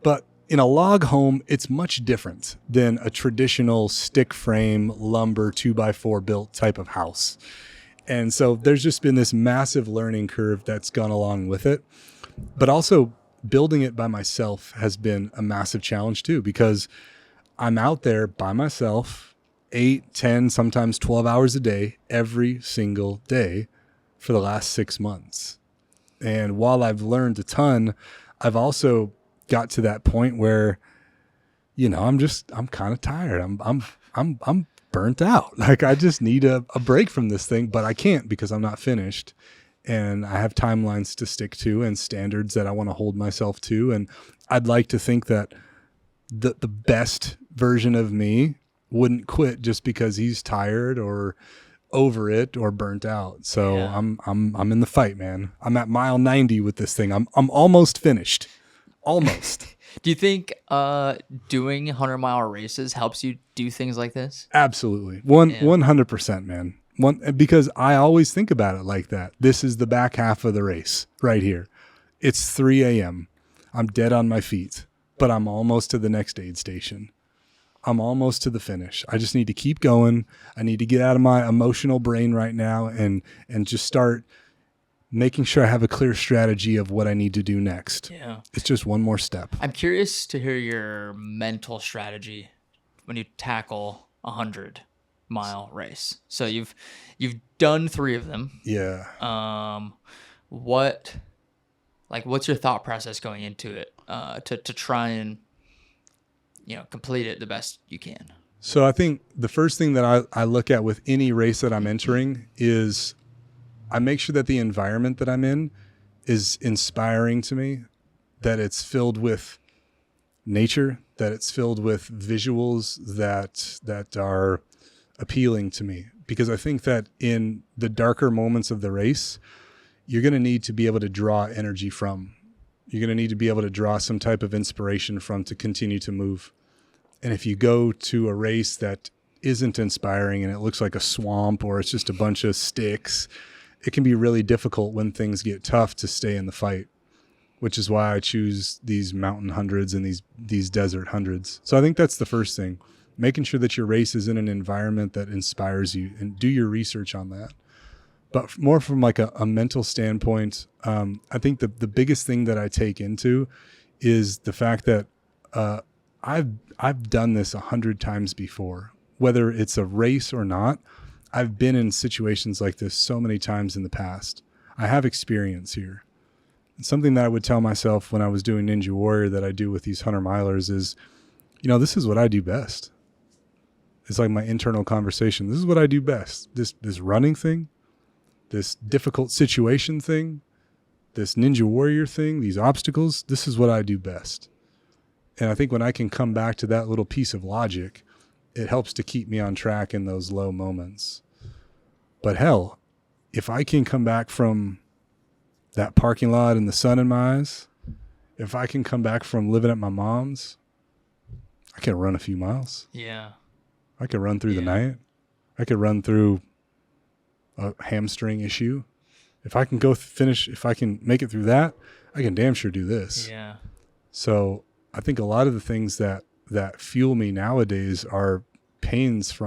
But in a log home, it's much different than a traditional stick frame, lumber, 2x4 built type of house. And so there's just been this massive learning curve that's gone along with it. But also building it by myself has been a massive challenge too, because I'm out there by myself 8, 10, sometimes 12 hours a day, every single day for the last 6 months. And while I've learned a ton, I've also got to that point where, I'm kind of tired. I'm burnt out. Like I just need a break from this thing, but I can't because I'm not finished. And I have timelines to stick to and standards that I want to hold myself to. And I'd like to think that the best version of me wouldn't quit just because he's tired or over it or burnt out. So yeah. I'm in the fight, man. I'm at mile 90 with this thing. I'm almost finished. Almost. Do you think doing 100-mile races helps you do things like this? Absolutely. 100%, man. Because I always think about it like that. This is the back half of the race right here. It's 3 a.m. I'm dead on my feet, but I'm almost to the next aid station. I'm almost to the finish. I just need to keep going. I need to get out of my emotional brain right now and just start making sure I have a clear strategy of what I need to do next. Yeah. It's just one more step. I'm curious to hear your mental strategy when you tackle a 100-mile race. So you've done 3 of them. Yeah. What's your thought process going into it to try and complete it the best you can? So I think the first thing that I look at with any race that I'm entering is I make sure that the environment that I'm in is inspiring to me, that it's filled with nature, that it's filled with visuals that are appealing to me. Because I think that in the darker moments of the race, you're going to need to be able to draw energy from. You're going to need to be able to draw some type of inspiration from to continue to move. And if you go to a race that isn't inspiring and it looks like a swamp or it's just a bunch of sticks, it can be really difficult when things get tough to stay in the fight, which is why I choose these mountain hundreds and these desert hundreds. So I think that's the first thing, making sure that your race is in an environment that inspires you, and do your research on that. But more from like a mental standpoint, I think the biggest thing that I take into is the fact that I've done this 100 times before, whether it's a race or not. I've been in situations like this so many times in the past. I have experience here. And something that I would tell myself when I was doing Ninja Warrior that I do with these 100-milers is, this is what I do best. It's like my internal conversation. This is what I do best. This running thing, this difficult situation thing, this Ninja Warrior thing, these obstacles, this is what I do best. And I think when I can come back to that little piece of logic, it helps to keep me on track in those low moments. But hell, if I can come back from that parking lot and the sun in my eyes, if I can come back from living at my mom's, I can run a few miles. Yeah. I could run through the night. I could run through a hamstring issue. If I can if I can make it through that, I can damn sure do this. Yeah. So I think a lot of the things that fuel me nowadays are pains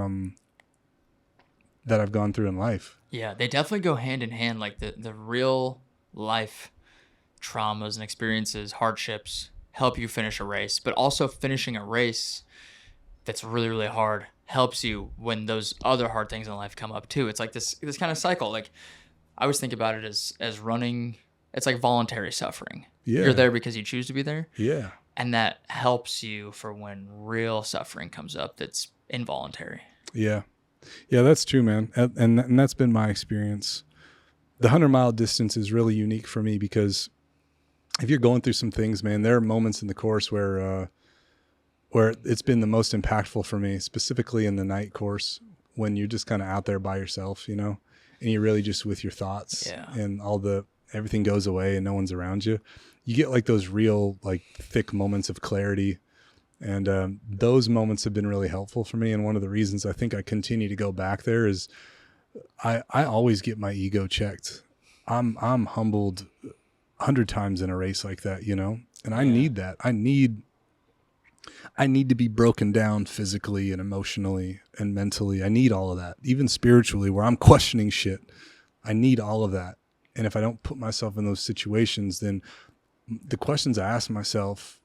that I've gone through in life. Yeah, they definitely go hand in hand. Like the real life traumas and experiences, hardships help you finish a race, but also finishing a race that's really, really hard helps you when those other hard things in life come up too. It's like this kind of cycle. Like I always think about it as running. It's like voluntary suffering. Yeah. You're there because you choose to be there. Yeah. And that helps you for when real suffering comes up that's involuntary. Yeah. Yeah, that's true, man. And that's been my experience. The 100-mile distance is really unique for me because if you're going through some things, man, there are moments in the course where it's been the most impactful for me, specifically in the night course, when you're just kind of out there by yourself, and you're really just with your thoughts. Yeah. And everything goes away and no one's around you. You get like those real, like thick moments of clarity. And those moments have been really helpful for me. And one of the reasons I think I continue to go back there is I always get my ego checked. I'm humbled 100 times in a race like that, and I need that. I need I need to be broken down physically and emotionally and mentally. I need all of that, even spiritually, where I'm questioning shit. I need all of that. And if I don't put myself in those situations, then the questions I ask myself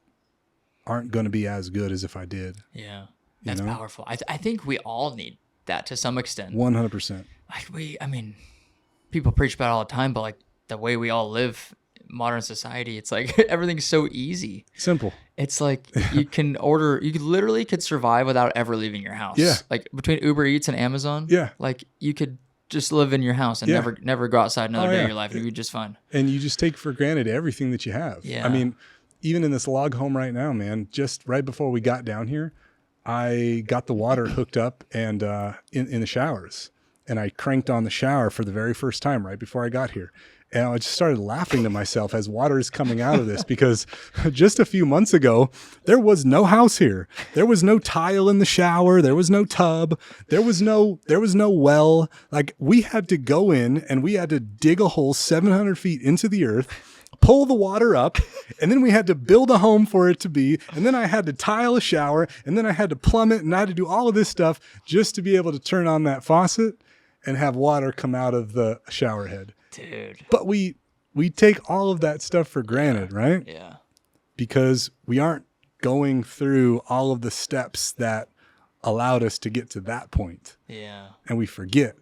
aren't going to be as good as if I did. Yeah, that's powerful. I think we all need that to some extent. 100%. I mean, people preach about it all the time, but like the way we all live in modern society, it's like everything's so easy. Simple. It's like you literally could survive without ever leaving your house. Yeah. Like between Uber Eats and Amazon. Yeah. Like you could just live in your house and never go outside another day of your life and you'd be just fine. And you just take for granted everything that you have. Yeah. I mean, even in this log home right now, man, just right before we got down here, I got the water hooked up and in the showers. And I cranked on the shower for the very first time right before I got here. And I just started laughing to myself as water is coming out of this because just a few months ago, there was no house here. There was no tile in the shower. There was no tub. There was no well. Like we had to go in and we had to dig a hole 700 feet into the earth, pull the water up, and then we had to build a home for it to be. And then I had to tile a shower, and then I had to plumb it, and I had to do all of this stuff just to be able to turn on that faucet and have water come out of the shower head. Dude. But we take all of that stuff for granted, right? Yeah. Because we aren't going through all of the steps that allowed us to get to that point. Yeah. And we forget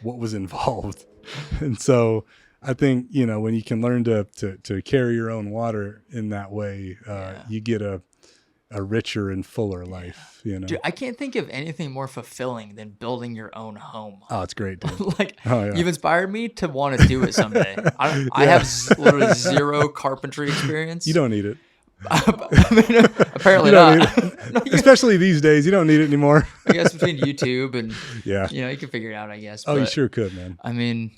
what was involved. And so I think, when you can learn to carry your own water in that way, you get a richer and fuller life, Dude, I can't think of anything more fulfilling than building your own home. Oh, it's great, dude. You've inspired me to want to do it someday. I have literally zero carpentry experience. You don't need it. Apparently not. Especially these days, you don't need it anymore. I guess between YouTube and you can figure it out, I guess. Oh, you sure could, man. I mean,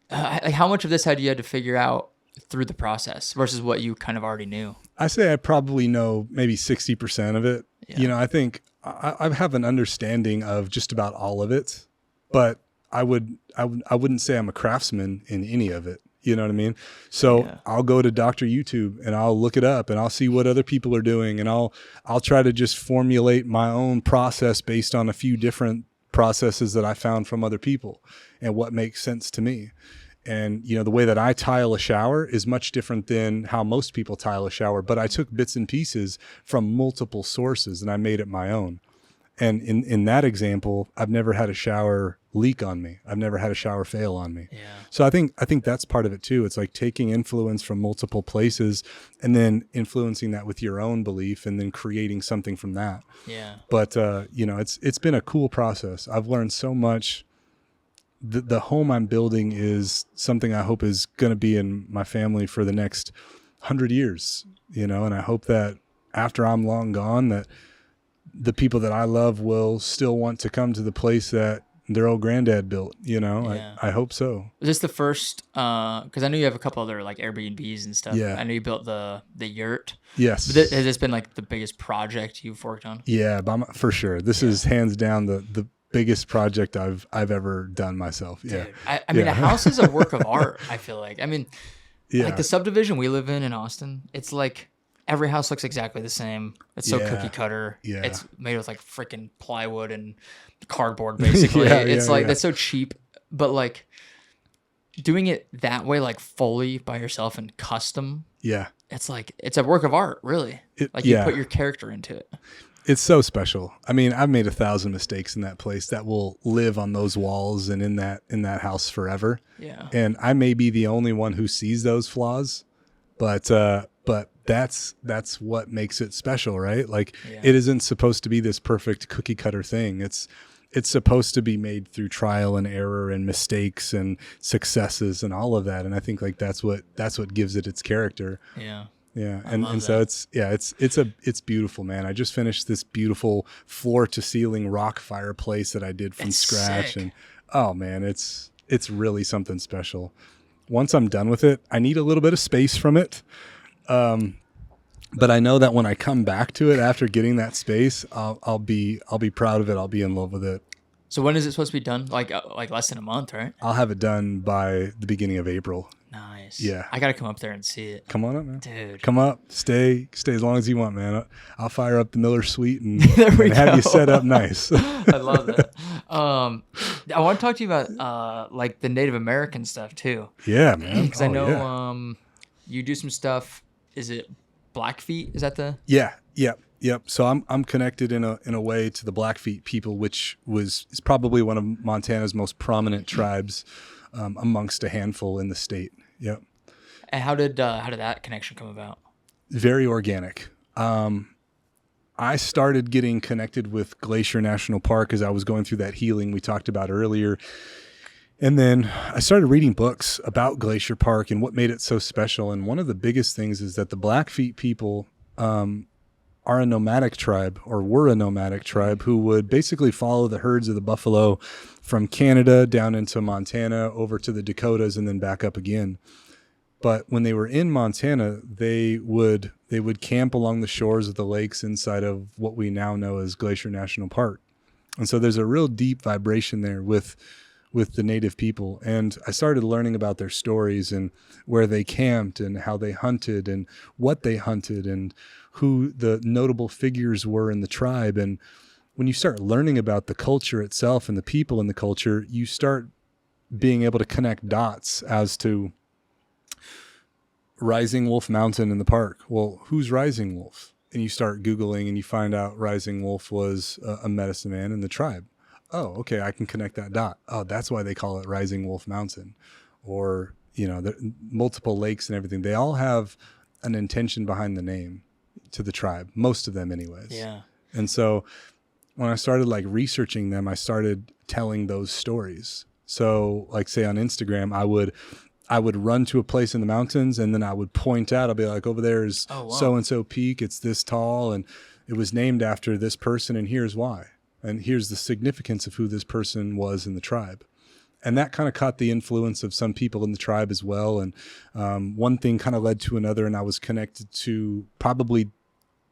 how much of this had you had to figure out through the process versus what you kind of already knew? I say I probably know maybe 60% of it. Yeah. I think I have an understanding of just about all of it, but I wouldn't say I'm a craftsman in any of it. You know what I mean? So I'll go to Dr. YouTube and I'll look it up and I'll see what other people are doing. And I'll try to just formulate my own process based on a few different processes that I found from other people and what makes sense to me. And, the way that I tile a shower is much different than how most people tile a shower, but I took bits and pieces from multiple sources and I made it my own. And in that example, I've never had a shower leak on me. I've never had a shower fail on me. Yeah. So I think that's part of it too. It's like taking influence from multiple places and then influencing that with your own belief and then creating something from that. Yeah. But, it's been a cool process. I've learned so much. The home I'm building is something I hope is going to be in my family for the next 100 years, and I hope that after I'm long gone, that the people that I love will still want to come to the place that their old granddad built, I hope so. Was this the first, cause I know you have a couple other like Airbnbs and stuff. Yeah. I know you built the yurt. Yes. But has this been like the biggest project you've worked on? Yeah, for sure. This is hands down the biggest project I've ever done myself. Dude, I mean, a house is a work of art. I feel like. I mean, yeah. Like the subdivision we live in Austin, it's like every house looks exactly the same. It's so cookie cutter. Yeah. It's made with like freaking plywood and cardboard, basically. That's so cheap. But like doing it that way, like fully by yourself and custom. Yeah. It's like it's a work of art, really. You put your character into it. It's so special. I mean, I've made 1,000 mistakes in that place that will live on those walls and in that house forever. Yeah. And I may be the only one who sees those flaws, but that's what makes it special, right? Like it isn't supposed to be this perfect cookie cutter thing. It's supposed to be made through trial and error and mistakes and successes and all of that. And I think like that's what gives it its character. Yeah. Yeah. And so it's beautiful, man. I just finished this beautiful floor to ceiling rock fireplace that I did from scratch. Sick. And oh man, it's really something special. Once I'm done with it, I need a little bit of space from it. But I know that when I come back to it after getting that space, I'll be proud of it. I'll be in love with it. So when is it supposed to be done? Like less than a month, right? I'll have it done by the beginning of April. Nice. Yeah. I gotta come up there and see it. Come on up, man. Dude. Come up. Stay as long as you want, man. I'll fire up the Miller Suite and, and have you set up nice. I love that. I want to talk to you about like the Native American stuff too. Yeah, man. Because I know you do some stuff. Is it Blackfeet? Is that the? Yeah. Yep. So I'm connected in a way to the Blackfeet people, which is probably one of Montana's most prominent tribes amongst a handful in the state. Yep. And how did that connection come about? Very organic. I started getting connected with Glacier National Park as I was going through that healing we talked about earlier. And then I started reading books about Glacier Park and what made it so special. And one of the biggest things is that the Blackfeet people are a nomadic tribe, or were a nomadic tribe, who would basically follow the herds of the buffalo from Canada down into Montana, over to the Dakotas, and then back up again. But when they were in Montana, they would camp along the shores of the lakes inside of what we now know as Glacier National Park. And so there's a real deep vibration there with the native people. And I started learning about their stories and where they camped and how they hunted and what they hunted and who the notable figures were in the tribe. And when you start learning about the culture itself and the people in the culture, you start being able to connect dots as to Rising Wolf Mountain in the park. Well, who's Rising Wolf? And you start Googling and you find out Rising Wolf was a medicine man in the tribe. Oh, okay, I can connect that dot. Oh, that's why they call it Rising Wolf Mountain. Or, the multiple lakes and everything. They all have an intention behind the name to the tribe, most of them anyways. Yeah. And so when I started researching them, I started telling those stories. So say on Instagram, I would run to a place in the mountains and then I would point out, I'll be like, over there is so-and-so peak. It's this tall and it was named after this person and here's why. And here's the significance of who this person was in the tribe. And that kind of caught the influence of some people in the tribe as well. And one thing kind of led to another, and I was connected to probably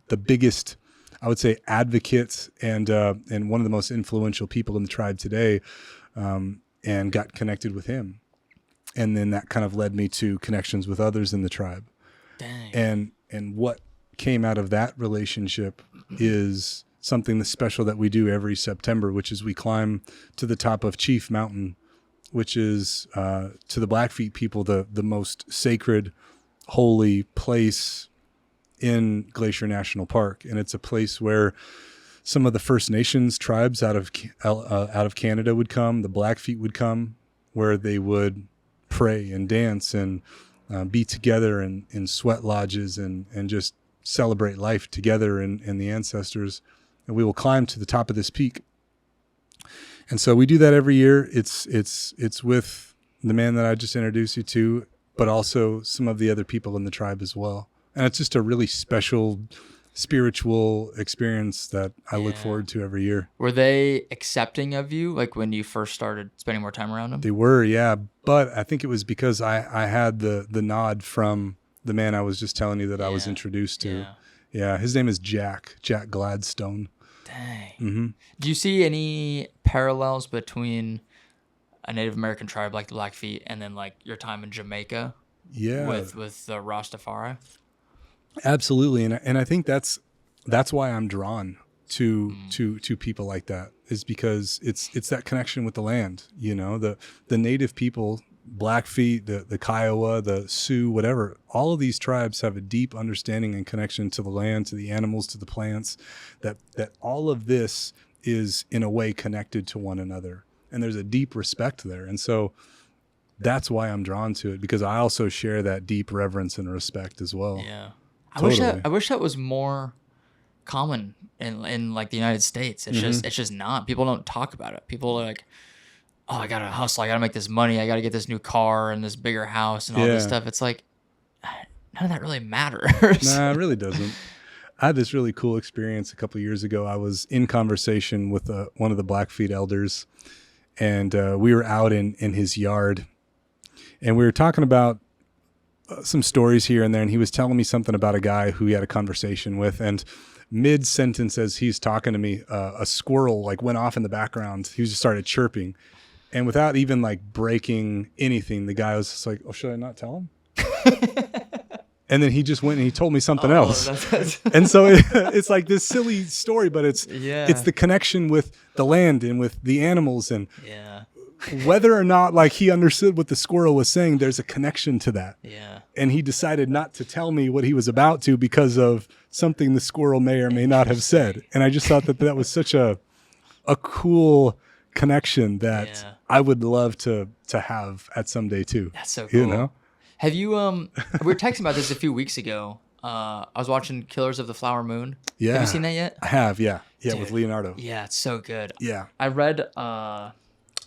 the biggest, I would say, advocates and one of the most influential people in the tribe today, and got connected with him. And then that kind of led me to connections with others in the tribe. Dang. And what came out of that relationship is something that's special that we do every September, which is we climb to the top of Chief Mountain, which is to the Blackfeet people the most sacred, holy place in Glacier National Park. And it's a place where some of the First Nations tribes out of Canada would come, the Blackfeet would come, where they would pray and dance and be together in sweat lodges and just celebrate life together and the ancestors. And we will climb to the top of this peak. And so we do that every year. It's with the man that I just introduced you to, but also some of the other people in the tribe as well. And it's just a really special spiritual experience that I look forward to every year. Were they accepting of you, when you first started spending more time around them? They were, yeah. But I think it was because I had the nod from the man I was just telling you that I was introduced to. Yeah, his name is Jack Gladstone. Dang. Mm-hmm. Do you see any parallels between a Native American tribe like the Blackfeet and then your time in Jamaica? Yeah. With the Rastafari? Absolutely. And I think that's why I'm drawn to people like that, is because it's that connection with the land, the native people, Blackfeet, the Kiowa, the Sioux, whatever. All of these tribes have a deep understanding and connection to the land, to the animals, to the plants, that all of this is in a way connected to one another. And there's a deep respect there. And so that's why I'm drawn to it, because I also share that deep reverence and respect as well. Yeah. Totally. I wish that was more common in the United States. It's just not. People don't talk about it. People are like, oh, I gotta hustle, I gotta make this money, I gotta get this new car and this bigger house and all this stuff. It's like, none of that really matters. Nah, it really doesn't. I had this really cool experience a couple of years ago. I was in conversation with one of the Blackfeet elders, and we were out in his yard, and we were talking about some stories here and there, and he was telling me something about a guy who he had a conversation with, and mid-sentence as he's talking to me, a squirrel like went off in the background. He just started chirping. And without even like breaking anything, the guy was just like, oh, should I not tell him? And then he just went and he told me something else. And so it's like this silly story, but it's the connection with the land and with the animals, and whether or not like he understood what the squirrel was saying, there's a connection to that. Yeah. And he decided not to tell me what he was about to because of something the squirrel may or may not have said. And I just thought that was such a cool connection that I would love to have at some day too. That's so cool. You know? Have you, we were texting about this a few weeks ago. I was watching Killers of the Flower Moon. Yeah. Have you seen that yet? I have, yeah. Yeah, Dude, with Leonardo. Yeah, it's so good. Yeah. I read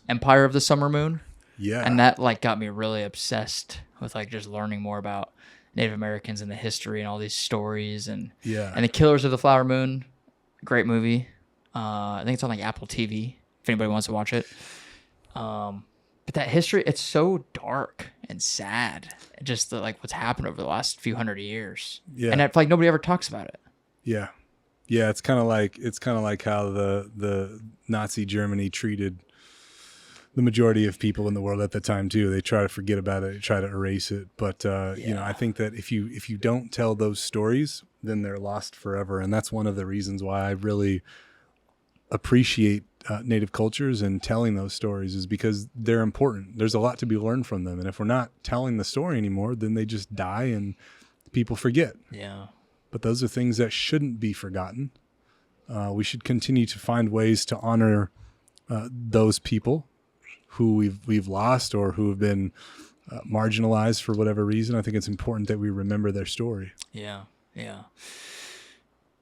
Empire of the Summer Moon. Yeah. And that like got me really obsessed with like just learning more about Native Americans and the history and all these stories. And the Killers of the Flower Moon, great movie. I think it's on like Apple TV if anybody wants to watch it. But that history, it's so dark and sad. Just like what's happened over the last few hundred years. Yeah. And I feel like nobody ever talks about it. Yeah. Yeah. It's kind of like how the Nazi Germany treated the majority of people in the world at the time too. They try to forget about it, try to erase it. But you know, I think that if you don't tell those stories, then they're lost forever. And that's one of the reasons why I really appreciate Native cultures and telling those stories, is because they're important. There's a lot to be learned from them. And if we're not telling the story anymore, then they just die and people forget. Yeah. But those are things that shouldn't be forgotten. We should continue to find ways to honor those people who we've lost or who have been marginalized for whatever reason. I think it's important that we remember their story. Yeah. Yeah.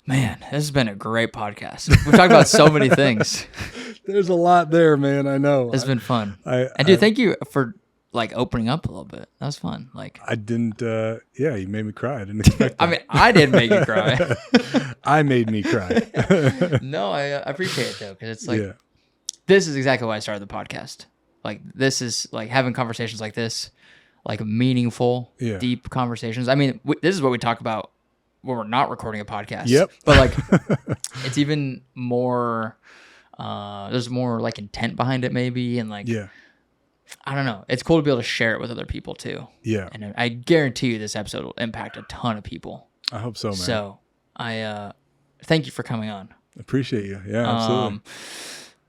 Man, this has been a great podcast. We've talked about so many things. There's a lot there, man. I know. It's been fun. Dude, thank you for like opening up a little bit. That was fun. Like I didn't. Yeah, you made me cry. I didn't expect that. I mean, I didn't make you cry. I made me cry. No, I appreciate it though, because it's like this is exactly why I started the podcast. Like this is like having conversations like this, like meaningful, deep conversations. I mean, this is what we talk about when we're not recording a podcast. Yep. But like, it's even more, there's more like intent behind it maybe. And like, I don't know. It's cool to be able to share it with other people too. Yeah. And I guarantee you this episode will impact a ton of people. I hope so, man. So I, thank you for coming on. Appreciate you. Yeah, absolutely.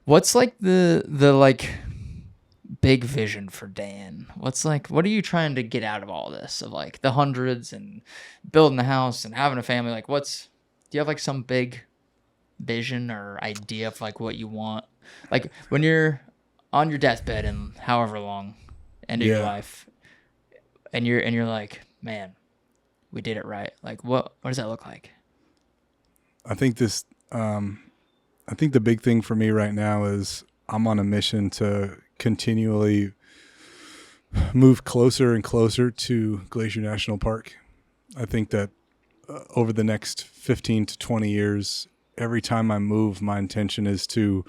What's like the like big vision for Dan? What are you trying to get out of all this, of like the hundreds and building a house and having a family? Like do you have like some big vision or idea of like what you want? Like when you're on your deathbed and however long end of your life and you're like, man, we did it right. Like what does that look like? I think the big thing for me right now is I'm on a mission to continually move closer and closer to Glacier National Park. I think that over the next 15 to 20 years, every time I move, my intention is to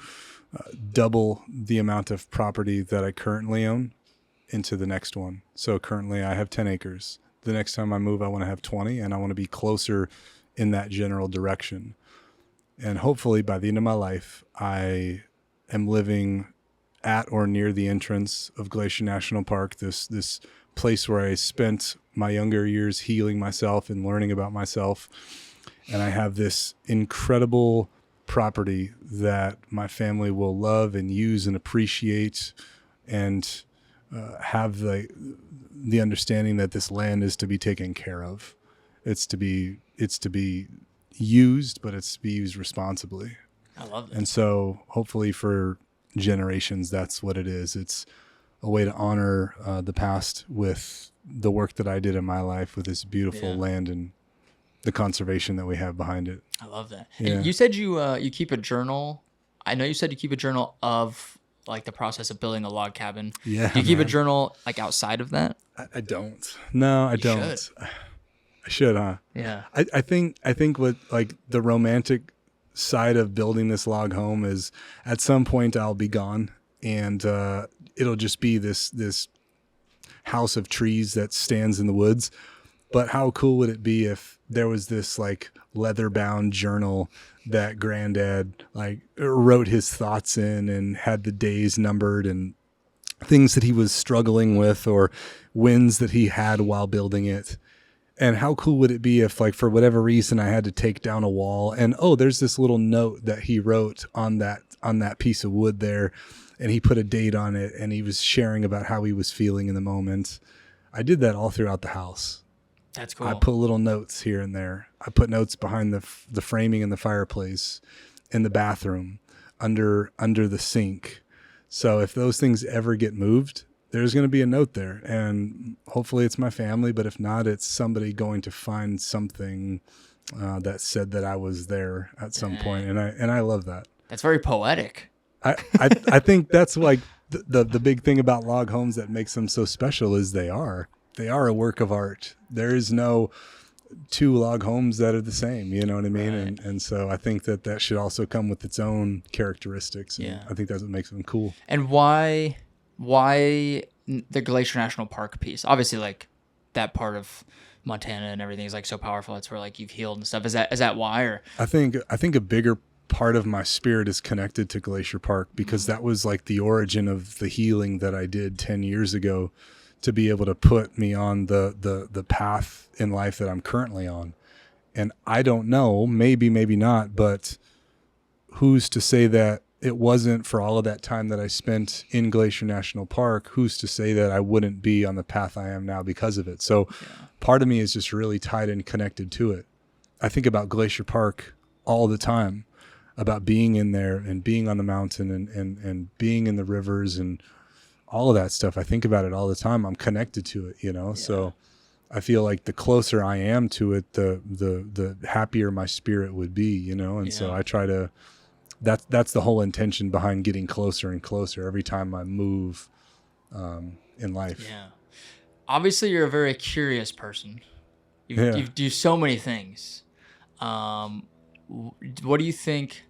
double the amount of property that I currently own into the next one. So currently I have 10 acres. The next time I move, I want to have 20, and I want to be closer in that general direction. And hopefully by the end of my life, I am living at or near the entrance of Glacier National Park, this place where I spent my younger years healing myself and learning about myself. And I have this incredible property that my family will love and use and appreciate, and have the understanding that this land is to be taken care of. It's to be used, but it's to be used responsibly. I love that. And so hopefully for generations, that's what it is. It's a way to honor the past with the work that I did in my life with this beautiful land and the conservation that we have behind it. I love that. Yeah. And you said you keep a journal. I know you said you keep a journal of like the process of building a log cabin. Yeah. Do you keep a journal like outside of that? I don't. No, I don't. Should. I should, huh? Yeah. I think what like the romantic side of building this log home is at some point I'll be gone, and it'll just be this house of trees that stands in the woods. But how cool would it be if there was this like leather-bound journal that Granddad like wrote his thoughts in and had the days numbered and things that he was struggling with or wins that he had while building it. And how cool would it be if, like, for whatever reason, I had to take down a wall and, oh, there's this little note that he wrote on that piece of wood there, and he put a date on it, and he was sharing about how he was feeling in the moment. I did that all throughout the house. That's cool. I put little notes here and there. I put notes behind the framing in the fireplace, in the bathroom, under the sink. So if those things ever get moved, there's going to be a note there, and hopefully it's my family, but if not, it's somebody going to find something that said that I was there at some point, and I love that. That's very poetic. I think that's like the big thing about log homes that makes them so special is they are a work of art. There is no two log homes that are the same, you know what I mean? Right. And so I think that should also come with its own characteristics. Yeah. I think that's what makes them cool. And why the Glacier National Park piece? Obviously, like, that part of Montana and everything is like so powerful. It's where like you've healed and stuff. Is that why? Or I think a bigger part of my spirit is connected to Glacier Park because that was like the origin of the healing that I did 10 years ago to be able to put me on the path in life that I'm currently on. And I don't know, maybe not, but who's to say that it wasn't for all of that time that I spent in Glacier National Park, who's to say that I wouldn't be on the path I am now because of it? So part of me is just really tied and connected to it. I think about Glacier Park all the time, about being in there and being on the mountain and being in the rivers and all of that stuff. I think about it all the time. I'm connected to it, you know? Yeah. So I feel like the closer I am to it, the happier my spirit would be, you know? And so I try to, that's the whole intention behind getting closer and closer every time I move in life. Yeah. Obviously, you're a very curious person. You do so many things. What do you think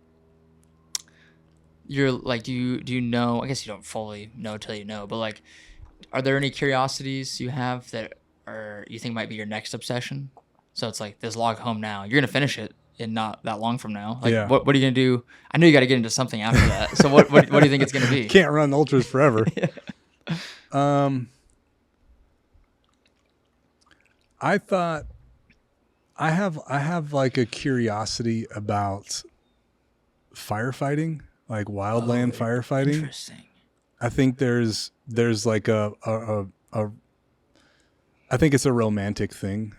you're like? Do you know? I guess you don't fully know till you know, but like, are there any curiosities you have that you think might be your next obsession? So it's like this log home now. You're gonna finish it in not that long from now. Like, what are you gonna do? I know you got to get into something after that. So what do you think it's gonna be? Can't run ultras forever. I thought I have like a curiosity about firefighting, like wildland firefighting. Interesting. I think there's like I think it's a romantic thing.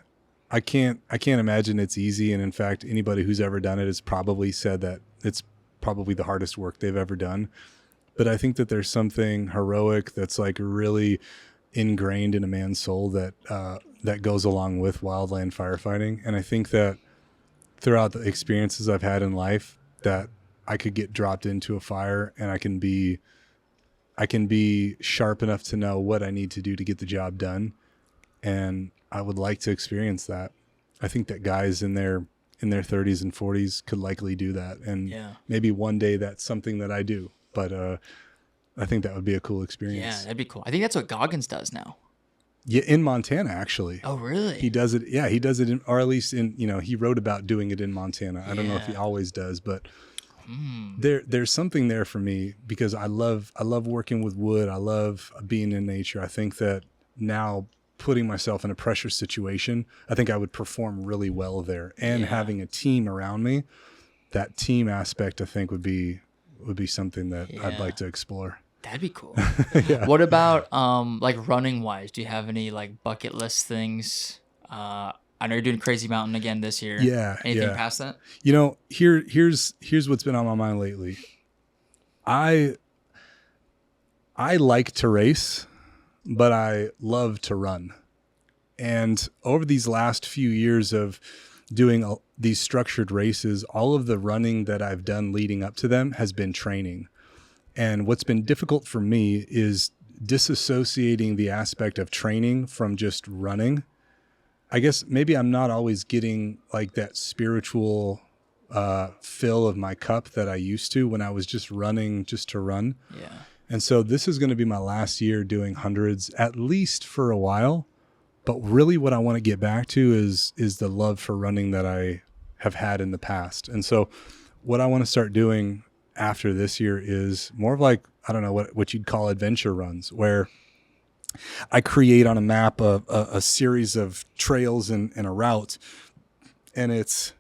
I can't imagine it's easy, and in fact, anybody who's ever done it has probably said that it's probably the hardest work they've ever done. But I think that there's something heroic that's like really ingrained in a man's soul that goes along with wildland firefighting. And I think that throughout the experiences I've had in life, that I could get dropped into a fire and I can be sharp enough to know what I need to do to get the job done. And I would like to experience that. I think that guys in their 30s and 40s could likely do that. And maybe one day that's something that I do. But I think that would be a cool experience. Yeah, that'd be cool. I think that's what Goggins does now. Yeah, in Montana, actually. Oh, really? He does it. Yeah, he does it or at least he wrote about doing it in Montana. I don't know if he always does, but there's something there for me because I love working with wood. I love being in nature. I think that now putting myself in a pressure situation, I think I would perform really well there. And having a team around me, that team aspect, I think would be something that I'd like to explore. That'd be cool. What about like running wise? Do you have any like bucket list things? I know you're doing Crazy Mountain again this year. Yeah. Anything past that? Here's what's been on my mind lately. I like to race, but I love to run. And over these last few years of doing these structured races, all of the running that I've done leading up to them has been training. And what's been difficult for me is disassociating the aspect of training from just running. I guess maybe I'm not always getting like that spiritual fill of my cup that I used to when I was just running just to run. Yeah. And so this is going to be my last year doing hundreds, at least for a while. But really what I want to get back to is the love for running that I have had in the past. And so what I want to start doing after this year is more of like, I don't know what you'd call adventure runs, where I create on a map a series of trails and a route, and it's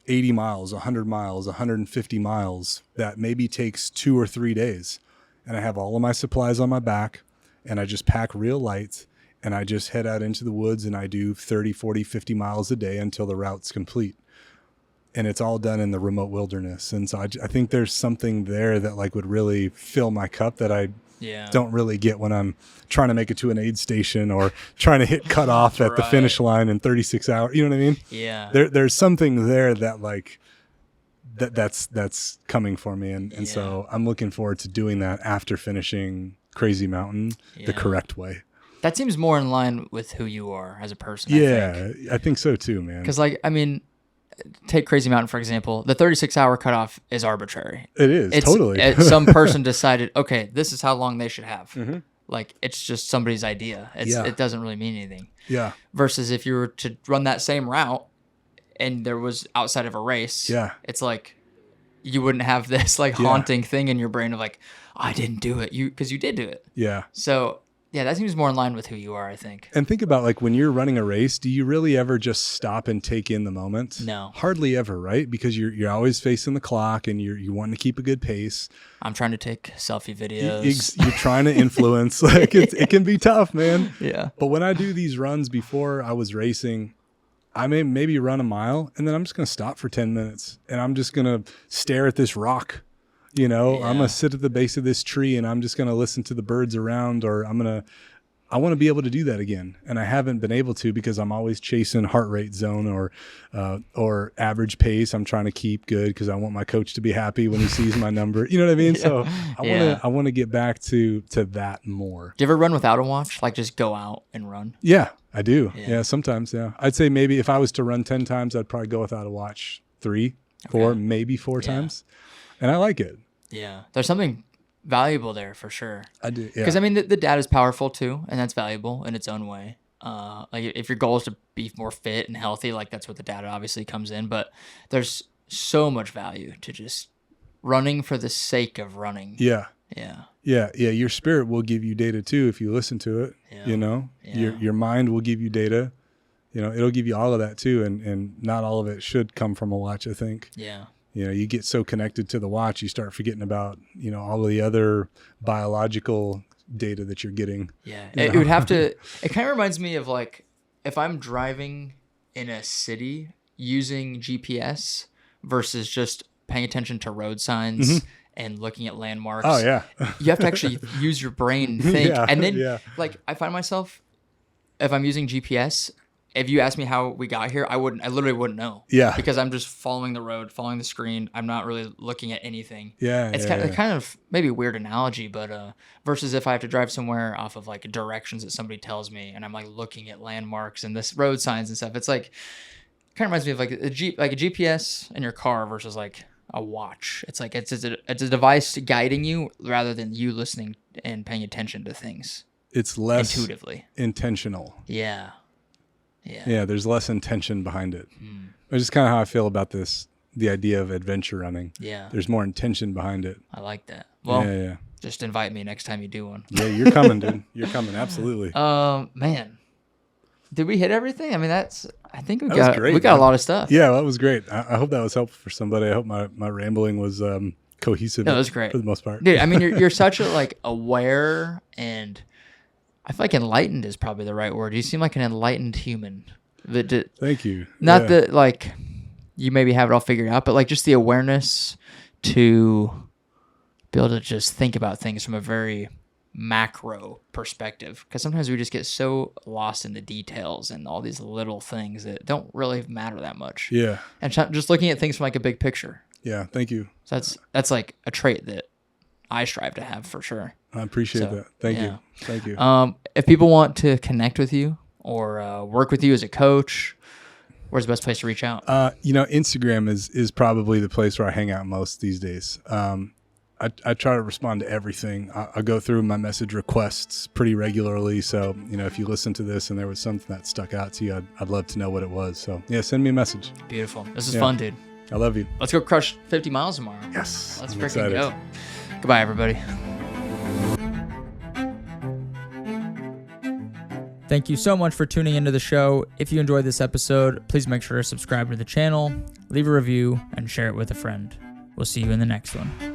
80 miles, 100 miles, 150 miles that maybe takes 2 or 3 days. And I have all of my supplies on my back, and I just pack real light, and I just head out into the woods, and I do 30, 40, 50 miles a day until the route's complete. And it's all done in the remote wilderness. And so I think there's something there that like would really fill my cup that I don't really get when I'm trying to make it to an aid station or trying to hit cutoff at the finish line in 36 hours. You know what I mean? Yeah. There's something there that like that's coming for me. And so I'm looking forward to doing that after finishing Crazy Mountain the correct way. That seems more in line with who you are as a person. I think so too, man. Because like, I mean, take Crazy Mountain, for example. The 36-hour cutoff is arbitrary. It is, totally. Some person decided, okay, this is how long they should have. Mm-hmm. Like, it's just somebody's idea. It doesn't really mean anything. Yeah. Versus if you were to run that same route and there was outside of a race, it's like you wouldn't have this like haunting thing in your brain of like, I didn't do it. Because you did do it. Yeah. So... yeah, that seems more in line with who you are, I think. And think about like when you're running a race, do you really ever just stop and take in the moment? No. Hardly ever, right? Because you're always facing the clock and you're wanting to keep a good pace. I'm trying to take selfie videos. You're trying to influence. Like it can be tough, man. Yeah. But when I do these runs before I was racing, I may maybe run a mile and then I'm just going to stop for 10 minutes and I'm just going to stare at this rock. I'm going to sit at the base of this tree and I'm just going to listen to the birds around, or I want to be able to do that again. And I haven't been able to because I'm always chasing heart rate zone or average pace. I'm trying to keep good because I want my coach to be happy when he sees my number. You know what I mean? So I want to get back to that more. Do you ever run without a watch? Like just go out and run? Yeah, I do. Yeah, sometimes. Yeah. I'd say maybe if I was to run 10 times, I'd probably go without a watch 3, 4, maybe 4 times. And I like it. Yeah. There's something valuable there for sure. I do. Yeah. Because I mean, the data is powerful too, and that's valuable in its own way. Like if your goal is to be more fit and healthy, like that's what the data obviously comes in. But there's so much value to just running for the sake of running. Yeah. Yeah. Yeah. Yeah. Your spirit will give you data too if you listen to it. Yeah. Your mind will give you data. It'll give you all of that too, and not all of it should come from a watch, I think. Yeah. You get so connected to the watch, you start forgetting about, all of the other biological data that you're getting. Yeah. It would have to, it kind of reminds me of like, if I'm driving in a city using GPS versus just paying attention to road signs and looking at landmarks. Oh, yeah. You have to actually use your brain, think. And then like, I find myself, if I'm using GPS, if you ask me how we got here, I literally wouldn't know. Yeah. Because I'm just following the road, following the screen. I'm not really looking at anything. Yeah. It's kind of maybe a weird analogy, but versus if I have to drive somewhere off of like directions that somebody tells me and I'm like looking at landmarks and this road signs and stuff. It's like kind of reminds me of like a GPS in your car versus like a watch. It's like it's a device guiding you rather than you listening and paying attention to things. It's less intuitively intentional. Yeah. Yeah, there's less intention behind it. Which is kind of how I feel about the idea of adventure running. Yeah. There's more intention behind it. I like that. Well, just invite me next time you do one. Yeah, you're coming, dude. You're coming, absolutely. Man. Did we hit everything? I mean, I think we got a lot of stuff. Yeah, that was great. I hope that was helpful for somebody. I hope my rambling was cohesive. No, it was great. For the most part. Dude, I mean, you're such a like aware and I feel like enlightened is probably the right word. You seem like an enlightened human. Thank you. Not that like you maybe have it all figured out, but like just the awareness to be able to just think about things from a very macro perspective. Because sometimes we just get so lost in the details and all these little things that don't really matter that much. Yeah. And just looking at things from like a big picture. Yeah. Thank you. So that's like a trait that I strive to have for sure. I appreciate that. Thank you. Thank you. If people want to connect with you or work with you as a coach, where's the best place to reach out? Instagram is probably the place where I hang out most these days. I try to respond to everything. I go through my message requests pretty regularly. So, if you listen to this and there was something that stuck out to you, I'd love to know what it was. So, yeah, send me a message. Beautiful. This is fun, dude. I love you. Let's go crush 50 miles tomorrow. Yes. Let's freaking go. Goodbye, everybody. Thank you so much for tuning into the show. If you enjoyed this episode, please make sure to subscribe to the channel, leave a review, and share it with a friend. We'll see you in the next one.